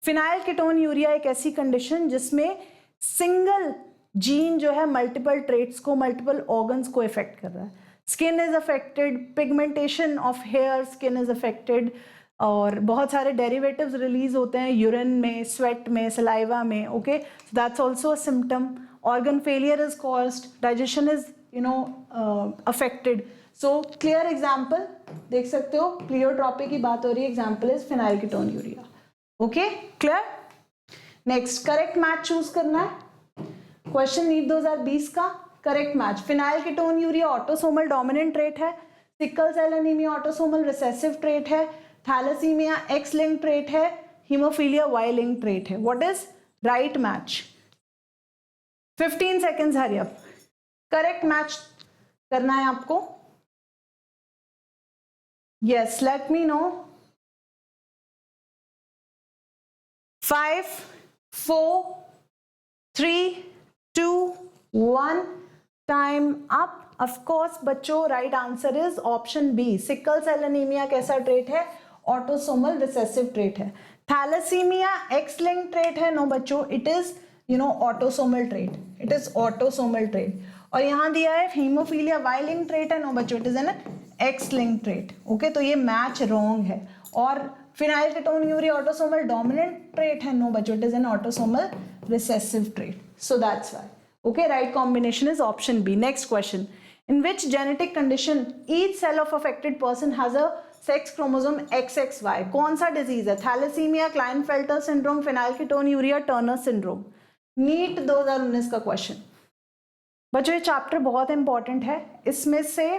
Phenylketonuria एक ऐसी कंडीशन जिसमें सिंगल जीन जो है मल्टीपल ट्रेट्स को, मल्टीपल ऑर्गन्स को इफेक्ट कर रहा है। Skin is affected, pigmentation of hair, skin is affected, और बहुत सारे डेरिवेटिव्स रिलीज होते हैं यूरिन में, स्वेट में, सलाइवा में। Okay, so that's also a symptom. Organ failure is caused, digestion is affected. So clear example देख सकते हो, प्लियोट्रॉपी की बात हो रही है, example is phenylketonuria. Okay clear. Next correct match choose करना है। क्वेश्चन नीट 2020 का correct match. Phenylketonuria autosomal dominant trait है, sickle cell anaemia autosomal recessive trait है, थैलेसीमिया एक्स लिंक ट्रेट है, हीमोफीलिया वाई लिंक ट्रेट है। What is right match? 15 seconds hurry up. Correct match करना है आपको। Yes let me know. 5 4 3 2 1 time up. Of course बच्चों right answer is option B. Sickle cell anaemia कैसा ट्रेट है? ऑटोसोमल रिसेसिव ट्रेट है। थैलेसीमिया एक्स लिंक ट्रेट है? नो बच्चों, it is autosomal trait, it is autosomal trait. और यहां दिया है हीमोफीलिया वाई लिंक ट्रेट है? नो बच्चों, it is N X link trait. Okay, तो ये मैच रॉन्ग है। और phenylketonuria autosomal dominant trait है? नो बच्चों, it is an autosomal recessive trait. So that's why. Okay, right combination is option B. Next question. In which genetic condition each cell of affected person has a sex chromosome XXY? कौन सा disease है? Thalassemia, Klinefelter syndrome, phenylketonuria, Turner syndrome. NEET 2019 का क्वेश्चन। बच्चों ये चैप्टर बहुत इंपॉर्टेंट है। इसमें से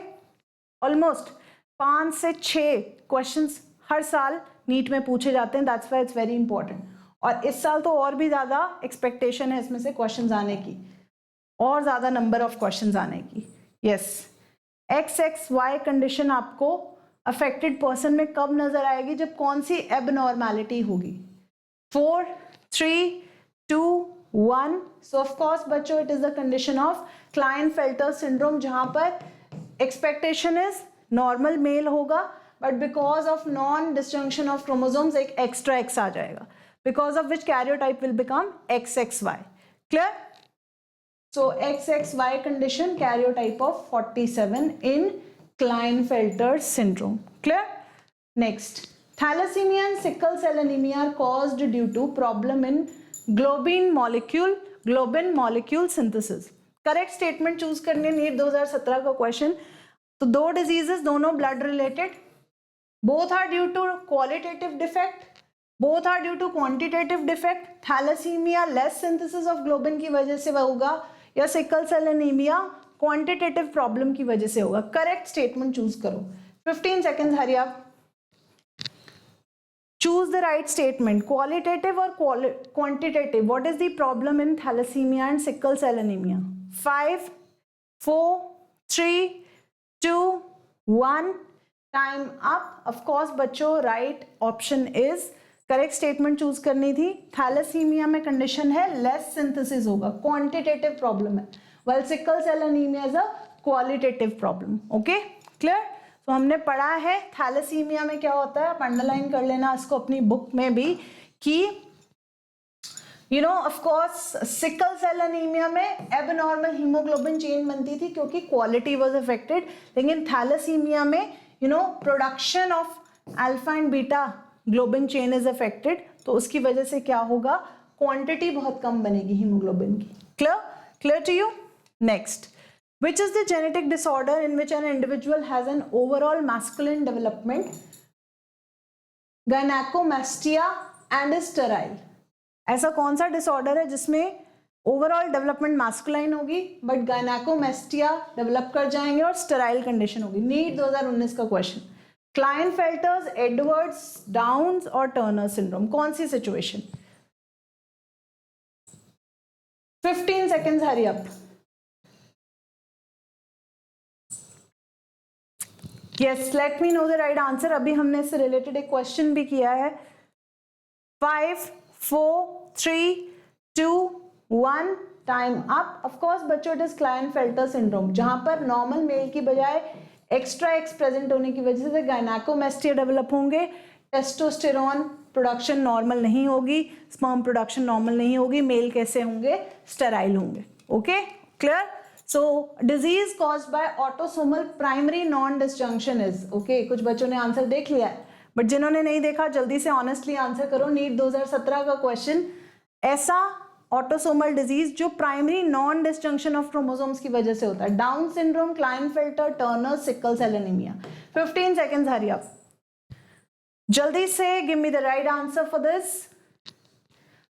ऑलमोस्ट 5 से 6 क्वेश्चंस हर साल नीट में पूछे जाते हैं। That's why it's very important. और इस साल तो और भी ज्यादा एक्सपेक्टेशन है इसमें से क्वेश्चंस आने की, और ज्यादा नंबर ऑफ क्वेश्चंस आने की। यस, XXY कंडीशन आपको अफेक्टेड पर्सन में कब नजर आएगी? जब कौन सी एबनॉर्मैलिटी होगी? 4 3 2 1। सो ऑफ कोर्स बच्चों it is the condition of Klinefelter syndrome, जहां पर एक्सपेक्टेशन इज नॉर्मल मेल होगा, but because of non disjunction of chromosomes एक एक्स्ट्रा एक्स आ जाएगा, because of which karyotype will become XXY. Clear? So XXY condition karyotype of 47 in Klinefelter syndrome. Clear? Next, thalassemia and sickle cell anemia are caused due to problem in globin molecule synthesis. Correct statement choose करनी है। नीट 2017 का क्वेश्चन। तो दो डिजीजेस, दोनों blood related, both are due to qualitative defect, both are due to quantitative defect. Thalassaemia less synthesis of globin की वजह से होगा, या sickle cell anaemia quantitative problem की वजह से होगा। करेक्ट स्टेटमेंट चूज करो। 15 seconds hurry up. Choose the right statement. Qualitative और quantitative, what is the problem in thalassaemia and sickle cell anaemia? 5 4 3 2 1 time up. Of course बच्चों right option is, correct statement choose करनी थी। थैलेसीमिया में कंडीशन है लेस सिंथेसिस होगा, क्वांटिटेटिव प्रॉब्लम है, while sickle cell anaemia is a qualitative problem. Okay clear? तो हमने पढ़ा है थैलेसीमिया में क्या होता है, आप अंडरलाइन कर लेना इसको अपनी बुक में भी, कि of course sickle cell anaemia में एबनॉर्मल हीमोग्लोबिन चेन बनती थी क्योंकि क्वालिटी वाज अफेक्टेड, लेकिन थैलेसीमिया में production of alpha and beta globin chain is affected, तो उसकी वजह से क्या होगा, क्वांटिटी बहुत कम बनेगी हीमोग्लोबिन की। Clear to you? Next, which is the genetic disorder in which an individual has an overall masculine development, gynecomastia and is sterile? ऐसा कौन सा डिसऑर्डर है जिसमें ओवरऑल डेवलपमेंट मैस्कुलाइन होगी बट गायनेकोमेस्टिया डेवलप कर जाएंगे और स्टेराइल कंडीशन होगी? नीट 2019 का क्वेश्चन। क्लाइनफेल्टर्स, एडवर्ड्स, डाउन्स और टर्नर सिंड्रोम, कौन सी situation? 15 seconds, hurry up. Yes, let me know the right answer. अभी हमने इससे रिलेटेड एक क्वेश्चन भी किया है। 5 4 3 2 1 टाइम अप। ऑफ कोर्स बच्चों, इट इज क्लाइनफेल्टर सिंड्रोम, जहां पर नॉर्मल मेल की बजाय एक्स्ट्रा एक्स प्रेजेंट होने की वजह से गायनेकोमेस्टिया डेवलप होंगे, टेस्टोस्टेरोन प्रोडक्शन नॉर्मल नहीं होगी, स्पर्म प्रोडक्शन नॉर्मल नहीं होगी, मेल कैसे होंगे, स्टेराइल होंगे। Okay clear? So disease caused by autosomal primary non disjunction is, okay कुछ बच्चों ने आंसर देख लिया है, बट जिन्होंने नहीं देखा जल्दी से ऑनेस्टली आंसर करो। नीट 2017 का क्वेश्चन, ऐसा ऑटोसोमल डिजीज जो primary non disjunction of chromosomes की वजह से होता है, Down syndrome, Klinefelter, Turner, sickle cell anaemia. 15 seconds, hurry up. जल्दी से give me the right answer for this.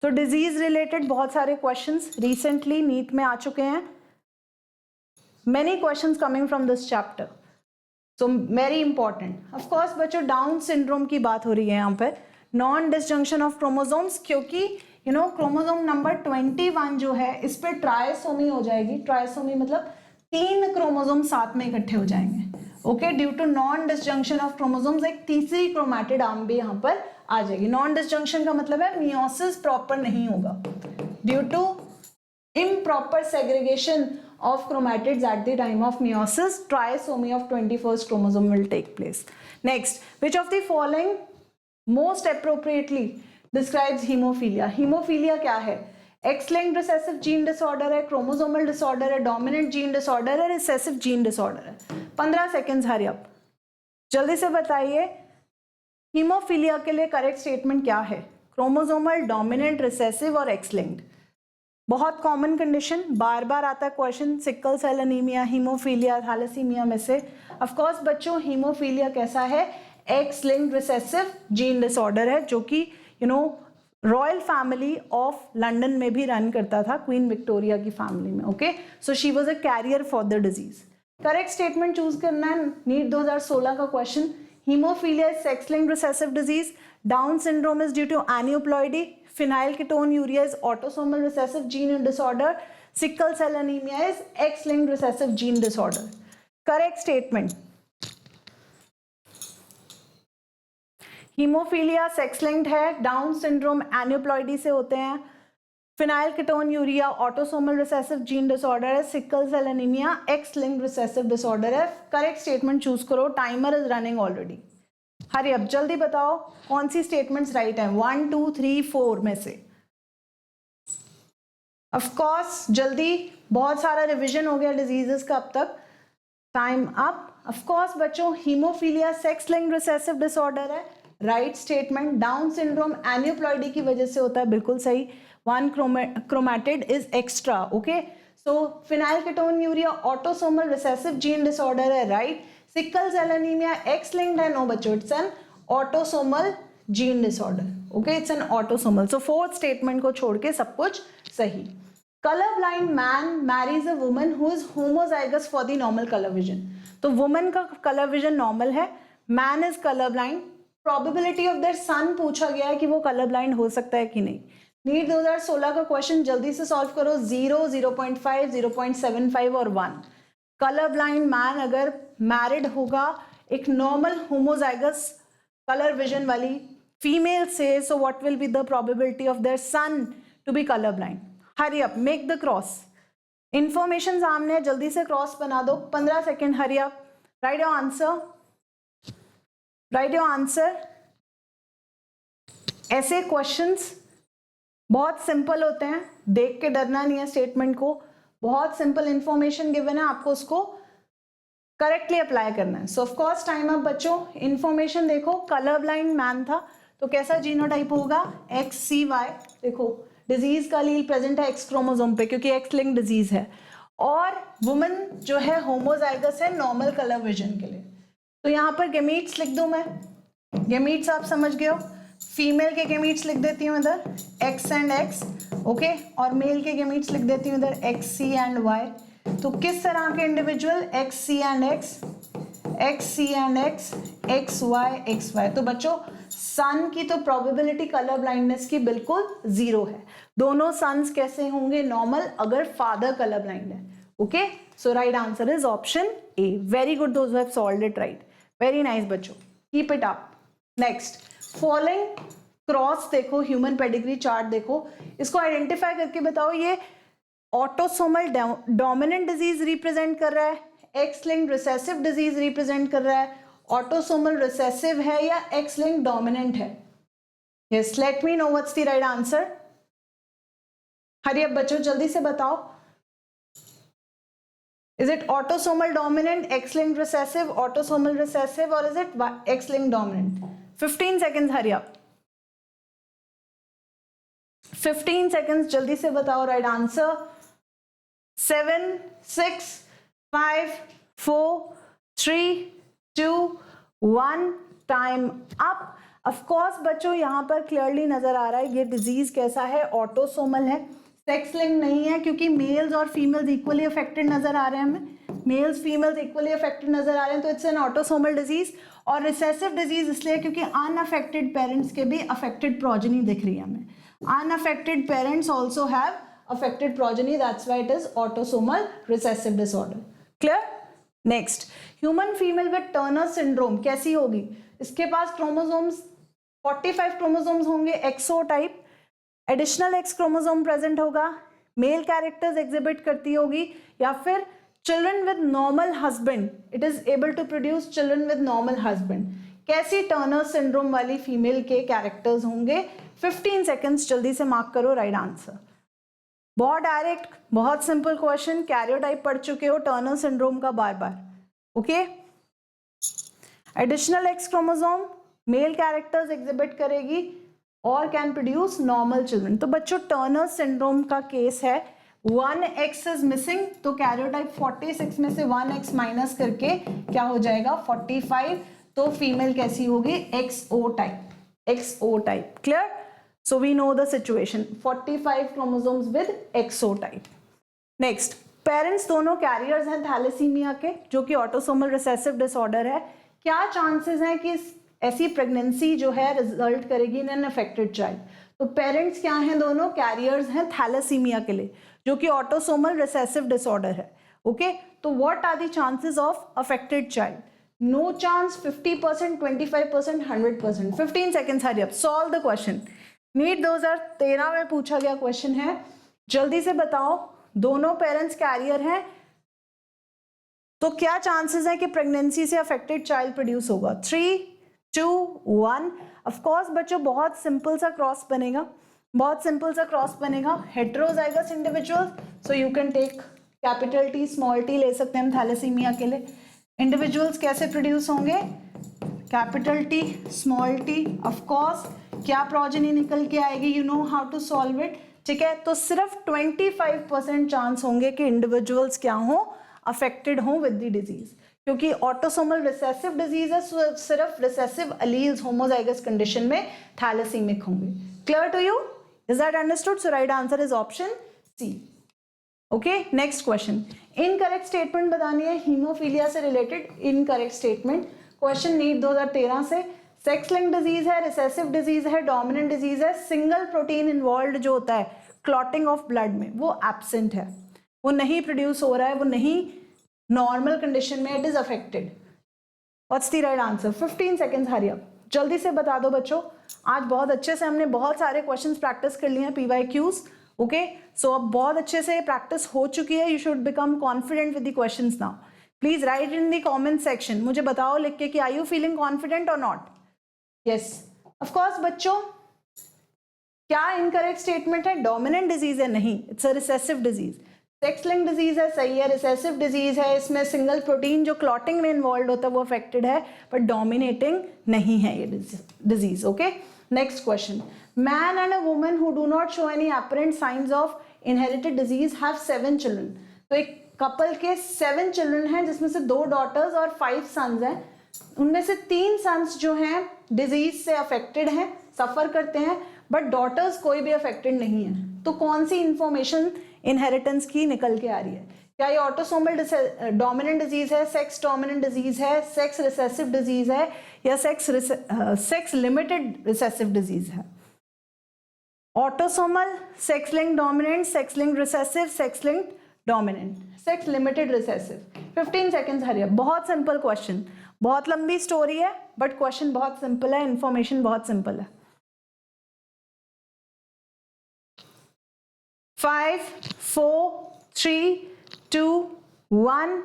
तो डिजीज रिलेटेड बहुत सारे क्वेश्चंस रिसेंटली नीट में आ चुके हैं, many questions coming from this chapter, so very important. Of course बच्चों डाउन सिंड्रोम की बात हो रही है यहाँ पर, नॉन डिसजंक्शन ऑफ क्रोमोसोम्स, क्योंकि क्रोमोसोम नंबर 21 जो है इस पे ट्रायसोमी हो जाएगी। ट्रायसोमी मतलब 3 क्रोमोसोम साथ में इकट्ठे हो जाएंगे। Okay, due to non disjunction of chromosomes एक तीसरी क्रोमैटिड आर्म भी यहाँ पर आ जाएगी। नॉन डिसजंक्शन का मतलब है मियोसिस प्रॉपर नहीं होगा, due to improper segregation of chromatids at the time of meiosis, trisomy of 21st chromosome will take place. Next, which of the following most appropriately describes hemophilia? Hemophilia क्या है? X-linked recessive gene disorder है, chromosomal disorder है, dominant gene disorder है, recessive gene disorder है। 15 seconds, hurry up, जल्दी से बताइए हीमोफीलिया के लिए करेक्ट स्टेटमेंट क्या है? क्रोमोसोमल, डोमिनेंट, रिसेसिव और एक्स लिंक्ड। बहुत कॉमन कंडीशन, बार बार आता है question, sickle cell anaemia, haemophilia, thalassaemia में से। ऑफ कोर्स बच्चों हीमोफीलिया कैसा है? X linked recessive gene disorder है, जो कि रॉयल फैमिली ऑफ लंदन में भी रन करता था, क्वीन विक्टोरिया की फैमिली में। Okay, so she was a carrier for the disease. Correct statement choose करना है, नीट 2016 का question. Haemophilia is sex linked recessive disease, Down syndrome is due to aneuploidy, phenylketonuria is autosomal recessive gene disorder, sickle cell anemia is X-linked recessive gene disorder. Correct statement. Hemophilia sex linked है, Down syndrome aneuploidy से होते हैं, phenylketonuria autosomal recessive gene disorder है, sickle cell anemia X-linked recessive disorder है। Correct statement choose करो, timer is running already. हरी अब जल्दी बताओ कौन सी स्टेटमेंट्स राइट हैं 1 2 3 4 में से। ऑफ कोर्स जल्दी, बहुत सारा रिवीजन हो गया डिजीजेस का अब तक, टाइम अप। ऑफ कोर्स बच्चों haemophilia sex linked recessive disorder है, right statement. Down syndrome aneuploidy की वजह से होता है, बिल्कुल सही, 1 chromatid is extra. Okay, so phenylketonuria autosomal recessive gene disorder है, right. Sickle cell anaemia X linked है, नो बच्चों, it's an autosomal gene disorder. Okay, it's an autosomal. So fourth statement को छोड़ के सब कुछ सही। Colour blind man Mary's a woman who is homozygous for the normal colour vision. तो वुमन का कलर विजन नॉर्मल है, man is colour blind. Probability of their son पूछा गया है कि वो कलर ब्लाइंड हो सकता है कि नहीं। नीट 2016 का क्वेश्चन जल्दी से सॉल्व करो, 0, 0.5, 0.75 और 1। कलर ब्लाइंड मैन अगर मैरिड होगा एक नॉर्मल होमोजाइगस कलर विजन वाली फीमेल से, so what will be the probability of their son to be colour blind? Hurry up, make the cross. Information सामने है, जल्दी से क्रॉस बना दो, 15 second, hurry up, write your answer, write your answer. ऐसे क्वेश्चंस बहुत सिंपल होते हैं, देख के डरना नहीं है स्टेटमेंट को, बहुत सिंपल इंफॉर्मेशन गिवन है, आपको उसको करेक्टली अप्लाई करना है। सो ऑफ कोर्स टाइम अप बच्चों, इंफॉर्मेशन देखो, कलर ब्लाइंड मैन था तो कैसा जीनोटाइप होगा? XCY। देखो डिजीज का लील प्रेजेंट है एक्स क्रोमोसोम पे क्योंकि एक्स लिंक डिजीज है, और वुमन जो है होमोजाइगस है नॉर्मल कलर विजन के लिए। तो यहाँ पर गेमीट्स लिख दूं मैं, गेमीट्स आप समझ गए हो, फीमेल के गेमीट्स लिख देती हूँ इधर X एंड X, ओके, और मेल के गेमीट्स लिख देती हूँ इधर XC एंड Y। तो किस तरह के individual? XC and X, XC and X, XY, XY। तो बच्चों सन की तो प्रोबेबिलिटी कलर ब्लाइंडनेस की बिल्कुल 0 है। दोनों सन्स कैसे होंगे? नॉर्मल, अगर फादर कलर ब्लाइंड है। Okay, so right answer is option A। Very good, those who have solved it right, very nice बच्चों, keep it up. Next, following cross देखो, ह्यूमन पेडिग्री चार्ट देखो, इसको आइडेंटिफाई करके बताओ ये ऑटोसोमल डोमिनेंट डिजीज रिप्रेजेंट कर रहा है, X linked recessive disease represent कर रहा है, ऑटोसोमल रिसेसिव है या एक्स लिंक्ड डोमिनेंट है? Yes, let me know what's the right answer. Hurry अब बच्चों जल्दी से बताओ, is it autosomal dominant, X-linked recessive, autosomal recessive, or is it X-linked dominant? 15 seconds, hurry up, 15 seconds, जल्दी से बताओ right answer. 7 6 5 4 3 2 1, time up. Of course बच्चों यहाँ पर क्लियरली नजर आ रहा है ये डिजीज कैसा है, ऑटोसोमल है, सेक्स लिंक नहीं है, क्योंकि मेल्स और फीमेल्स इक्वली अफेक्टेड नजर आ रहे हैं हमें, मेल्स फीमेल्स इक्वली अफेक्टेड नजर आ रहे हैं, तो इट्स एन ऑटोसोमल डिजीज। और रिसेसिव डिजीज इसलिए क्योंकि अनअफेक्टेड पेरेंट्स के भी अफेक्टेड प्रोजेनी दिख रही है हमें, unaffected parents also have affected progeny, that's why it is autosomal recessive disorder. Clear? Next, human female with Turner syndrome कैसी होगी? इसके पास क्रोमोसोम्स 45 क्रोमोसोम्स होंगे, XO type, additional X chromosome present होगा, मेल कैरेक्टर्स एग्जिबिट करती होगी, या फिर children with normal husband, it is able to produce children with normal husband. कैसी टर्नर सिंड्रोम वाली फीमेल के कैरेक्टर्स होंगे? 15 सेकेंड्स, जल्दी से मार्क करो राइट आंसर। बहुत डायरेक्ट, बहुत सिंपल क्वेश्चन, कैरियोटाइप पढ़ चुके हो टर्नर सिंड्रोम का बार बार। Okay, additional X chromosome male characters exhibit करेगी और कैन प्रोड्यूस नॉर्मल चिल्ड्रन। तो बच्चों टर्नर सिंड्रोम का केस है 1x इज मिसिंग, तो कैरियोटाइप 46 में से 1x माइनस करके क्या हो जाएगा 45, तो फीमेल कैसी होगी? XO type, XO type. Clear? So we know the situation, 45 chromosomes with XO type. Next, parents दोनों कैरियर्स हैं थैलेसीमिया के, जो कि ऑटोसोमल रिसेसिव डिसऑर्डर है। क्या चांसेस हैं कि ऐसी प्रेगनेंसी जो है रिजल्ट करेगी इन एन अफेक्टेड चाइल्ड? तो पेरेंट्स क्या हैं? दोनों कैरियर्स हैं थैलेसीमिया के लिए, जो कि ऑटोसोमल रिसेसिव डिसऑर्डर है। ओके, तो what are the chances of affected child? No chance, 50%, 25%, 100%। 15 seconds, hurry up, solve the question. NEET 2013 में पूछा गया क्वेश्चन है, जल्दी से बताओ। दोनों पेरेंट्स कैरियर हैं, तो क्या चांसेस है कि प्रेगनेंसी से अफेक्टेड चाइल्ड प्रोड्यूस होगा? 3, 2, 1। ऑफ कोर्स बच्चों बहुत सिंपल सा क्रॉस बनेगा, बहुत सिंपल सा क्रॉस बनेगा, heterozygous individual, so you can take capital T small t ले सकते हैं हम थैलेसीमिया के लिए। इंडिविजुअल्स कैसे प्रोड्यूस होंगे? Capital T small t। Of course क्या प्रोजेनी निकल के आएगी? You know how to solve it. ठीक है, तो सिर्फ 25% चांस होंगे कि इंडिविजुअल्स क्या हो, अफेक्टेड हो विद द डिजीज, क्योंकि ऑटोसोमल रिसेसिव डिजीज है, सिर्फ रिसेसिव अलील्स होमोजाइगस कंडीशन में थैलेसीमिक होंगे। Clear to you? Is that understood? So right answer is option C. Okay, next question, incorrect statement बतानी है हीमोफीलिया से related. Incorrect statement question NEET 2013 से। सेक्स लिंक डिजीज है, रिसेसिव डिजीज है, डोमिनेंट डिजीज है, सिंगल प्रोटीन इन्वॉल्व जो होता है क्लॉटिंग ऑफ ब्लड में वो एब्सेंट है, वो नहीं प्रोड्यूस हो रहा है, वो नहीं नॉर्मल कंडीशन में, it is affected. What's the right answer? 15 seconds, hurry up, जल्दी से बता दो बच्चों। आज बहुत अच्छे से हमने बहुत सारे क्वेश्चंस प्रैक्टिस कर लिए हैं, PYQs। ओके, सो अब बहुत अच्छे से प्रैक्टिस हो चुकी है, you should become confident with the questions now. Please right in the comment section, मुझे बताओ लिख के कि आर यू फीलिंग कॉन्फिडेंट और नॉट? यस, ऑफ कोर्स बच्चों। क्या इनकरेक्ट स्टेटमेंट है? डोमिनेंट डिजीज है, नहीं, it's a recessive disease. Sex link disease है, सही है, रिसेसिव डिजीज है, इसमें सिंगल प्रोटीन जो क्लॉटिंग में इन्वॉल्व होता है वो अफेक्टेड है, बट डोमिनेटिंग नहीं है ये disease. Okay, next question, man and a woman who do not show any apparent science of inherited disease have 7 children. तो एक कपल के 7 चिल्ड्रन हैं, जिसमें से 2 डॉटर्स और 5 सन्स हैं। उनमें से 3 सन्स जो हैं डिजीज से अफेक्टेड हैं, सफर करते हैं, बट डॉटर्स कोई भी अफेक्टेड नहीं है। तो कौन सी इंफॉर्मेशन इनहेरिटेंस की निकल के आ रही है? क्या ये ऑटोसोमल डोमिनेंट डिजीज है, सेक्स डोमिनेंट डिजीज है, सेक्स रिसेसिव डिजीज है, या सेक्स लिमिटेड रिसेसिव डिजीज है? Autosomal, sex link dominant, sex link recessive, sex link dominant, sex limited recessive. 15 seconds, hurry up, बहुत सिंपल क्वेश्चन, बहुत लंबी स्टोरी है बट क्वेश्चन बहुत सिंपल है, इंफॉर्मेशन बहुत सिंपल है। 5, 4, 3, 2, 1,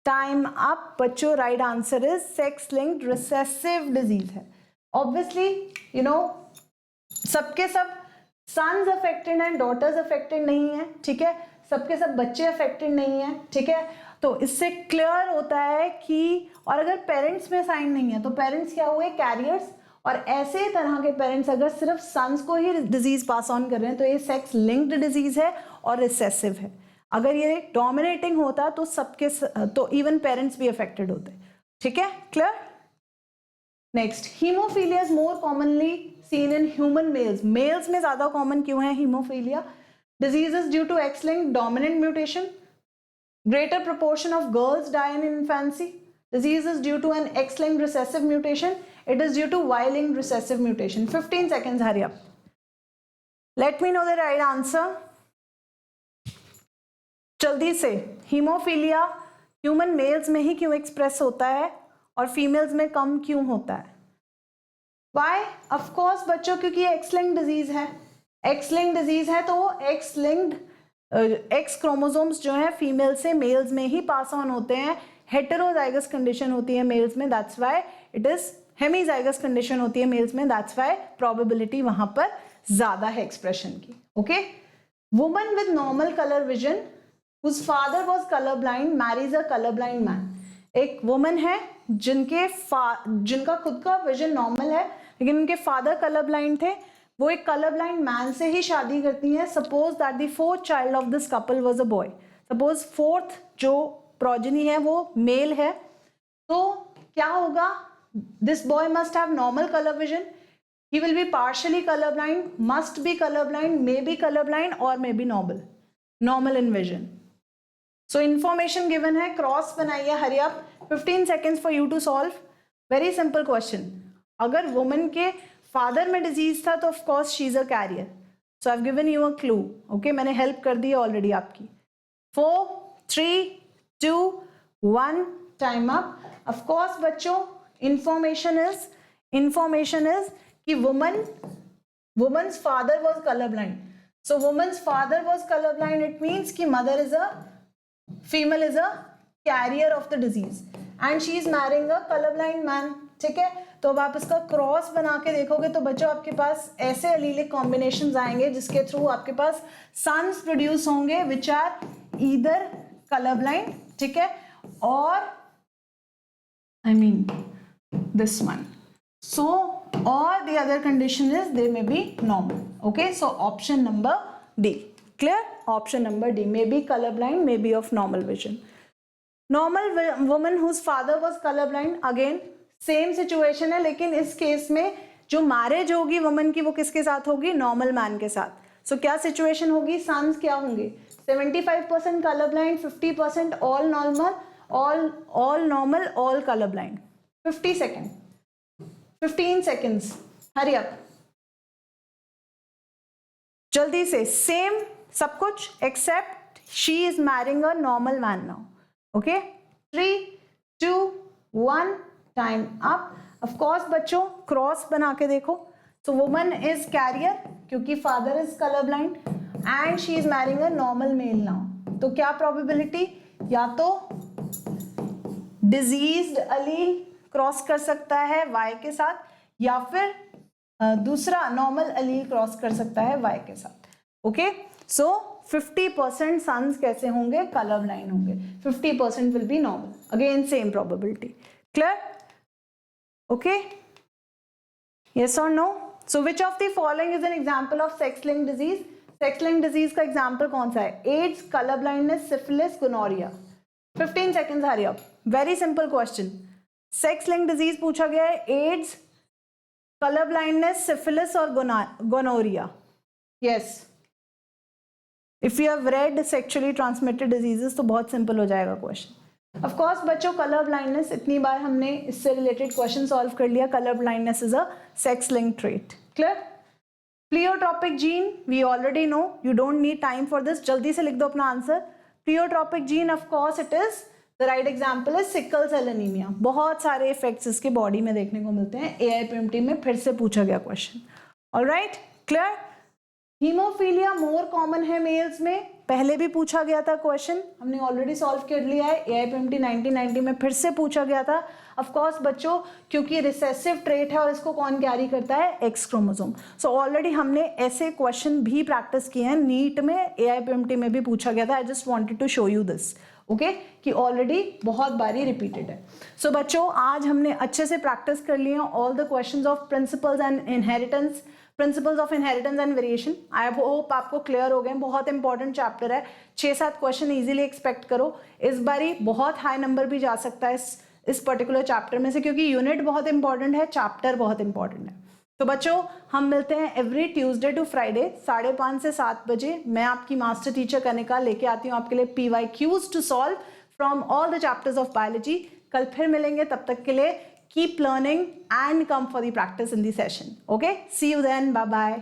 टाइम अप बच्चों। Right answer is sex linked recessive disease है। ऑब्वियसली यू नो सबके सब सन्स अफेक्टेड हैं, डॉटर्स अफेक्टेड नहीं है, ठीक है, सबके सब बच्चे अफेक्टेड नहीं है, ठीक है। तो इससे क्लियर होता है कि, और अगर पेरेंट्स में साइन नहीं है तो पेरेंट्स क्या हुए? कैरियर्स। और ऐसे तरह के पेरेंट्स अगर सिर्फ सन्स को ही डिजीज पास ऑन कर रहे हैं तो ये सेक्स लिंक्ड डिजीज है और रिसेसिव है। अगर ये डोमिनेटिंग होता तो सबके, तो इवन पेरेंट्स भी अफेक्टेड होते। ठीक है, clear? Next, haemophilia is more commonly seen in human males. Males में ज्यादा कॉमन क्यों है haemophilia? Disease is due to X-linked dominant mutation. Greater proportion of girls die in infancy. Disease is due to an X-linked recessive mutation. It is due to Y-linked recessive mutation. 15 seconds, hurry up. Let me know the right answer. जल्दी से. हीमोफीलिया ह्यूमन मेल्स में ही क्यों एक्सप्रेस होता है और फीमेल्स में कम क्यों होता है? Why? Of course बच्चों, क्योंकि ये X-linked डिजीज है. X-linked डिजीज है तो वो X-linked एक्स क्रोमोसोम्स जो है फीमेल से मेल्स में ही पास ऑन होते हैं. हेटेरोजाइगस कंडीशन होती है मेल्स में, that's why it is hemizygous condition होती है मेल्स में, दैट्स व्हाई प्रोबेबिलिटी वहां पर ज्यादा है एक्सप्रेशन की. Okay, woman with normal colour vision whose father was color blind marries a color blind man. एक वुमन है जिनका खुद का विजन नॉर्मल है लेकिन उनके फादर कलर ब्लाइंड थे, वो एक कलर ब्लाइंड मैन से ही शादी करती हैं. Suppose that the fourth child of this couple was a boy. Suppose fourth जो प्रोजेनी है वो मेल है, तो क्या होगा? This boy must have normal colour vision. He will be partially colour blind, must be colour blind, may be colour blind और may be normal in vision. So information given है, क्रॉस बनाइए, hurry up. 15 seconds for you to solve. Very simple question. अगर वुमन के फादर में डिजीज था तो of course she is a carrier. So I have given you a clue. Okay, मैंने हेल्प कर दी ऑलरेडी आपकी. 4 3 2 1 टाइम अप. ऑफ कोर्स बच्चों इंफॉर्मेशन इज कि woman's father was colour blind. So woman's father was colour blind, it means कि mother is a female is a carrier of the disease and she is marrying a colour blind man. ठीक है, तो अब आप इसका क्रॉस बना के देखोगे तो बच्चों आपके पास ऐसे एलीलिक कॉम्बिनेशंस आएंगे जिसके थ्रू आपके पास सन्स प्रोड्यूस होंगे which are either colour blind, ठीक है, और I mean this one. So और the other condition is they may be normal. Okay, so option number D. Clear? Option number D, may be colour blind, may be of normal vision. Normal woman whose father was colour blind, again same situation है, लेकिन इस केस में जो मैरिज होगी वुमन की वो किसके साथ होगी? नॉर्मल मैन के साथ. सो क्या सिचुएशन होगी? सन्स क्या होंगे? 75% colour blind, 50% all normal, all normal, all colour blind. 15 seconds, hurry up. जल्दी से. सेम सब कुछ except she is marrying a normal man now. Okay, 3 2 1 time up. Of course बच्चों क्रॉस बना के देखो. सो वुमन इज कैरियर क्योंकि father is colour blind and she is marrying a normal male now. तो क्या प्रोबेबिलिटी? या तो डिजीज्ड अलील क्रॉस कर सकता है Y के साथ या फिर दूसरा नॉर्मल अलील क्रॉस कर सकता है Y के साथ. ओके, सो 50% सन्स कैसे होंगे? कलर ब्लाइंड होंगे. 50% will be normal. Again same probability. Clear? Okay, yes or no? So which of the following is an example of sex-linked disease? Sex-linked disease का example कौन सा है? AIDS, color blindness, syphilis, gonorrhea. 15 seconds, hurry up. Very simple question. Sex-linked disease पूछा गया है. AIDS, color blindness, syphilis और gonorrhea. Yes. If you have read sexually transmitted diseases तो बहुत simple हो जाएगा question. Of course बच्चों कलर ब्लाइंडनेस इतनी बार हमने इससे रिलेटेड क्वेश्चन सॉल्व कर लिया. Colour blindness is a sex linked trait. Clear? Pleiotropic gene we already know, you don't need time for this. जल्दी से लिख दो अपना answer. Pleiotropic gene of course it is the right example is sickle cell anaemia. बहुत सारे इफेक्ट्स इसके बॉडी में देखने को मिलते हैं. AIPMT में फिर से पूछा गया question. Alright, clear? Haemophilia more common है मेल्स में, पहले भी पूछा गया था क्वेश्चन, हमने ऑलरेडी सॉल्व कर लिया है. AIPMT 1990 में फिर से पूछा गया था. ऑफ कोर्स बच्चों क्योंकि रिसेसिव ट्रेट है और इसको कौन कैरी करता है? X chromosome. सो ऑलरेडी हमने ऐसे क्वेश्चन भी प्रैक्टिस किए हैं. नीट में AIPMT में भी पूछा गया था. I just wanted to show you this. Okay, कि ऑलरेडी बहुत बारी रिपीटेड है. सो बच्चों आज हमने अच्छे से प्रैक्टिस कर लिए all the questions of principles and inheritance, principles of inheritance and variation. I hope आपको क्लियर हो गए. बहुत इंपॉर्टेंट चैप्टर है. 6-7 क्वेश्चन इजीली एक्सपेक्ट करो. इस बारी बहुत हाई नंबर भी जा सकता है इस पर्टिकुलर चैप्टर में से, क्योंकि यूनिट बहुत इंपॉर्टेंट है, चैप्टर बहुत इंपॉर्टेंट है। तो बच्चों हम मिलते हैं एवरी ट्यूसडे टू फ्राइडे 5:30 से 7 बजे। मैं आपकी मास्टर टीचर कनिका लेके आती हूँ आपके लिए PYQs to solve from all the chapters of biology. कल फिर मिलेंगे, तब तक के लिए keep learning and come for the practice in the session. Okay, see you then, bye bye.